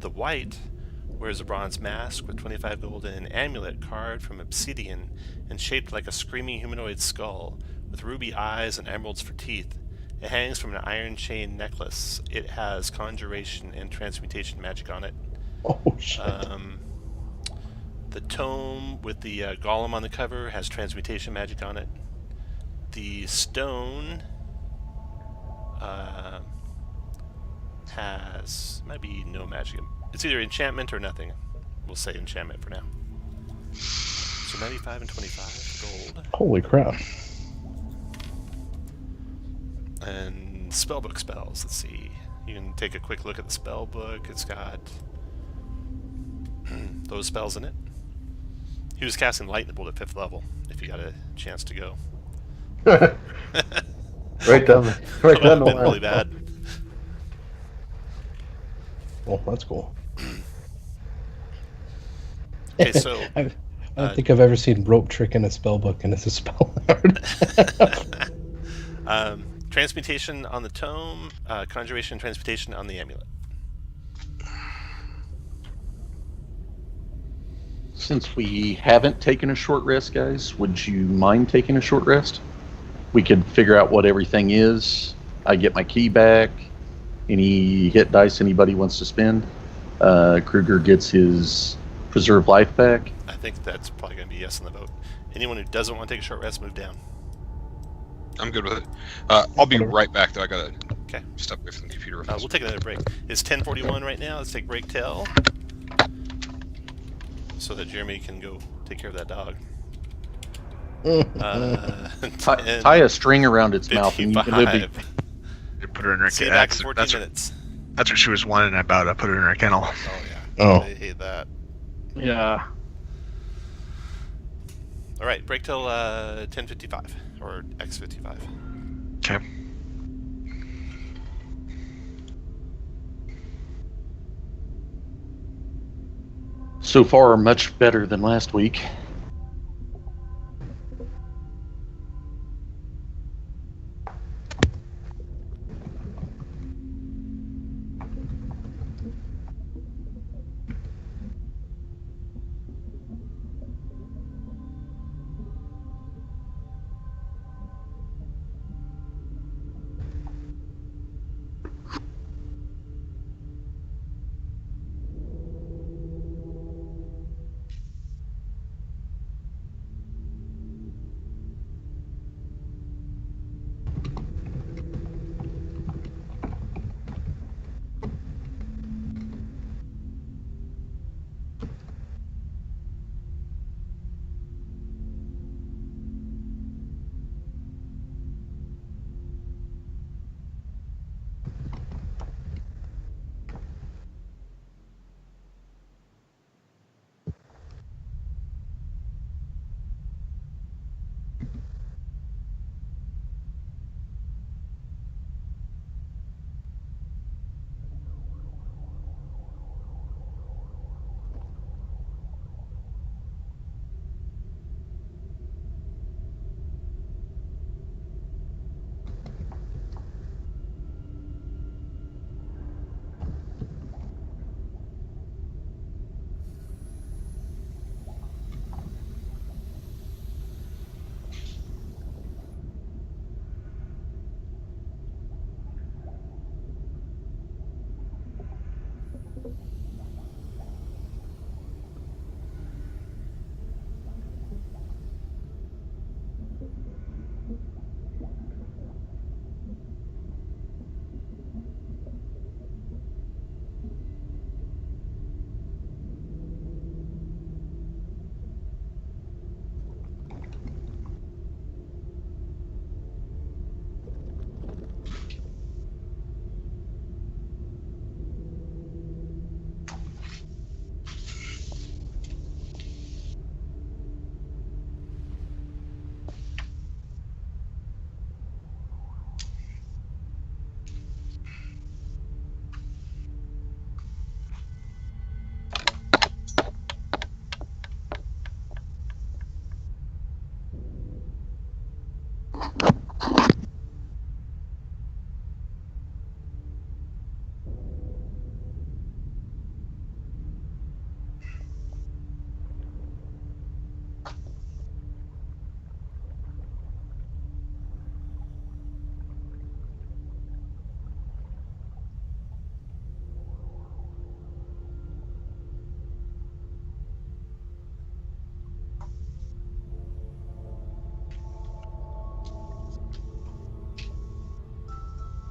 the white wears a bronze mask with 25 gold and an amulet carved from obsidian and shaped like a screaming humanoid skull with ruby eyes and emeralds for teeth. It hangs from an iron chain necklace. It has conjuration and transmutation magic on it. Oh, shit. The tome with the golem on the cover has transmutation magic on it. The stone has, might be no magic. It's either enchantment or nothing. We'll say enchantment for now. So 95 and 25 gold. Holy crap. And spellbook spells. Let's see. You can take a quick look at the spellbook. It's got those spells in it. He was casting lightning bolt at 5th level. If you got a chance to go. Right down the That line. been really bad. Well, that's cool. Okay, so I don't think I've ever seen rope trick in a spell book, and it's a spell art. transmutation on the tome, conjuration and transmutation on the amulet. Since we haven't taken a short rest, guys, would you mind taking a short rest? We could figure out what everything is. I get my key back. Any hit dice anybody wants to spend. Kruger gets his preserve life back. I think that's probably going to be yes on the vote. Anyone who doesn't want to take a short rest, move down. I'm good with it. I'll be right back, though. I gotta Okay. step away from the computer. We'll take another break. It's 10:41 right now. Let's take break till so that Jeremy can go take care of that dog. Tie a string around its mouth and you can live. 55. You put her in her See you kennel. back in 14 minutes. That's what she was whining about. I put her in her kennel. Oh yeah. Oh. I hate that. Yeah. All right, break till 10:55 or X55. Okay. So far, much better than last week.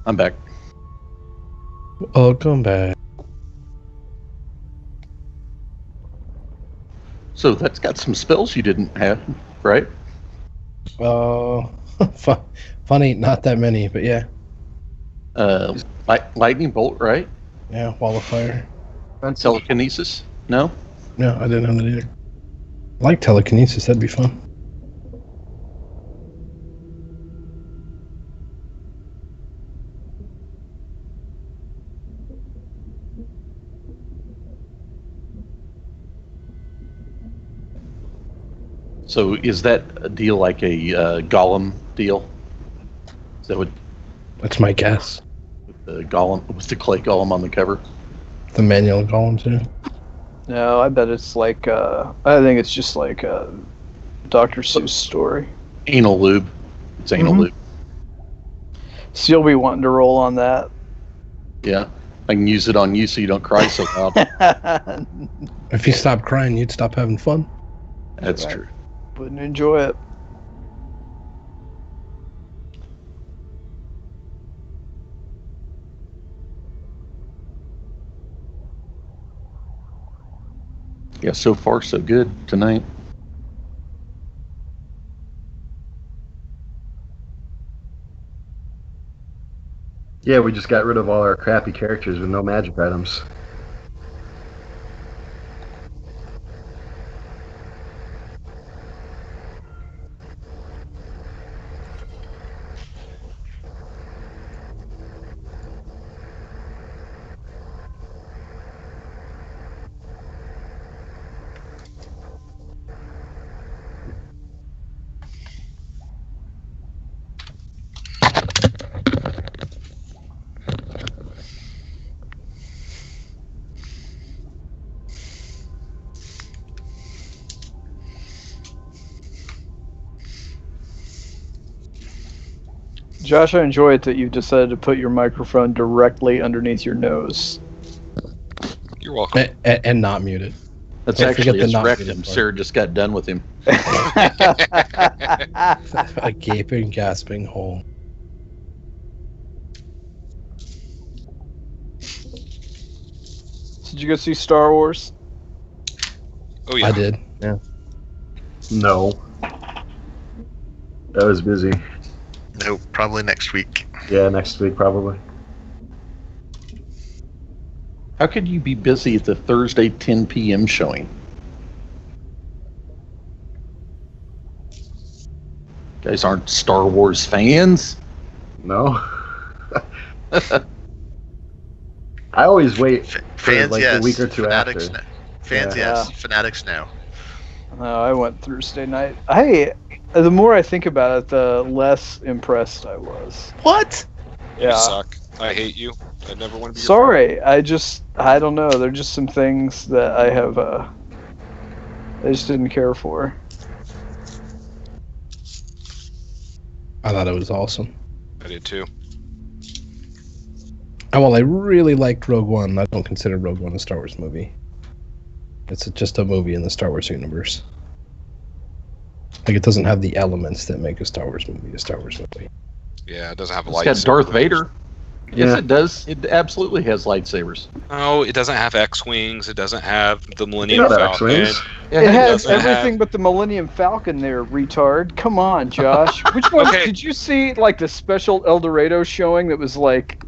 I'm back. Welcome back. So that's got some spells you didn't have, right? Oh, funny, not that many, but yeah. Lightning bolt, right? Yeah, wall of fire. Telekinesis? No? No, I didn't have that either. I like telekinesis, that'd be fun. So is that a deal like a golem deal? Is that what That's my guess. the golem with the clay golem on the cover? The manual golem too. No, I bet it's like, I think it's just like a Dr. Seuss story. Anal lube. It's anal Mhm. lube. So you'll be wanting to roll on that. Yeah. I can use it on you so you don't cry so loud. If you stopped crying, you'd stop having fun. That's Right. true. Wouldn't enjoy it. Yeah, so far so good tonight. Yeah, we just got rid of all our crappy characters with no magic items. Josh, I enjoy it that you've decided to put your microphone directly underneath your nose. You're welcome. And not muted. That's Don't forget actually the his not rectum. muted part. Sarah just got done with him. A gaping, gasping hole. Did you go see Star Wars? Oh yeah. I did. Yeah. No. I was busy. Nope, probably next week. Yeah, next week probably. How could you be busy at the Thursday 10 p.m. showing? Guys aren't Star Wars fans? No. I always wait for Fans, like yes. a week or two Fanatics, after. no. Fans, Yeah. yes. Fanatics, no. No, I went Thursday night. The more I think about it, the less impressed I was. What? You Yeah. suck. I hate you. I never want to be. Sorry, I don't know. There are just some things that I have, I just didn't care for. I thought it was awesome. I did too. And while I really liked Rogue One, I don't consider Rogue One a Star Wars movie. It's just a movie in the Star Wars universe. Like, it doesn't have the elements that make a Star Wars movie a Star Wars movie. Yeah, it doesn't have a It's lightsaber. got Darth Vader. Yes, Yeah. it does. It absolutely has lightsabers. No, it doesn't have X-wings. It doesn't have the You Millennium know that Falcon. X-Wings. It has doesn't everything have- but the Millennium Falcon there, retard. Come on, Josh. Which one? Okay. Did you see, like, the special El Dorado showing that was, like,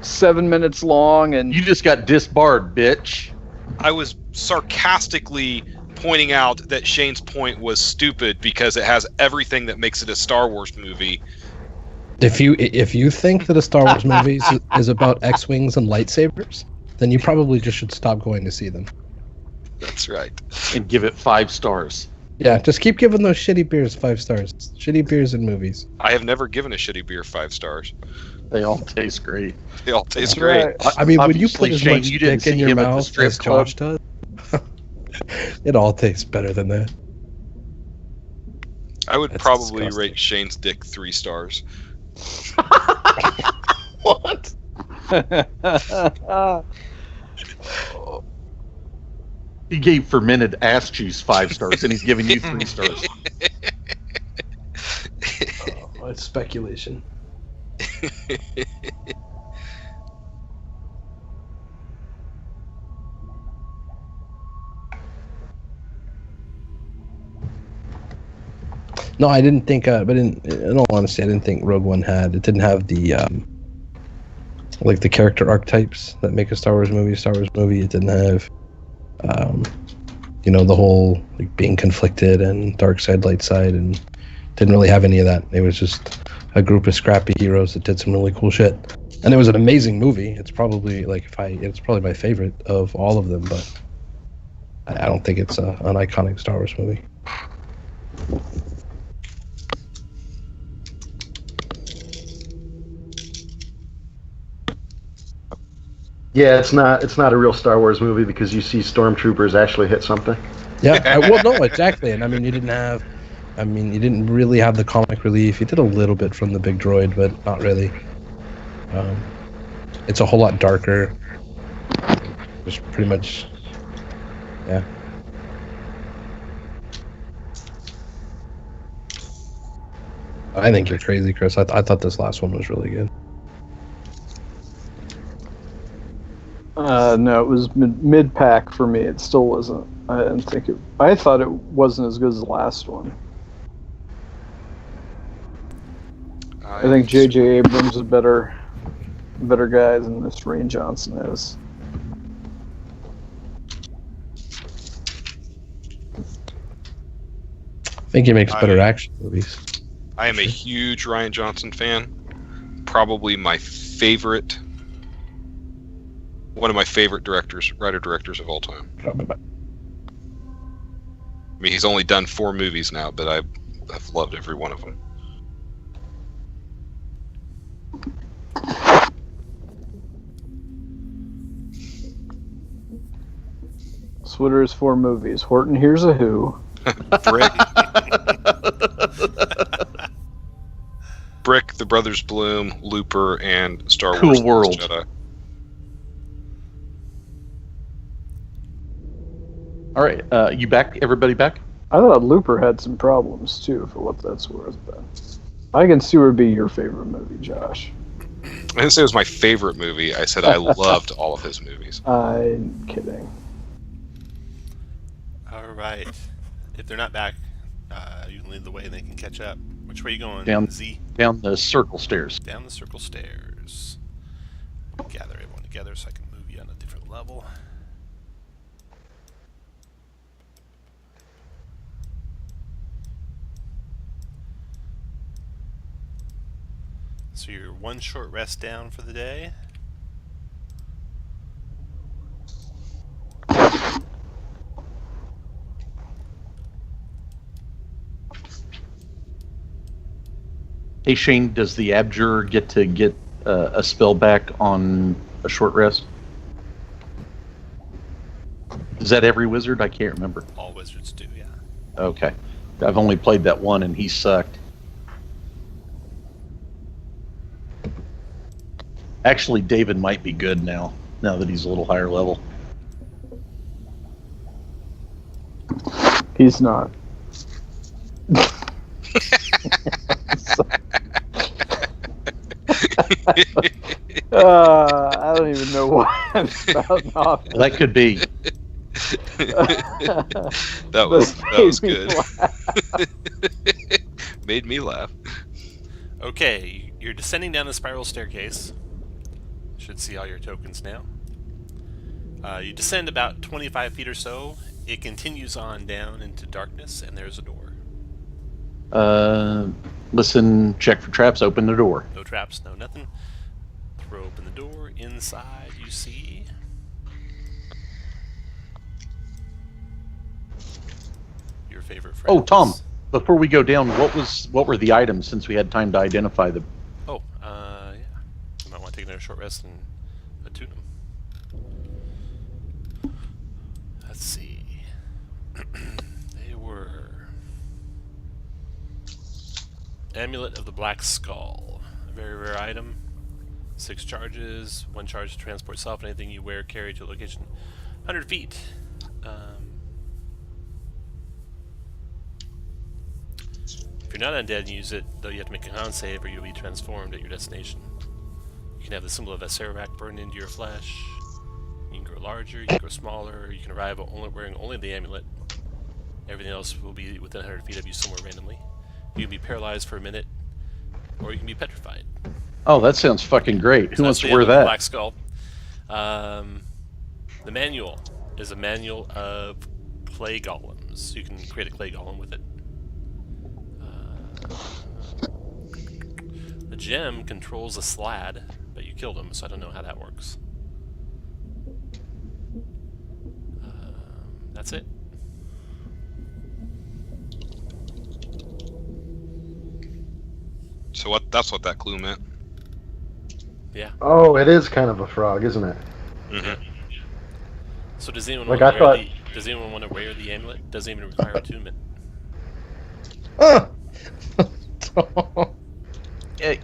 7 minutes long and... You just got disbarred, bitch. I was sarcastically pointing out that Shane's point was stupid because it has everything that makes it a Star Wars movie. If you think that a Star Wars movie is about X-wings and lightsabers, then you probably just should stop going to see them. That's right. And give it 5 stars. Yeah, just keep giving those shitty beers 5 stars. Shitty beers and movies. I have never given a shitty beer 5 stars. They all taste great. They all taste That's great. right. I mean, when you put Obviously, as Shane, much you didn't dick in see your him at the mouth strip as club. Josh does, it all tastes better than that. I would That's probably disgusting. rate Shane's dick 3 stars. What? He gave fermented ass juice 5 stars, and he's giving you 3 stars. Oh, it's speculation. No, I didn't think. But in all honesty, I didn't think Rogue One had. It didn't have the like the character archetypes that make a Star Wars movie a Star Wars movie. It didn't have, the whole like being conflicted and dark side, light side, and didn't really have any of that. It was just a group of scrappy heroes that did some really cool shit, and it was an amazing movie. It's probably it's probably my favorite of all of them, but I don't think it's an iconic Star Wars movie. Yeah, it's not a real Star Wars movie because you see stormtroopers actually hit something. Yeah, well, no, exactly. And I mean, you didn't really have the comic relief. You did a little bit from the big droid, but not really. It's a whole lot darker. Just pretty much, yeah. I think you're crazy, Chris. I thought this last one was really good. No, it was mid-pack for me. It still wasn't. I didn't think it... I thought it wasn't as good as the last one. I think J.J. Abrams is a better guy than this Rian Johnson is. I think he makes better action movies. I am a huge Rian Johnson fan. Probably my favorite. One of my favorite writer-directors of all time. I mean, he's only done 4 movies now, but I've loved every one of them. Switter is 4 movies. Horton Hears a Who. Brick. Brick, The Brothers Bloom, Looper, and Star Cool Wars: The world. Last Jedi. All right, you back? Everybody back? I thought Looper had some problems too, for what that's worth. But I can see what would be your favorite movie, Josh. I didn't say it was my favorite movie. I said I loved all of his movies. I'm kidding. All right. If they're not back, you can lead the way and they can catch up. Which way are you going, Down. Z? Down the circle stairs. Down the circle stairs. Gather everyone together so I can move you on a different level. So you're one short rest down for the day. Hey Shane, does the Abjure get to get a spell back on a short rest? Is that every wizard? I can't remember. All wizards do, yeah. Okay. I've only played that one and he sucked. Actually, David might be good now that he's a little higher level. He's not. I don't even know why I'm spouting off. That could be. That was good. Made me laugh. Okay, you're descending down the spiral staircase. Should see all your tokens now. You descend about 25 feet or so. It continues on down into darkness, and there's a door. Listen, check for traps, open the door. No traps, no nothing. Throw open the door. Inside, you see your favorite friends. Oh, Tom, before we go down, what were the items since we had time to identify them? Oh, yeah. You might want to take another short rest and attune them. Let's see. They were Amulet of the Black Skull, a very rare item. 6 charges, 1 charge to transport self and anything you wear carry to a location 100 feet. If you're not undead and use it, though, you have to make a con save or you'll be transformed at your destination. You can have the symbol of Acererak burned into your flesh. You can grow larger, you can grow smaller, you can arrive wearing only the amulet. Everything else will be within 100 feet of you somewhere randomly. You can be paralyzed for a minute, or you can be petrified. Oh, that sounds fucking great. Who wants to wear The that? Black Skull. The manual is a manual of clay golems. You can create a clay golem with it. The gem controls a slad, but you killed him, so I don't know how that works. That's it. So that's what that clue meant. Yeah. Oh, it is kind of a frog, isn't it? Mm-hmm. So does anyone Like, want I to wear thought- does anyone want to wear the amulet? Doesn't even require attunement.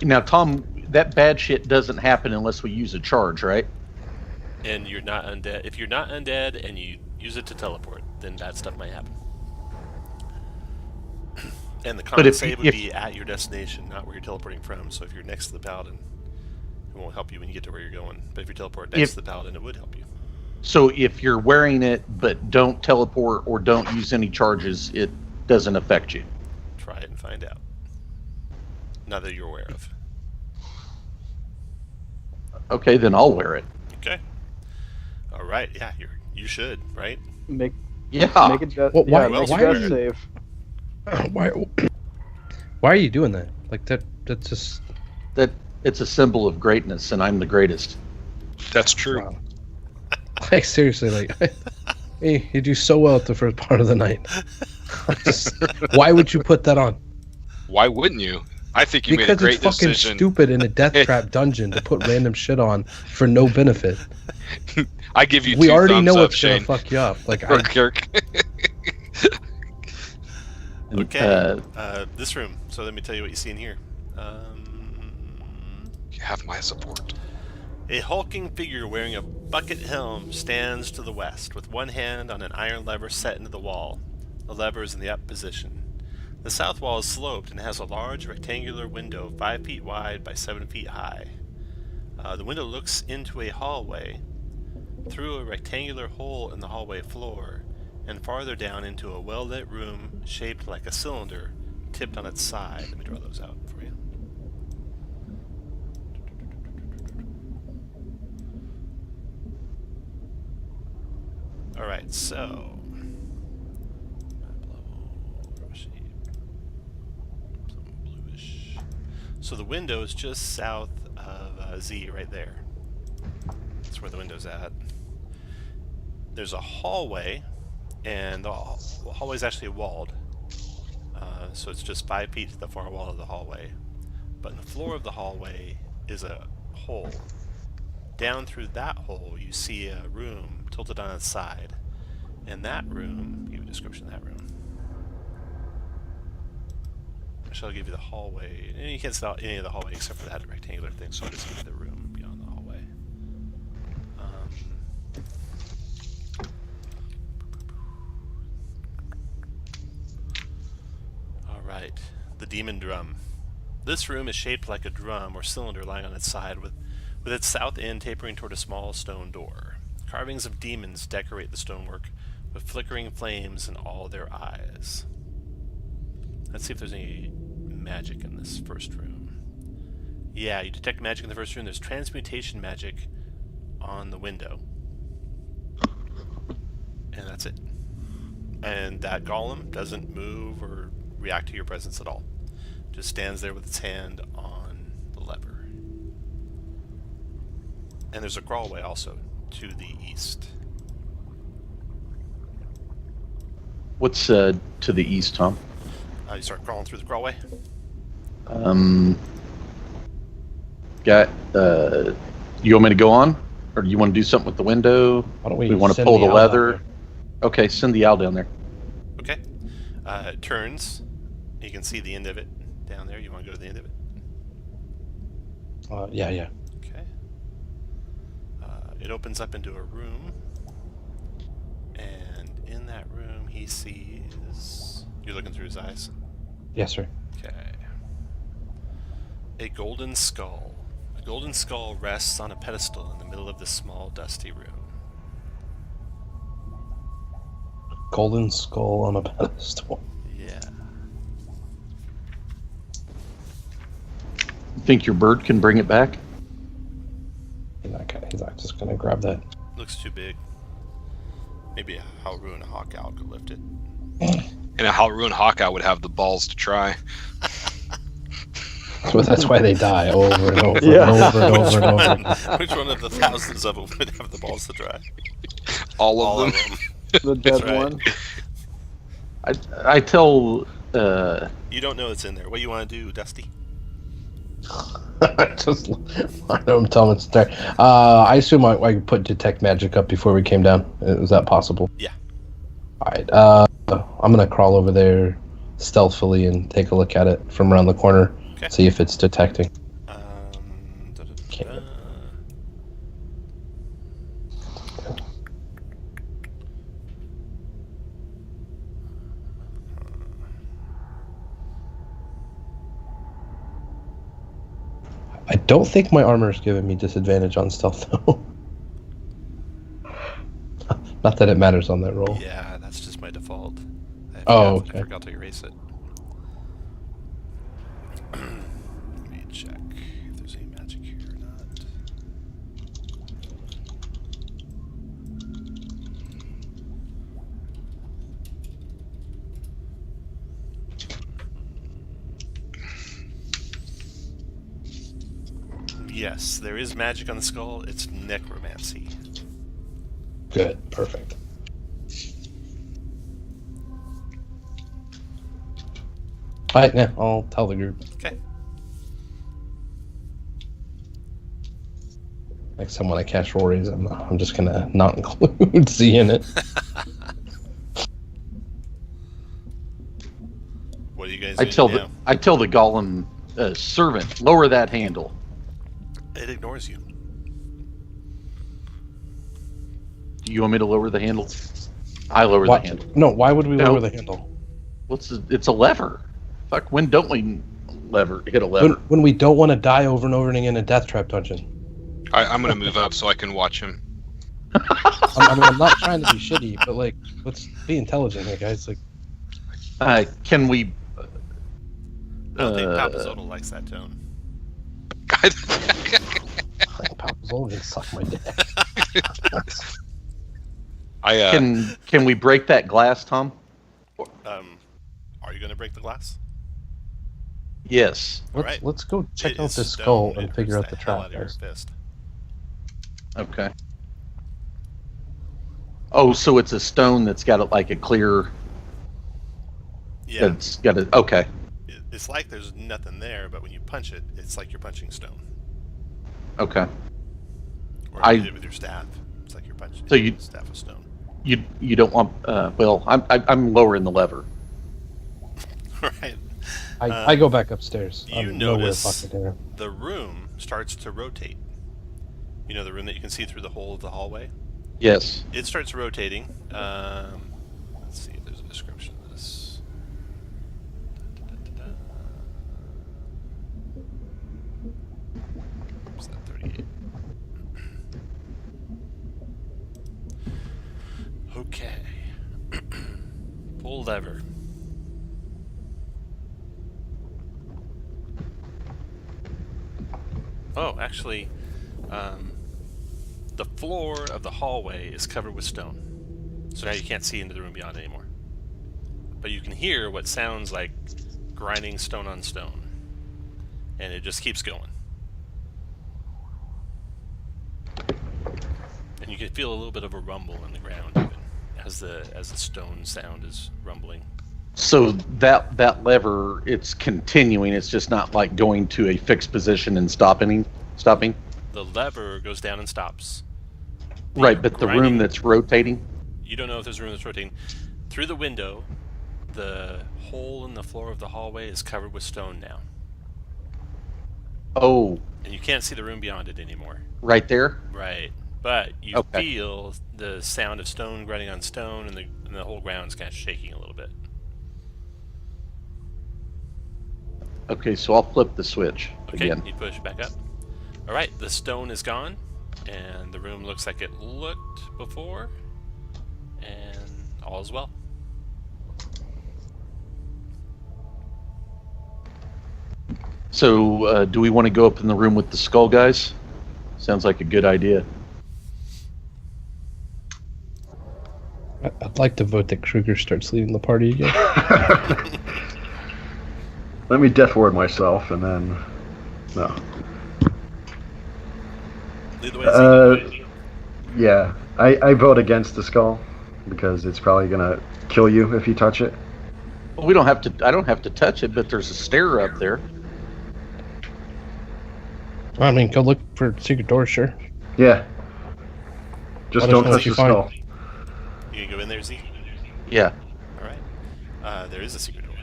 Now, Tom, that bad shit doesn't happen unless we use a charge, right? And you're not undead. If you're not undead and you use it to teleport, then bad stuff might happen. And the con save would be at your destination, not where you're teleporting from. So if you're next to the paladin, it won't help you when you get to where you're going. But if you teleport next to the paladin, it would help you. So if you're wearing it but don't teleport or don't use any charges, it doesn't affect you. Try it and find out. Not that you're aware of. Okay, then I'll wear it. Okay. All right. Yeah, you should, right? Make Yeah. a death, Well, why- yeah, make a why death are you- save. Why are you doing that? Like that's just That it's a symbol of greatness, and I'm the greatest. That's true. wow. Like seriously, like hey, you do so well at the first part of the night. Just, why would you put that on? Why wouldn't you? I think you Because made a great it's fucking decision. stupid in a death trap dungeon to put random shit on for no benefit. I give you We two already thumbs know up, it's gonna Shane. fuck you up. Like For I, Kirk. Okay. This room. So let me tell you what you see in here. You have my support. A hulking figure wearing a bucket helm stands to the west, with one hand on an iron lever set into the wall. The lever is in the up position. The south wall is sloped and has a large rectangular window 5 feet wide by 7 feet high. The window looks into a hallway, through a rectangular hole in the hallway floor, and farther down into a well-lit room shaped like a cylinder, tipped on its side. Let me draw those out for you. Alright, so... bluish. So the window is just south of Z right there. That's where the window's at. There's a hallway, and the hallway is actually walled. So it's just 5 feet to the far wall of the hallway. But in the floor of the hallway is a hole. Down through that hole, you see a room tilted on its side. And that room, give you a description of that room. I shall give you the hallway. And you can't see any of the hallway except for that rectangular thing, so I'll just give you the room beyond the hallway. Alright, the demon drum. This room is shaped like a drum or cylinder lying on its side with its south end tapering toward a small stone door. Carvings of demons decorate the stonework with flickering flames in all their eyes. Let's see if there's any magic in this first room. Yeah, you detect magic in the first room. There's transmutation magic on the window. And that's it. And that golem doesn't move or react to your presence at all. Just stands there with its hand on the lever. And there's a crawlway also to the east. What's to the east, Tom? You start crawling through the crawlway. You want me to go on, or do you want to do something with the window? Why don't We want to send pull the owl leather. down Okay, send the owl down there. Okay. It turns. You can see the end of it down there. You want to go to the end of it? there? Yeah. Okay. It opens up into a room, and in that room he sees... You're looking through his eyes? Yes, sir. Okay. A golden skull. A golden skull rests on a pedestal in the middle of this small, dusty room. Golden skull on a pedestal. Yeah. Think your bird can bring it back? He's not just gonna grab that. Looks too big. Maybe a Halruin Hawk Owl could lift it. And a Halruin Hawkeye would have the balls to try. So that's why they die over and over Yeah. and over and over and over. Which one of the thousands of them would have the balls to try? All of them. The dead right. one. I tell You don't know it's in there. What do you want to do, Dusty? Just, I don't tell him it's there. I assume I could put detect magic up before we came down. Is that possible? Yeah. Alright, I'm gonna crawl over there stealthily and take a look at it from around the corner. Okay. See if it's detecting. Da-da-da-da. I don't think my armor is giving me disadvantage on stealth though. Not that it matters on that roll. Yeah, that's just my default. Oh, I okay. forgot to erase it. Let me check if there's any magic here or not. Yes, there is magic on the skull. It's necromancy. Good, perfect. Alright, yeah, I'll tell the group. Okay. Next time when I cast roll raise, I'm just gonna not include Z in it. What do you guys I do tell now? the golem servant, lower that handle. It ignores you. Do you want me to lower the handle? I lower Why, the handle. no, why would we No. lower the handle? It's a lever. Fuck, when don't we hit a lever? When we don't want to die over and over again in a death trap dungeon. I'm gonna move up so I can watch him. I mean, I'm not trying to be shitty, but like, let's be intelligent here, guys. Like, Can we? I don't think Papazotl likes that tone. Papazola can suck my dick. Can we break that glass, Tom? Are you going to break the glass? Yes. Let's go check It out is this stone. skull It and figure hurts out the hell trap, out of your guys. fist. Okay. Oh, so it's a stone that's got like a clear. Yeah. That's got a. Okay. It's like there's nothing there, but when you punch it, it's like you're punching stone. Okay. Or if you did it with your staff. It's like you're punching a staff of stone. You don't want. Well, I'm lowering the lever. Right. I go back upstairs. You I'm nowhere notice fucking there. the room starts to rotate. You know the room that you can see through the hole of the hallway? Yes. It starts rotating. Let's see if there's a description of this. What's that, 38? Okay. Pull lever. Oh, actually, the floor of the hallway is covered with stone. So now you can't see into the room beyond anymore. But you can hear what sounds like grinding stone on stone. And it just keeps going. And you can feel a little bit of a rumble in the ground even as the stone sound is rumbling. So that lever, it's continuing. It's just not like going to a fixed position and stopping. The lever goes down and stops. Right, but the room that's rotating. You don't know if there's a room that's rotating. Through the window, the hole in the floor of the hallway is covered with stone now. Oh. And you can't see the room beyond it anymore. Right there. Right. But you feel the sound of stone grinding on stone, and the whole ground's kind of shaking a little bit. Okay, so I'll flip the switch again. You push back up. All right, the stone is gone, and the room looks like it looked before, and all is well. So, do we want to go up in the room with the skull guys? Sounds like a good idea. I'd like to vote that Kruger starts leading the party again. Let me death ward myself, and then no. Lead the way. Yeah, I vote against the skull because it's probably gonna kill you if you touch it. Well, we don't have to. I don't have to touch it, but there's a stair up there. I mean, go look for secret doors, sure. Yeah. Just don't touch the skull. You can go in there, Z? Yeah. Alright. There is a secret door.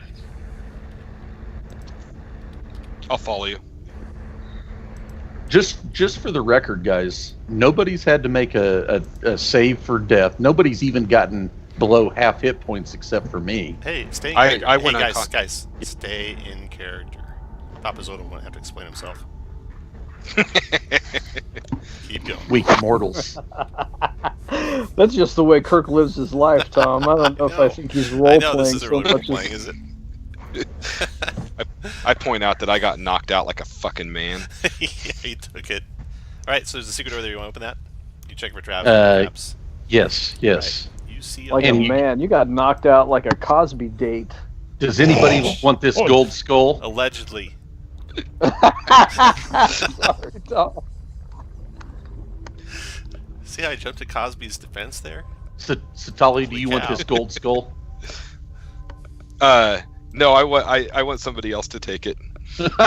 I'll follow you. Just for the record, guys, nobody's had to make a save for death. Nobody's even gotten below half hit points except for me. Hey, stay in character. I went guys, stay in character. Papazotl won't have to explain himself. Keep going. Weak mortals. That's just the way Kirk lives his life, Tom. I don't know if I think he's I role know playing this isn't so really much role-playing, is it? I point out that I got knocked out like a fucking man. Yeah, he took it. Alright, so there's a secret door there. You want to open that? You check for traps. Yes. Right. You see like a man. You got knocked out like a Cosby date. Does anybody want this gold skull? Allegedly. Sorry, Tom. See how I jumped to Cosby's defense there? Satali, do you want this gold skull? No, I want somebody else to take it. But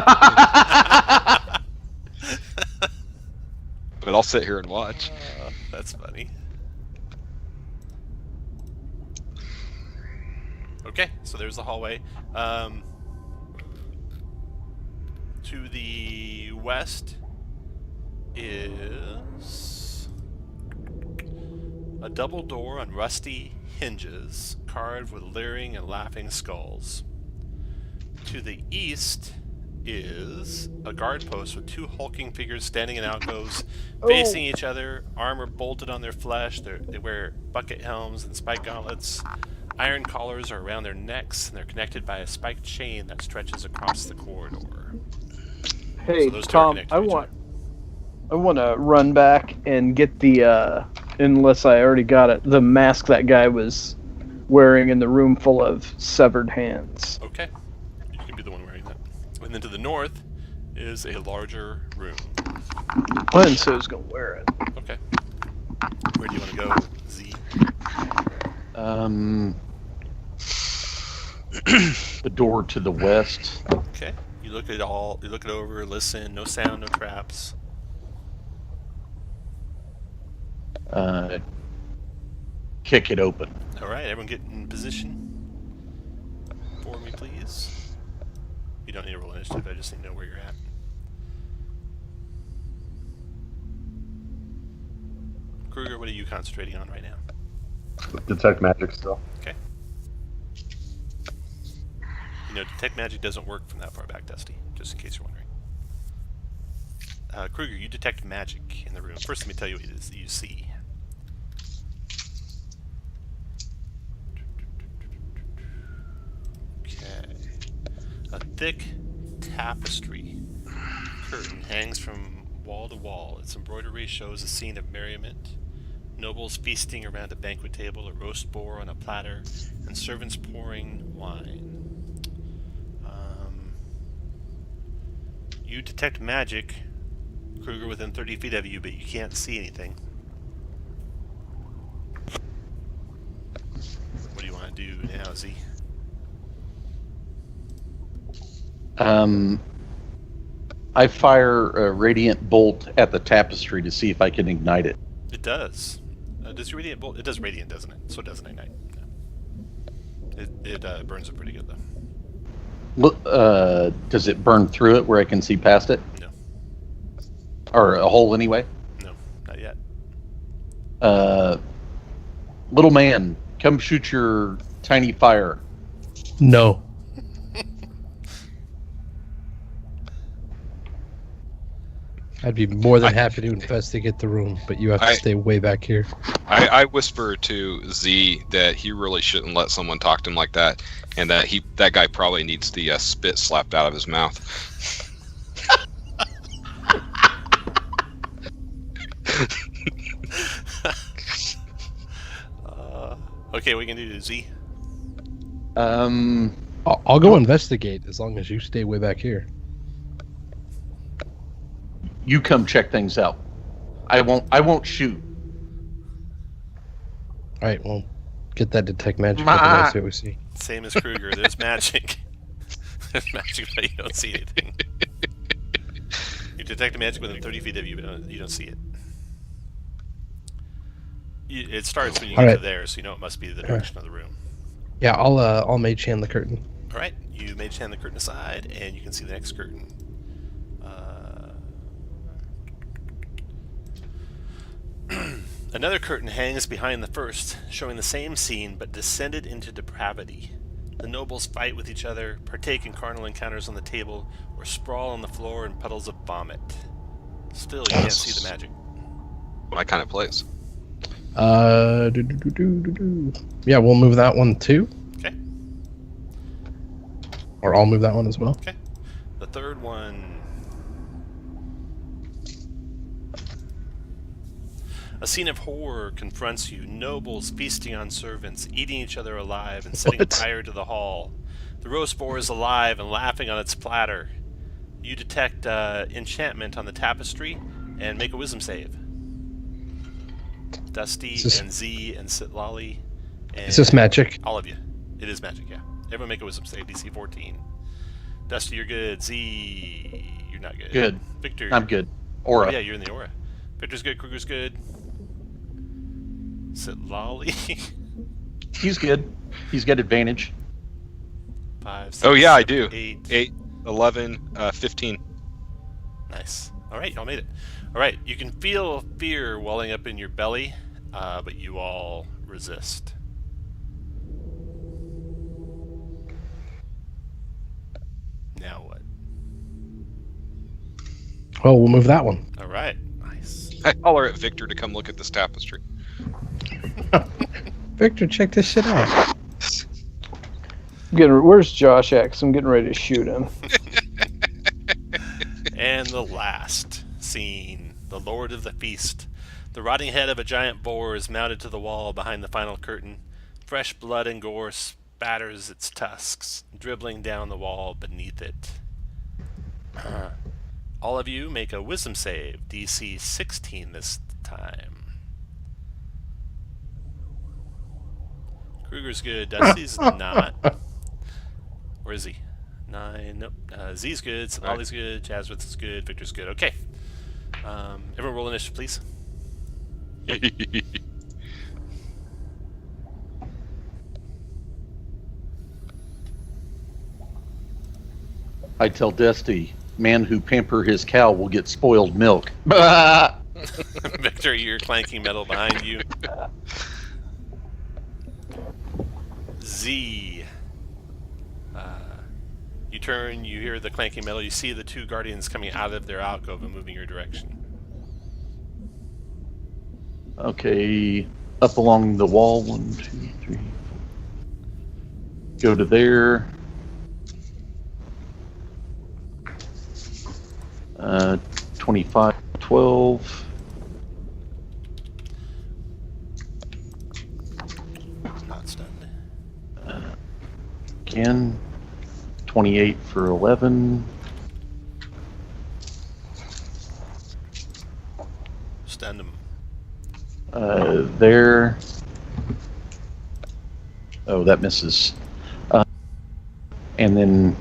I'll sit here and watch. That's funny. Okay, so there's the hallway. To the west, is a double door on rusty hinges, carved with leering and laughing skulls. To the east is a guard post with two hulking figures standing in alcoves, facing each other, armor bolted on their flesh. They wear bucket helms and spike gauntlets. Iron collars are around their necks, and they're connected by a spiked chain that stretches across the corridor. Hey, So those two are Tom, connected I to each want to run back and get the, unless I already got it, the mask that guy was wearing in the room full of severed hands. Okay, you can be the one wearing that. And then to the north is a larger room. And so is going to wear it. Okay. Where do you want to go, Z? The door to the west. Okay. You look it over, listen, no sound, no traps. Kick it open. Alright, everyone get in position for me, please. You don't need to roll initiative, I just need to know where you're at. Kruger, what are you concentrating on right now? Detect magic still. Okay. You know, detect magic doesn't work from that far back, Dusty, just in case you're wondering. Kruger, you detect magic in the room. First, let me tell you what it is that you see. Okay. A thick tapestry curtain hangs from wall to wall. Its embroidery shows a scene of merriment. Nobles feasting around a banquet table, a roast boar on a platter, and servants pouring wine. You detect magic, Kruger, within 30 feet of you, but you can't see anything. What do you want to do now, Z? I fire a radiant bolt at the tapestry to see if I can ignite it. It does. Does your radiant bolt? It does radiant, doesn't it? So it doesn't ignite. No. It burns it pretty good though. Look, does it burn through it where I can see past it? No. Or a hole anyway? No, not yet. Little man, come shoot your tiny fire. No. I'd be more than happy to investigate the room, but you have to stay way back here. I whisper to Z that he really shouldn't let someone talk to him like that, and that that guy probably needs the spit slapped out of his mouth. Okay, what are you gonna do, Z? I'll go investigate as long as you stay way back here. You come check things out. I won't shoot. All right, well, get that detect magic. Let's see what we see. Same as Kruger. There's magic. There's magic, but you don't see anything. You detect the magic within 30 feet of you, but you don't see it. It starts when you get to there, so you know it must be the direction of the room. Yeah, I'll mage hand the curtain. All right, you mage hand the curtain aside, and you can see the next curtain. Another curtain hangs behind the first, showing the same scene but descended into depravity. The nobles fight with each other, partake in carnal encounters on the table, or sprawl on the floor in puddles of vomit. Still, you can't see the magic. My kind of place. Yeah, we'll move that one too. Okay. Or I'll move that one as well. Okay. The third one. A scene of horror confronts you. Nobles feasting on servants, eating each other alive, and setting fire to the hall. The roast boar is alive and laughing on its platter. You detect enchantment on the tapestry and make a wisdom save. Dusty and Z and Sitlali. And is this magic? all of you. It is magic, yeah. Everyone make a wisdom save, DC 14. Dusty, you're good. Z, you're not good. Good. Victor, I'm good. Aura. Oh, yeah, you're in the aura. Victor's good. Kruger's good. Sitlali. He's good. He's got advantage. 5, 6, Oh yeah, I 7, do. 8. 8, 11, 15. Nice. All right, y'all made it. All right, you can feel fear welling up in your belly, but you all resist. Now what? Well, we'll move that one. All right, nice. I holler at Victor to come look at this tapestry. Victor, check this shit out. Where's Josh at? 'Cause I'm getting ready to shoot him. And the last scene, the Lord of the Feast. The rotting head of a giant boar is mounted to the wall behind the final curtain. Fresh blood and gore spatters its tusks, dribbling down the wall beneath it. All of you make a wisdom save, DC 16 this time. Kruger's good, Dusty's not. Where is he? 9, nope. Z's good, Sonali's good, Jazwith is good, Victor's good. Okay. Everyone roll initiative, please. I tell Dusty, man who pamper his cow will get spoiled milk. Victor, you're clanking metal behind you. Z. You turn, you hear the clanking metal, you see the two guardians coming out of their alcove and moving your direction. Okay, up along the wall, 1, 2, 3. Go to there. 25, 12. Not stunned. Again, 28 for 11. Stunned him. There. Oh, that misses. And then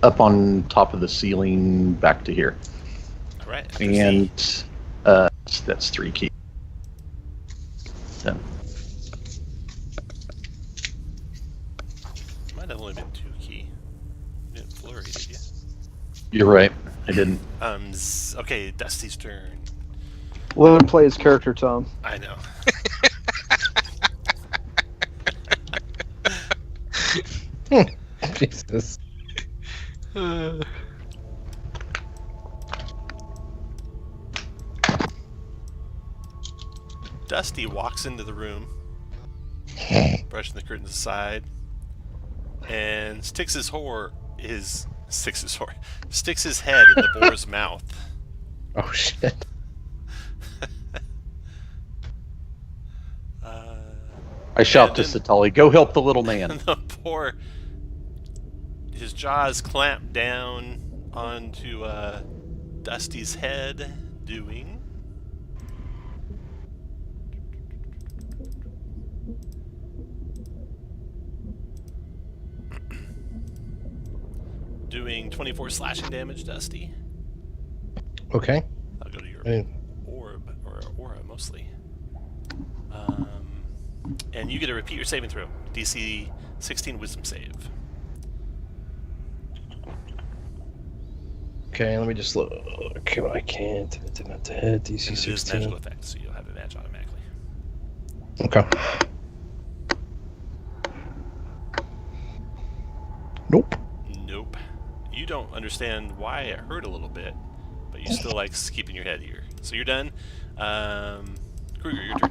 up on top of the ceiling, back to here. All right. And that's 3 keys. So, Might have only been 2 key. You didn't flurry, did you? you're right. I didn't. Okay, Dusty's turn. Let him play his character, Tom. I know. Jesus. Dusty walks into the room, brushing the curtains aside, and sticks his head in the boar's mouth. Oh shit. I shout to then- Satali, go help the little man. The poor, his jaws clamp down onto Dusty's head, doing 24 slashing damage, Dusty. Okay. I'll go to your Hey. orb, or aura mostly. And you get to repeat your saving throw. DC 16 wisdom save. Okay, let me just look. Okay, I can't. It did not hit. DC And it is magical 16. effect, so you'll have advantage automatically. Okay. Nope. Nope. You don't understand why it hurt a little bit, but you still like keeping your head here. So you're done. Kruger, your turn.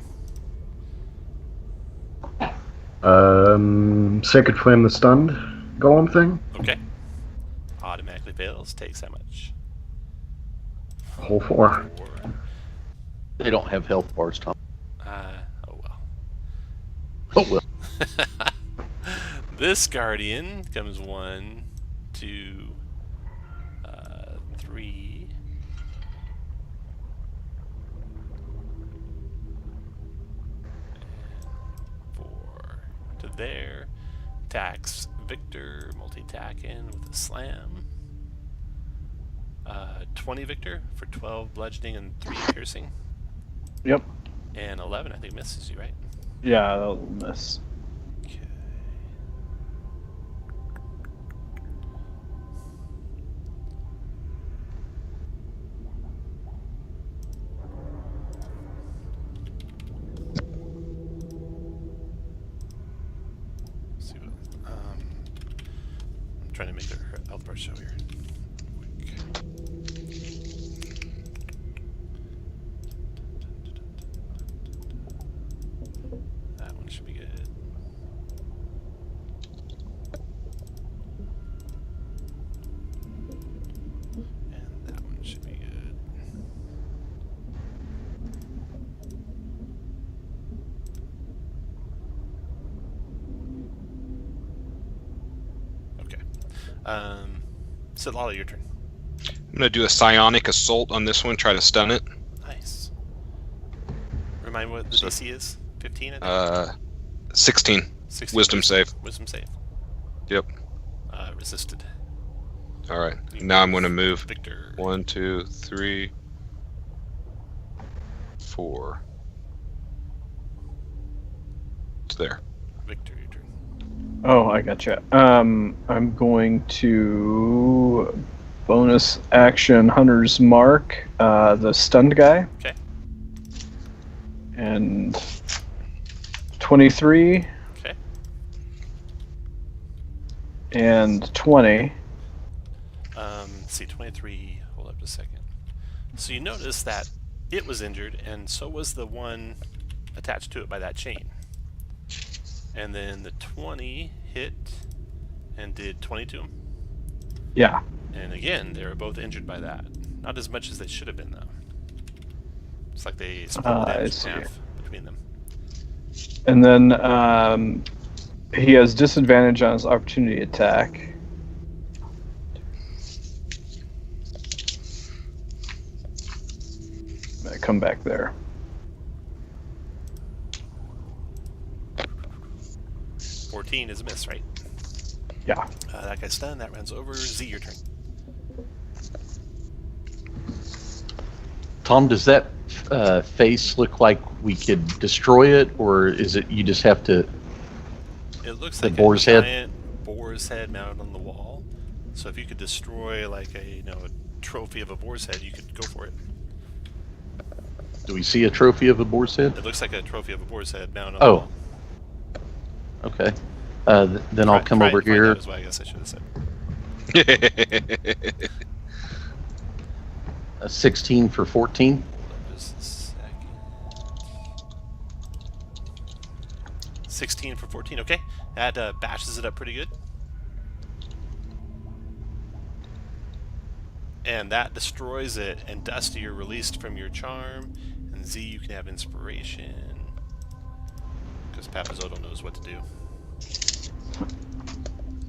Sacred Flame the stunned golem thing. Okay. Automatically fails. Takes how much? Whole 4. Or, They don't have health bars, Tom. oh well. Oh well. This guardian comes 1, 2, 3. And 4 to there. Attacks Victor, multi-attacking with a slam. 20 Victor for 12 bludgeoning and 3 piercing. Yep. And 11, I think, misses you, right? Yeah, that'll miss. Okay. trying to make their health bar show here. That one should be good. And that one should be good. Okay. So Lolly, your turn. I'm gonna do a psionic assault on this one. Try to stun it. Nice. Remind me what the So- DC is? 15, I think? 16. 16 Wisdom save. Wisdom save. Yep. Resisted. All right. Now I'm gonna move. Victor. 1, 2, 3, 4. It's there. Victor, your turn. Oh, I gotcha. I'm going to bonus action Hunter's Mark, the stunned guy. Okay. And 23 Okay. and 20. Let's see, 23. Hold up just a second. So you notice that it was injured, and so was the one attached to it by that chain. And then the 20 hit and did 20 to him. Yeah. And again, they were both injured by that. Not as much as they should have been, though. It's like they split the I damage see. in half between them. And then he has disadvantage on his opportunity attack. I come back there. 14 is a miss, right? Yeah. That guy's stunned. That runs over. Z, your turn. Tom, does that face look like we could destroy it, or is it you just have to? It looks The like boar's a head? giant boar's head mounted on the wall. So if you could destroy like a a trophy of a boar's head, you could go for it. Do we see a trophy of a boar's head? It looks like a trophy of a boar's head mounted on the Oh. wall. Okay. Then I'll come over here. That is what I guess I should have said. A 16 for 14. Just a second. 16 for 14. Okay, that bashes it up pretty good. And that destroys it. And Dusty, you're released from your charm. And Z, you can have inspiration. Because Papazotto knows what to do.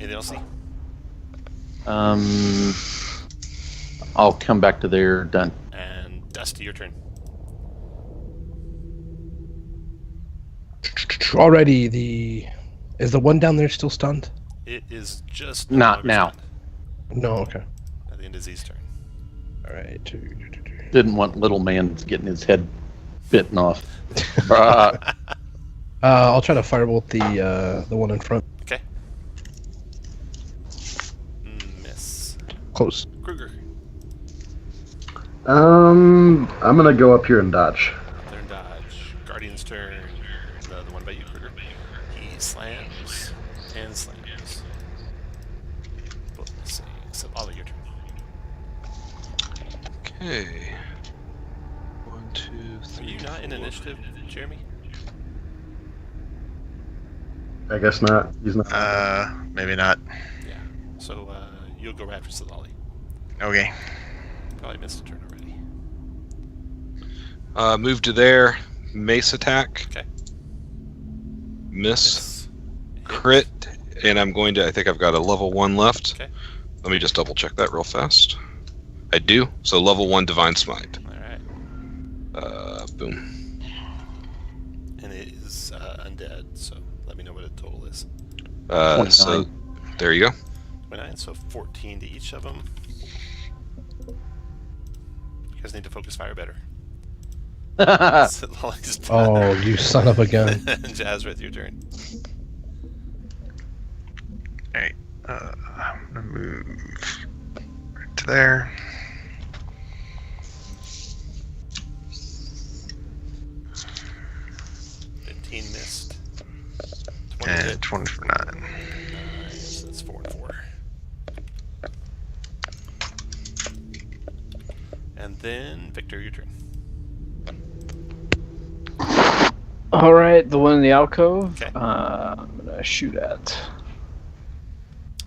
Anything else, Z? I'll come back to there. Done. And Dusty, your turn. Alrighty, is the one down there still stunned? It is just Not now. No, okay. At the end of Z's turn. Alright. Didn't want little man getting his head bitten off. I'll try to firebolt the one in front. Okay. Miss. Close. Kruger. I'm gonna go up here and dodge. Up there and dodge. Guardian's turn. The one by you, Kruger. He slams and slams. Both missing. So Ollie, your turn. Okay. 1, 2, Are 3. you not in initiative, Jeremy? I guess not. He's not. Maybe not. Yeah. So you'll go after Solali. Okay. Probably missed a turn already. Move to there. Mace attack. Okay. Miss. Hit. Crit. And I'm going to. I think I've got a level 1 left. Okay. Let me just double check that real fast. I do. So level 1 Divine Smite. Alright. Boom. And it is undead, so let me know what the total is. So there you go. 29, so 14 to each of them. You guys need to focus fire better. Solali's done. Oh, you son of a gun. Jazzrith, your turn. Alright. I'm gonna move right to there. Missed. 20 And hit. 20 for 9. Nice. That's 4 and 4. And then, Victor, your turn. All right, the one in the alcove. Okay. I'm gonna shoot at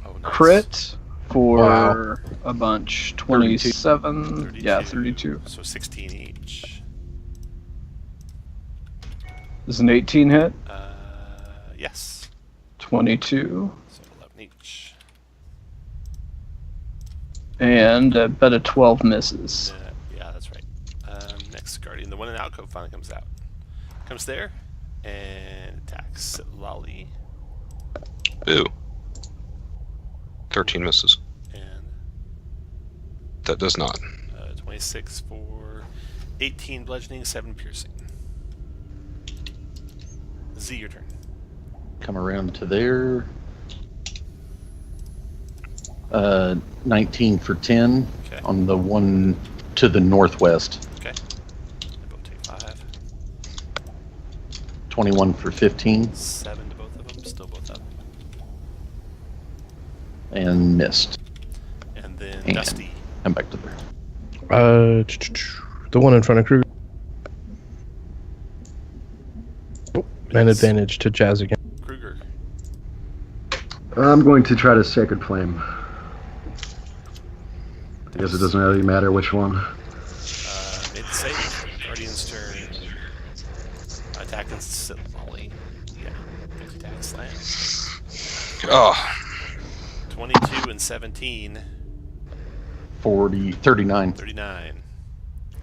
Oh, nice. crit for Wow. a bunch. 27. 32. Yeah, 32. So 16 each. This is an 18 hit. Yes. 22. So 11 each. And I bet a 12 misses. Yeah, that's right. Next Guardian, the one in the alcove finally comes out. Comes there and attacks Lolly. Ooh. 13 misses. And That does not. 26 for 18 bludgeoning, 7 piercing. Z, your turn. Come around to there. 19 for 10 Okay. on the one to the northwest. Okay. They both take 5. 21 for 15 7 to both of them, still both up. and missed. And then And- Dusty. I'm back to there. The one in front of Kruger. And Miss. advantage to Jazz again. Kruger. I'm going to try to Sacred Flame. I guess it doesn't really matter which one. Made the save. Guardian's turn. Attack and Lolly. Yeah. Attack slam. Oh, 22 and 17. 39. 39.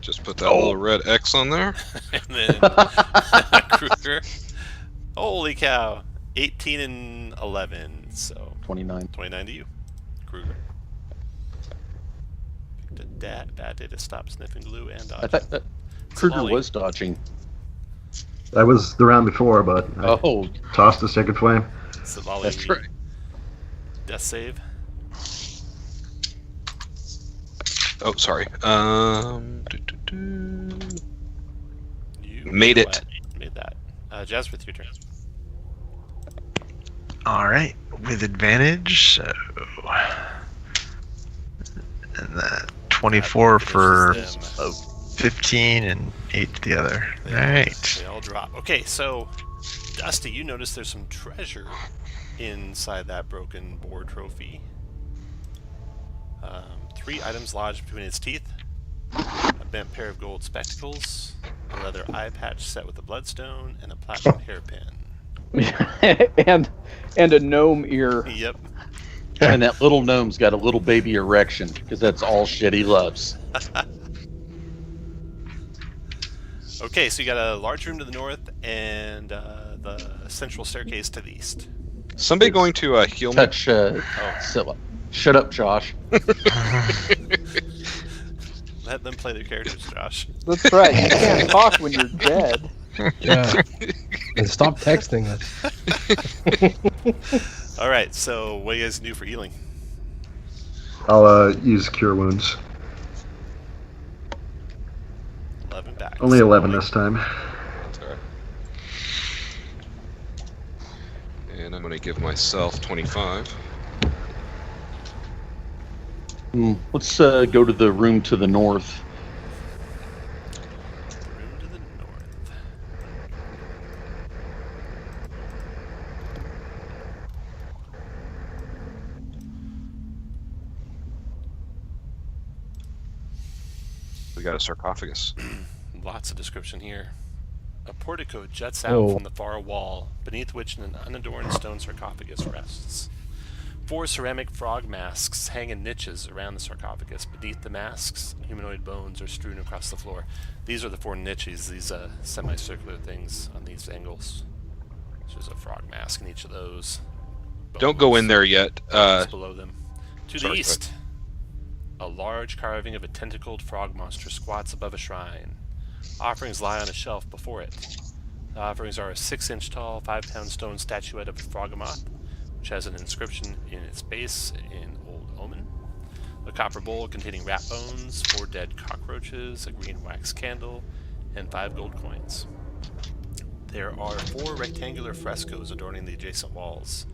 just put that little red X on there. And then Kruger. Holy cow. 18 and 11. So 29. 29 to you. Kruger. Picked a bad day to stop sniffing glue and dodge. I thought that Kruger Lolly. was dodging. That was the round before, but I Oh, tossed the Sacred Flame. So Lolly, that's right. death save. Oh, sorry. You Made it. Made that. Jasmine, your turn. All right, with advantage. So, and that 24 for Finishes them. 15 and 8 to the other. All right. They all drop. Okay, so Dusty, you notice there's some treasure inside that broken boar trophy. 3 items lodged between its teeth. A bent pair of gold spectacles, a leather eye patch set with a bloodstone, and a platinum hairpin. and a gnome ear. Yep. And that little gnome's got a little baby erection because that's all shit he loves. Okay, so you got a large room to the north and the central staircase to the east. Somebody going to heal me? Touch. Oh, Shut up, Josh. let them play their characters, Josh. That's right. You can't talk when you're dead. Yeah. And stop texting us. All right, so what do you guys do for healing? I'll use Cure Wounds. 11 back. Only So 11 Lolly- this time. Sorry. And I'm going to give myself 25. Let's go to the room to the north. Room to the north. We got a sarcophagus. Lots of description here. A portico juts out Oh. from the far wall, beneath which an unadorned stone sarcophagus rests. 4 ceramic frog masks hang in niches around the sarcophagus. Beneath the masks, humanoid bones are strewn across the floor. These are the 4 niches, these semicircular things on these angles. So there's a frog mask in each of those. Don't go in Bones- there yet. bones below them. To sorry, the east, a large carving of a tentacled frog monster squats above a shrine. Offerings lie on a shelf before it. The offerings are a 6-inch tall, 5-pound stone statuette of a frogomoth, which has an inscription in its base in Old Omen. A copper bowl containing rat bones, 4 dead cockroaches, a green wax candle, and 5 gold coins. There are 4 rectangular frescoes adorning the adjacent walls.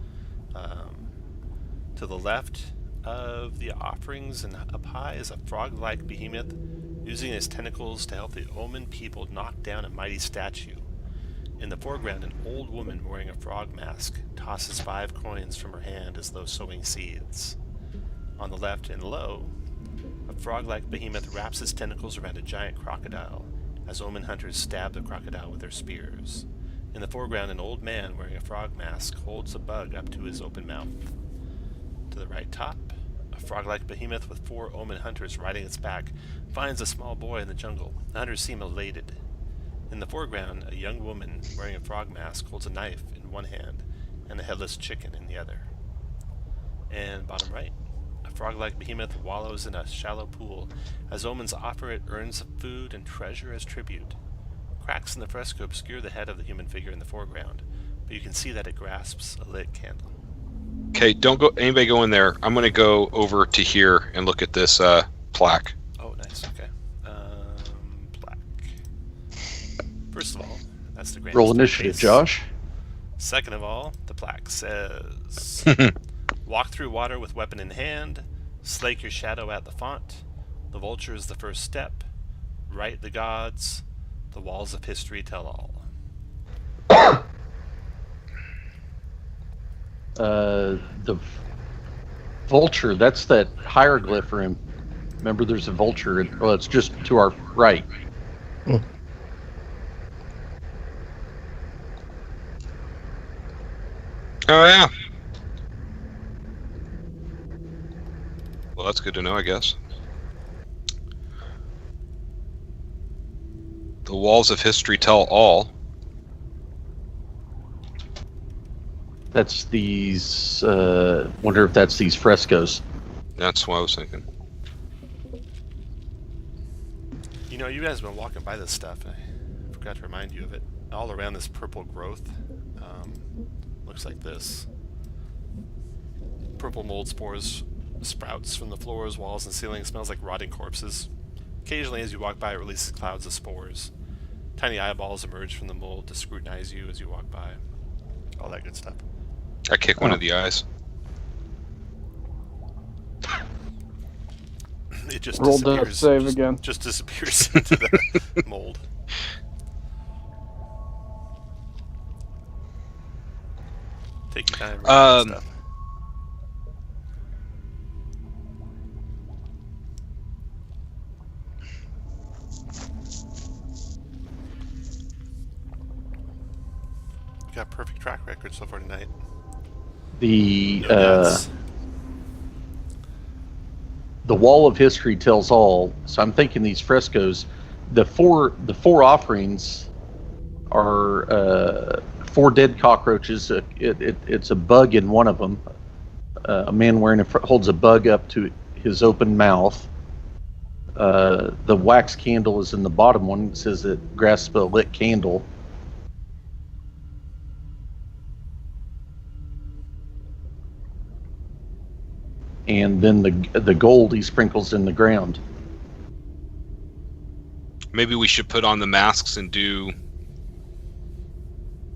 To the left of the offerings and up high is a frog-like behemoth using his tentacles to help the Omen people knock down a mighty statue. In the foreground, an old woman wearing a frog mask tosses 5 coins from her hand as though sowing seeds. On the left and low, a frog-like behemoth wraps its tentacles around a giant crocodile as Omen hunters stab the crocodile with their spears. In the foreground, an old man wearing a frog mask holds a bug up to his open mouth. To the right top, a frog-like behemoth with 4 Omen hunters riding its back finds a small boy in the jungle. The hunters seem elated. In the foreground, a young woman wearing a frog mask holds a knife in one hand and a headless chicken in the other. And bottom right, a frog-like behemoth wallows in a shallow pool as Omens offer it urns of food and treasure as tribute. Cracks in the fresco obscure the head of the human figure in the foreground, but you can see that it grasps a lit candle. Okay, don't go. Anybody go in there. I'm going to go over to here and look at this plaque. Oh, nice. Okay. Plaque. First of all, that's the grand Roll initiative, Josh. Second of all, the plaque says, walk through water with weapon in hand, slake your shadow at the font, the vulture is the first step, write the gods, the walls of history tell all. The vulture, that's that hieroglyph room. Remember, there's a vulture. Well, it's just to our right. Oh, yeah. Well, that's good to know, I guess. The walls of history tell all. That's these, wonder if that's these frescoes. That's what I was thinking. You know, you guys have been walking by this stuff. I forgot to remind you of it. All around this purple growth, looks like this. Purple mold spores sprouts from the floors, walls, and ceiling. It smells like rotting corpses. Occasionally, as you walk by, it releases clouds of spores. Tiny eyeballs emerge from the mold to scrutinize you as you walk by. All that good stuff. I kick one of the eyes. It just Roll death disappears. save again. Just disappears into the mold. Take your time. Reading stuff. Got a perfect track record so far tonight. The No deaths. the wall of history tells all. So I'm thinking these frescoes, the four offerings are 4 dead cockroaches. It's a bug in one of them. A man wearing holds a bug up to his open mouth. The wax candle is in the bottom one. It says it grasps a lit candle. And then the gold he sprinkles in the ground. Maybe we should put on the masks and do.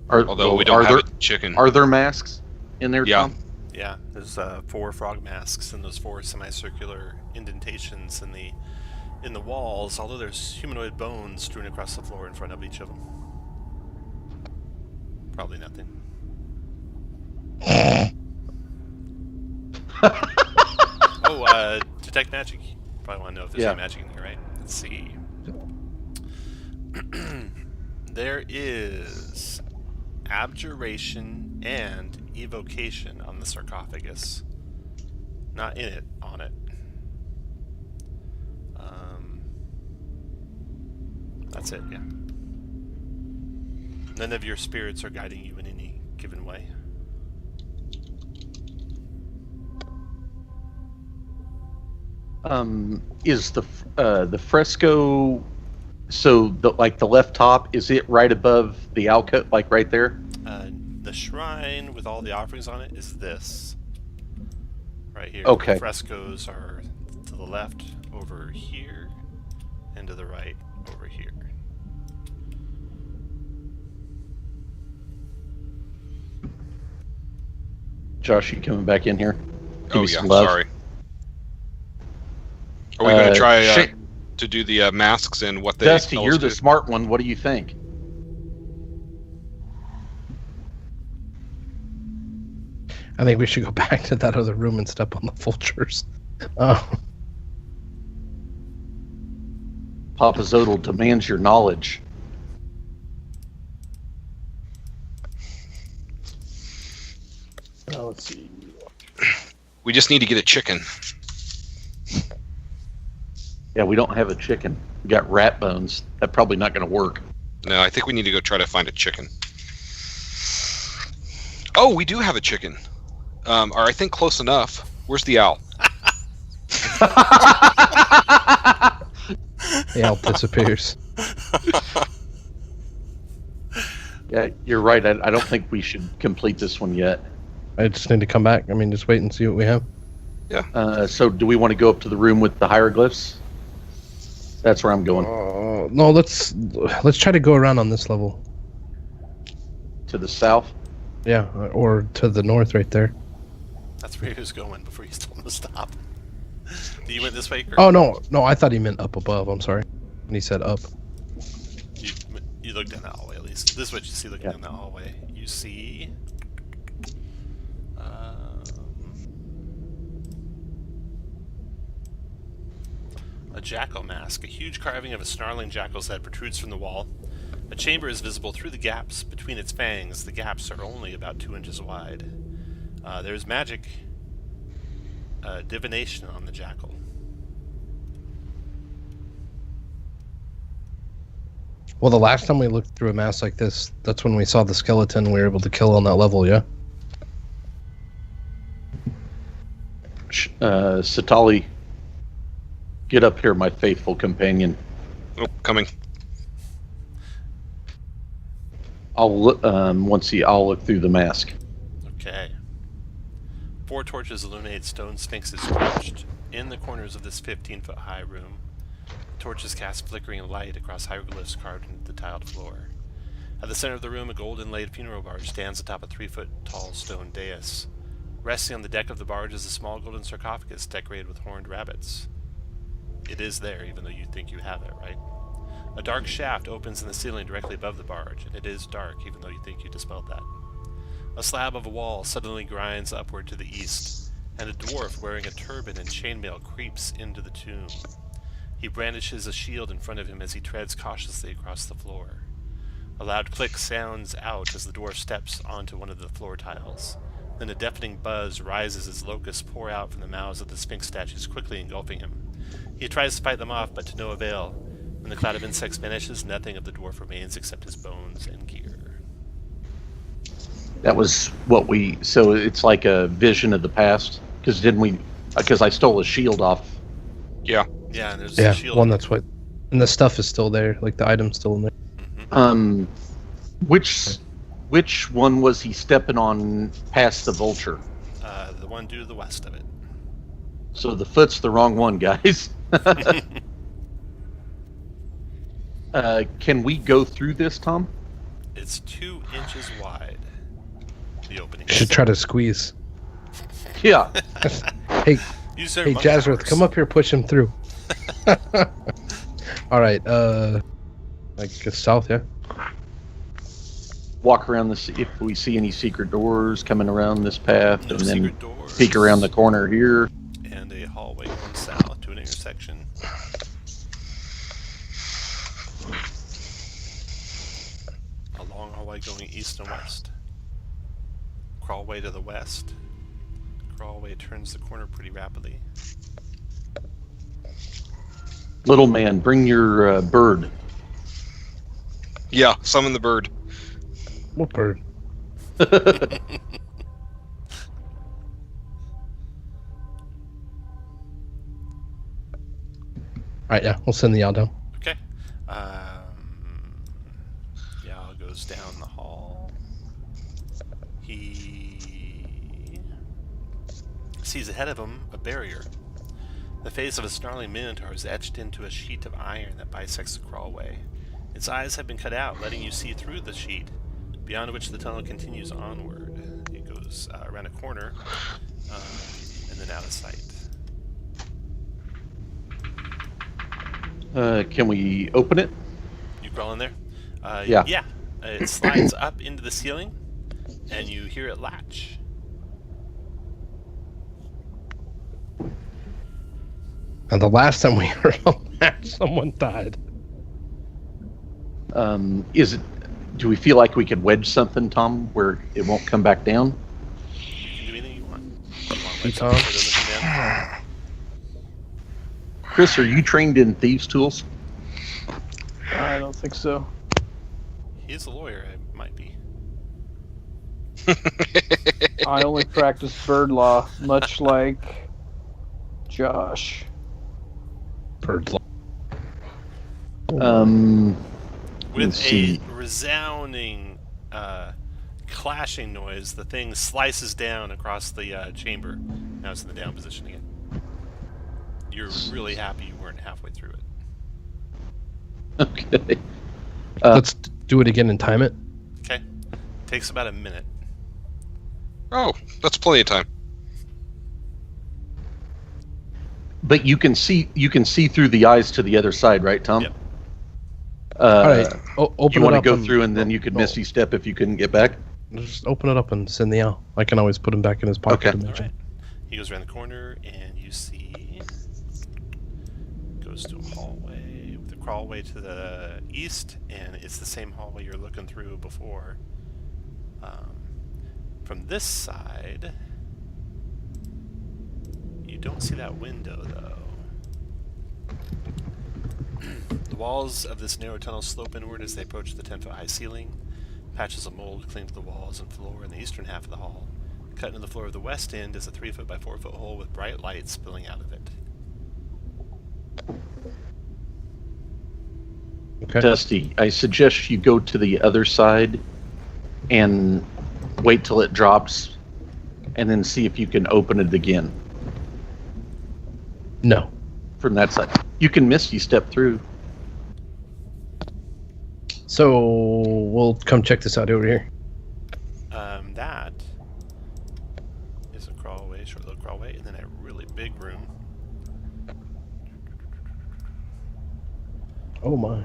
Although we don't have a chicken. Are there masks in there, Yeah. Tom? Yeah, there's 4 frog masks and those 4 semicircular indentations in the walls, although there's humanoid bones strewn across the floor in front of each of them. Probably nothing. Detect magic. Probably want to know if there's any magic in here, right? Let's see. There is abjuration and evocation on the sarcophagus. Not in it, on it. That's it, yeah. None of your spirits are guiding you in any given way. Is the fresco, so the left top, is it right above the alcove, like right there? The shrine with all the offerings on it is this. Right here. Okay. The frescoes are to the left over here, and to the right over here. Josh, you coming back in here? Give Oh me yeah, some love. sorry. Are we going to try to do the masks and what they. Dusty, tell you're us the to? smart one. What do you think? I think we should go back to that other room and step on the vultures. Papa Zodal demands your knowledge. Let's see. We just need to get a chicken. Yeah, we don't have a chicken. We got rat bones. That's probably not going to work. No, I think we need to go try to find a chicken. Oh, we do have a chicken. Or I think close enough. Where's the owl? The owl disappears. Yeah, you're right. I don't think we should complete this one yet. I just need to come back. I mean, just wait and see what we have. So do we want to go up to the room with the hieroglyphs? That's where I'm going. No, let's try to go around on this level. To the south? Yeah, or to the north right there. That's where he was going before you told him to stop. You went this way? Or Oh, no, I thought he meant up above. I'm sorry. And he said up. you look down that hallway at least. This is what you see looking down that hallway. You see... a jackal mask. A huge carving of a snarling jackal's head protrudes from the wall. A chamber is visible through the gaps between its fangs. The gaps are only about 2 inches wide. There's magic divination on the jackal. Well, the last time we looked through a mask like this, that's when we saw the skeleton we were able to kill on that level, yeah? Satali, get up here, my faithful companion. Oh, coming. I'll look, I'll look through the mask. Okay. 4 torches illuminate stone sphinxes crouched in the corners of this 15-foot-high room. Torches cast flickering light across hieroglyphs carved into the tiled floor. At the center of the room, a gold-inlaid funeral barge stands atop a 3-foot-tall stone dais. Resting on the deck of the barge is a small golden sarcophagus decorated with horned rabbits. It is there, even though you think you have it, right? A dark shaft opens in the ceiling directly above the barge, and it is dark, even though you think you dispelled that. A slab of a wall suddenly grinds upward to the east, and a dwarf wearing a turban and chainmail creeps into the tomb. He brandishes a shield in front of him as he treads cautiously across the floor. A loud click sounds out as the dwarf steps onto one of the floor tiles. Then a deafening buzz rises as locusts pour out from the mouths of the sphinx statues, quickly engulfing him. He tries to fight them off, but to no avail. When the cloud of insects vanishes, nothing of the dwarf remains except his bones and gear. That was what we... So it's like a vision of the past? Because didn't we... Because I stole a shield off. Yeah. Yeah, and there's a shield. One that's what... And the stuff is still there. Like, the item's still in there. Mm-hmm. Which one was he stepping on past the vulture? The one due to the west of it. So the foot's the wrong one, guys. Can we go through this, Tom? It's 2 inches wide. The opening. You should try to squeeze. Yeah. Hey, Use their hey, monk Jazrith, powers. come up here, push him through. All right, I guess south, yeah? Walk around this. If we see any secret doors coming around this path, No and then secret doors. peek around the corner here. And a hallway going south to an intersection. A long hallway going east and west. Crawlway to the west. Crawlway turns the corner pretty rapidly. Little man, bring your bird. Yeah, summon the bird. What bird? Alright, yeah, we'll send the owl down. Okay. Yao goes down the hall. He sees ahead of him a barrier. The face of a snarling minotaur is etched into a sheet of iron that bisects the crawlway. Its eyes have been cut out, letting you see through the sheet, beyond which the tunnel continues onward. It goes around a corner, and then out of sight. Can we open it? You crawl in there? Yeah. Yeah. It slides up into the ceiling, and you hear it latch. And the last time we heard of that, someone died. Is it? Do we feel like we could wedge something, Tom, where it won't come back down? You can do anything you want. You want Hey, to Tom. so it doesn't come down? Chris, are you trained in thieves' tools? I don't think so. He's a lawyer. I might be. I only practice bird law, much like Josh. Bird law. With Let's see. a resounding, clashing noise, the thing slices down across the chamber. Now it's in the down position again. You're really happy you weren't halfway through it. Okay. Let's do it again and time it. Okay? Takes about a minute. Oh, that's plenty of time. But you can see through the eyes to the other side, right, Tom? Yep. All right, open You it want to up go and- through, and then you could misty step if you couldn't get back. Just open it up and send the owl. I can always put him back in his pocket. Okay. to All mention. right. He goes around the corner, and you see... Goes to a hallway with a crawlway to the east, and it's the same hallway you're looking through before. From this side... You don't see that window, though. The walls of this narrow tunnel slope inward as they approach the 10-foot high ceiling. Patches of mold cling to the walls and floor in the eastern half of the hall. Cut into the floor of the west end is a 3-foot by 4-foot hole with bright lights spilling out of it. Okay. Dusty, I suggest you go to the other side and wait till it drops, and then see if you can open it again No. from that side. You can misty step through. So we'll come check this out over here. That is a crawlway, short little crawlway, and then a really big room. Oh my.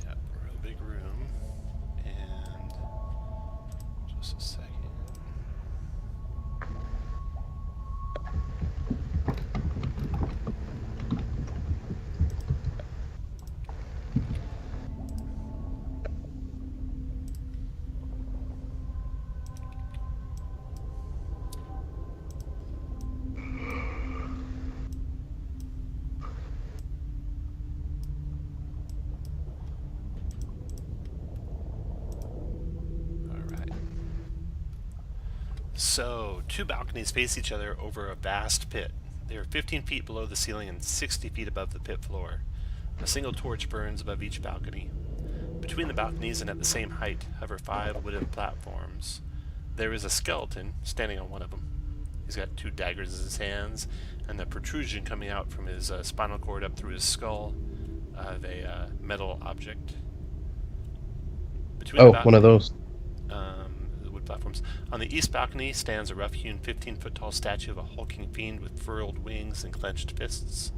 Yeah, really big room. And just a second. Alright. So, two balconies face each other over a vast pit. They are 15 feet below the ceiling and 60 feet above the pit floor. A single torch burns above each balcony. Between the balconies and at the same height hover 5 wooden platforms. There is a skeleton standing on one of them. He's got 2 daggers in his hands, and the protrusion coming out from his spinal cord up through his skull of a metal object. Between Oh, the one of those. the wood platforms. On the east balcony stands a rough-hewn 15-foot-tall statue of a hulking fiend with furled wings and clenched fists.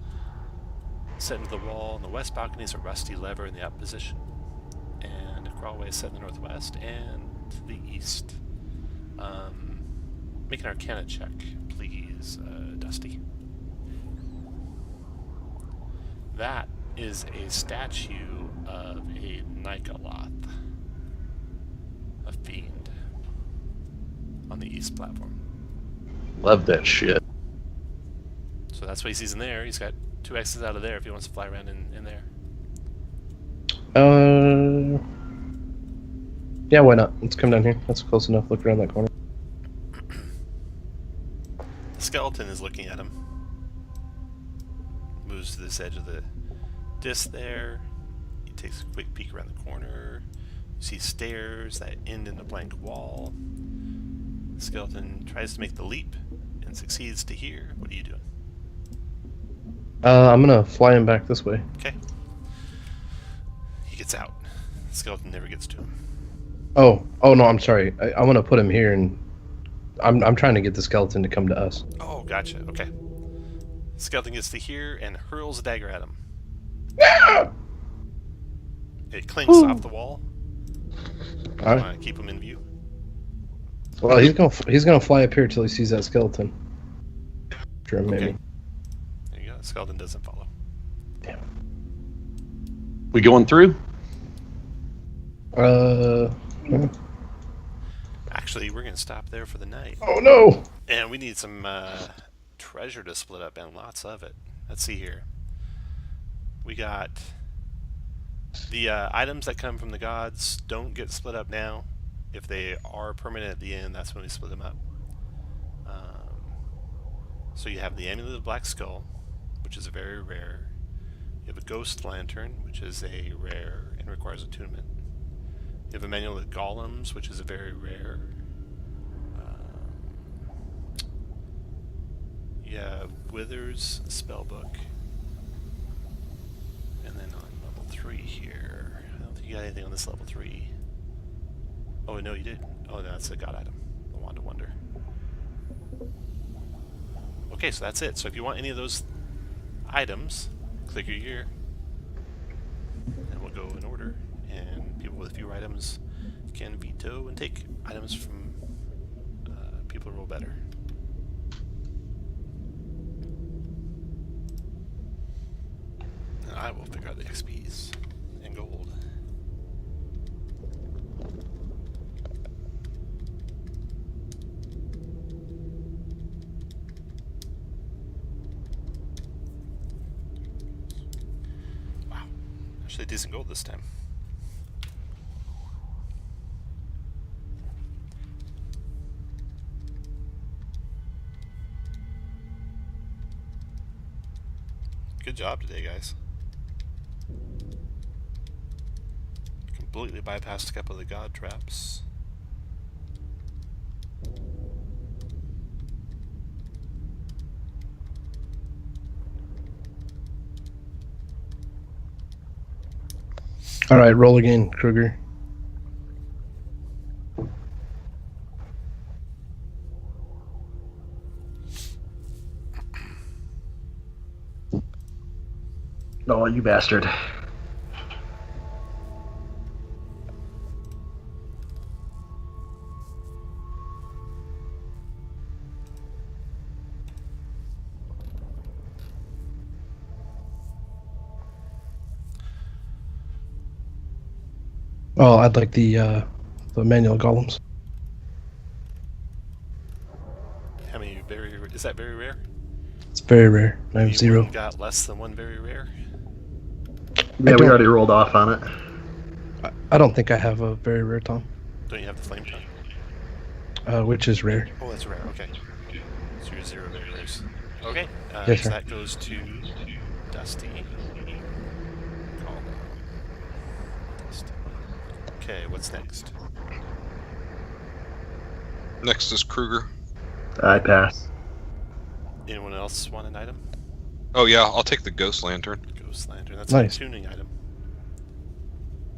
Set into the wall on the west balcony is a rusty lever in the up position. And a crawlway is set in the northwest and to the east. Make an Arcana check, please, Dusty. That is a statue of a Nikoloth, a fiend, on the east platform. Love that shit. So that's what he sees in there. He's got 2 X's out of there if he wants to fly around in there. Yeah, why not? Let's come down here. That's close enough. Look around that corner. The skeleton is looking at him. Moves to this edge of the disc there. He takes a quick peek around the corner. You see stairs that end in a blank wall. The skeleton tries to make the leap and succeeds to here. What are you doing? I'm gonna fly him back this way. Okay. He gets out. The skeleton never gets to him. Oh no, I'm sorry. I want to put him here, and I'm trying to get the skeleton to come to us. Oh, gotcha. Okay. Skeleton gets to here and hurls a dagger at him. It clinks off the wall. All right. Want to keep him in view? Well, he's gonna fly up here till he sees that skeleton. Sure, maybe. Okay. There you go. The skeleton doesn't follow. We going through? Actually, we're going to stop there for the night. Oh no! And we need some treasure to split up, and lots of it. Let's see here. We got the items that come from the gods don't get split up now. If they are permanent at the end, that's when we split them up. So you have the Amulet of the Black Skull, which is a very rare. You have a Ghost Lantern, which is a rare and requires attunement. You have a Manual of Golems, which is a very rare. You have Withers Spellbook. And then on level 3 here, I don't think you got anything on this level 3. Oh, no, you did. Oh, no, that's a god item. The Wand of Wonder. Okay, so that's it. So if you want any of those items, click your gear, and we'll go in order. And people with fewer items can veto and take items from people who roll better. And I will figure out the XPs and gold. Wow, actually decent gold this time. Good job today, guys. Completely bypassed a couple of the god traps. All right, roll again, Kruger. Oh, you bastard. Oh, I'd like the manual golems. How many very? Is that very rare? It's very rare. I have Anyone 0. got less than one very rare? Yeah, we don't- already rolled off on it. I don't think I have a very rare Tom, Don't you have the flame tongue? which is rare. Oh, that's rare. Okay. So you're 0 very rares. Okay. Yes, so sir. that goes to Dusty. Dusty. Okay, what's next? Next is Kruger. I pass. Anyone else want an item? Oh yeah, I'll take the Ghost Lantern. Ghost Lantern. That's Nice. a tuning item.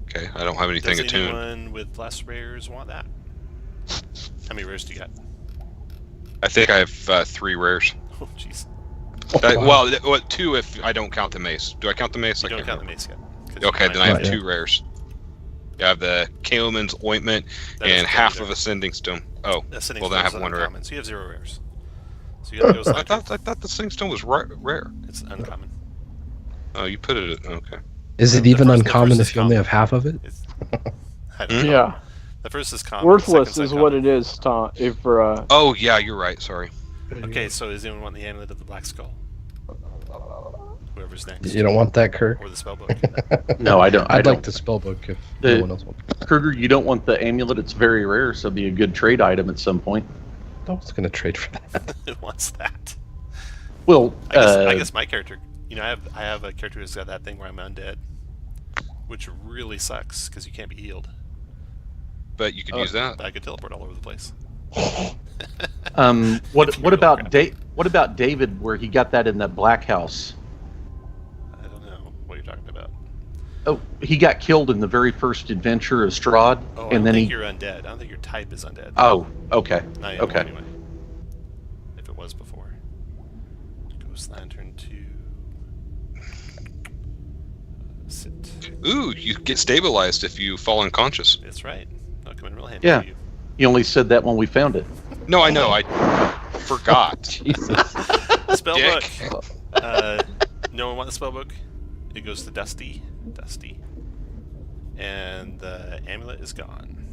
Okay, I don't have anything Does attuned. anyone with less rares want that? How many rares do you got? I think I have 3 rares. Oh, jeez. Well, 2 if I don't count the mace. Do I count the mace? You I don't can't count the remember. mace yet. 'Cause you Okay, might then I have Right, yeah. 2 rares. I have the Kaoman's Ointment That is and half there. of Ascending Stone. Oh, Ascending well then I Stone's have 1 rare. uncommon, so you have 0 rares. So you got Ghost I Lantern. thought the Ascending Stone was rare. It's uncommon. Oh, you put it. Okay. Is it The even first- the uncommon first if is you only common. have half of it? It's, I don't know. Yeah, The first is common. worthless the second's is what uncommon. it is, Tom. If for Oh yeah, you're right. Sorry. Okay, so does anyone want the Amulet of the Black Skull? Whoever's next. You don't want that, Kirk? Or the spellbook. No, I don't. I I'd don't. like the spellbook if The- no one else wants. Kruger, you don't want the amulet. It's very rare, so it'd be a good trade item at some point. No one's gonna trade for that. Who wants that? Well, I guess my character. You know, I have a character who's got that thing where I'm undead, which really sucks because you can't be healed. But you could use that. But I could teleport all over the place. what about David, where he got that in that black house? I don't know what you're talking about. Oh, he got killed in the very first adventure of Strahd, Oh, I and don't then think he. you're undead. I don't think your type is undead. Oh, okay. Not anymore, Okay. Anyway, if it was before. Ghost Lantern 2. takes it. Ooh, you get stabilized if you fall unconscious. That's right. That'll come in real handy Yeah. for you. You only said that when we found it. No, I know. I forgot. Jesus. Spell Dick. book. No one want the spell book? It goes to Dusty. Dusty. And the amulet is gone.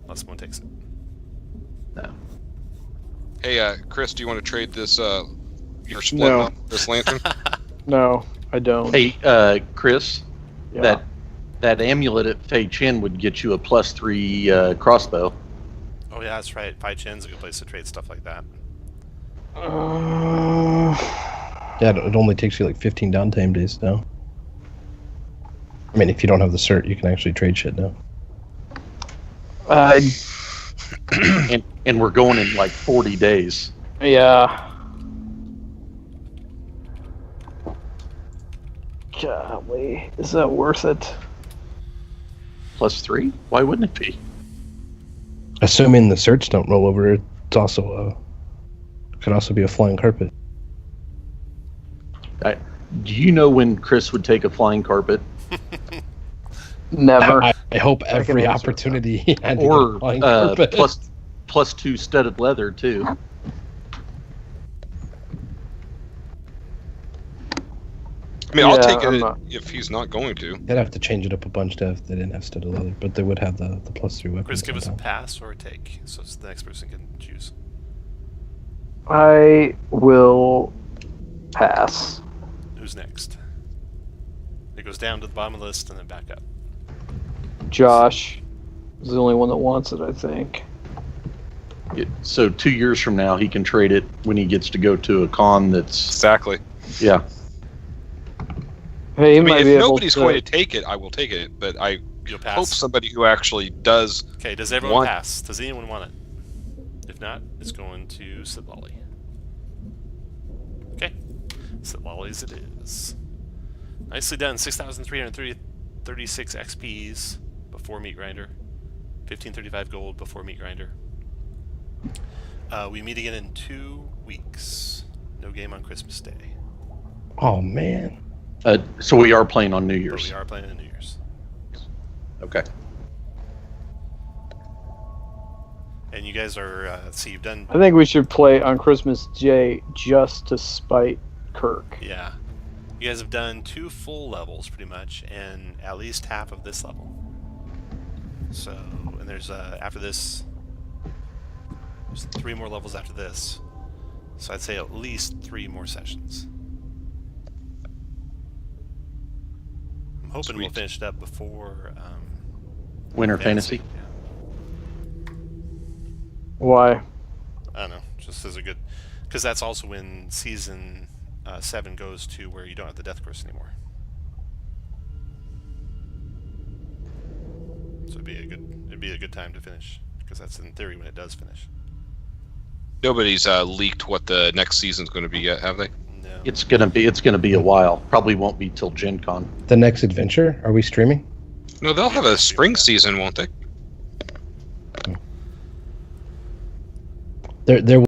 Unless someone takes it. No. Hey, Chris, do you want to trade this your split No. this lantern? No, I don't. Hey, Chris, Yeah. that amulet at Fei Chin would get you a +3 crossbow. Oh yeah, that's right. Pai Chen's a good place to trade stuff like that. Yeah, it only takes you like 15 downtime days now. I mean, if you don't have the cert, you can actually trade shit now. And we're going in like 40 days. Yeah. Golly, is that worth it? +3? Why wouldn't it be? Assuming the certs don't roll over, it's also could also be a flying carpet. Do you know when Chris would take a flying carpet? Never. I hope can every answer opportunity he had to Or get a flying carpet. +2 studded leather too? I mean, I'll Yeah, take I'm it not- if he's not going to. They'd have to change it up a bunch if they didn't have studded leather, but they would have the +3 weapons. Chris, give us a on top. pass or a take, so the next person can choose. I will pass. Who's next? It goes down to the bottom of the list and then back up. Josh is the only one that wants it, I think. So 2 years from now, he can trade it when he gets to go to a con that's... Exactly. Yeah. Hey, he I mean, might if be able nobody's to. going to take it, I will take it. But I You'll hope pass. somebody who actually does. Okay, does everyone want- pass? Does anyone want it? If not, it's going to Sitlolly. Okay. Sitlolly's it is. Nicely done. 6,336 XPs before Meat Grinder. 1,535 gold before Meat Grinder. We meet again in 2 weeks. No game on Christmas Day. Oh man. So we are playing on New But Year's. we are playing on New Year's. Okay. And you guys are, see, you've done, I think we should play on Christmas Day just to spite Kirk. yeah. You guys have done 2 full levels, pretty much, and at least half of this level. So, and there's, after this, there's 3 more levels after this. So I'd say at least 3 more sessions. I'm hoping we'll Sweet. finish it up before, Winter Fantasy. Yeah. Why? I don't know, just as a good, because that's also when season 7 goes to where you don't have the death curse anymore. So it'd be a good time to finish, because that's in theory when it does finish. Nobody's leaked what the next season's going to be yet, have they? No. It's gonna be a while. Probably won't be till Gen Con. The next adventure? Are we streaming? No, they'll have a spring season, won't they? There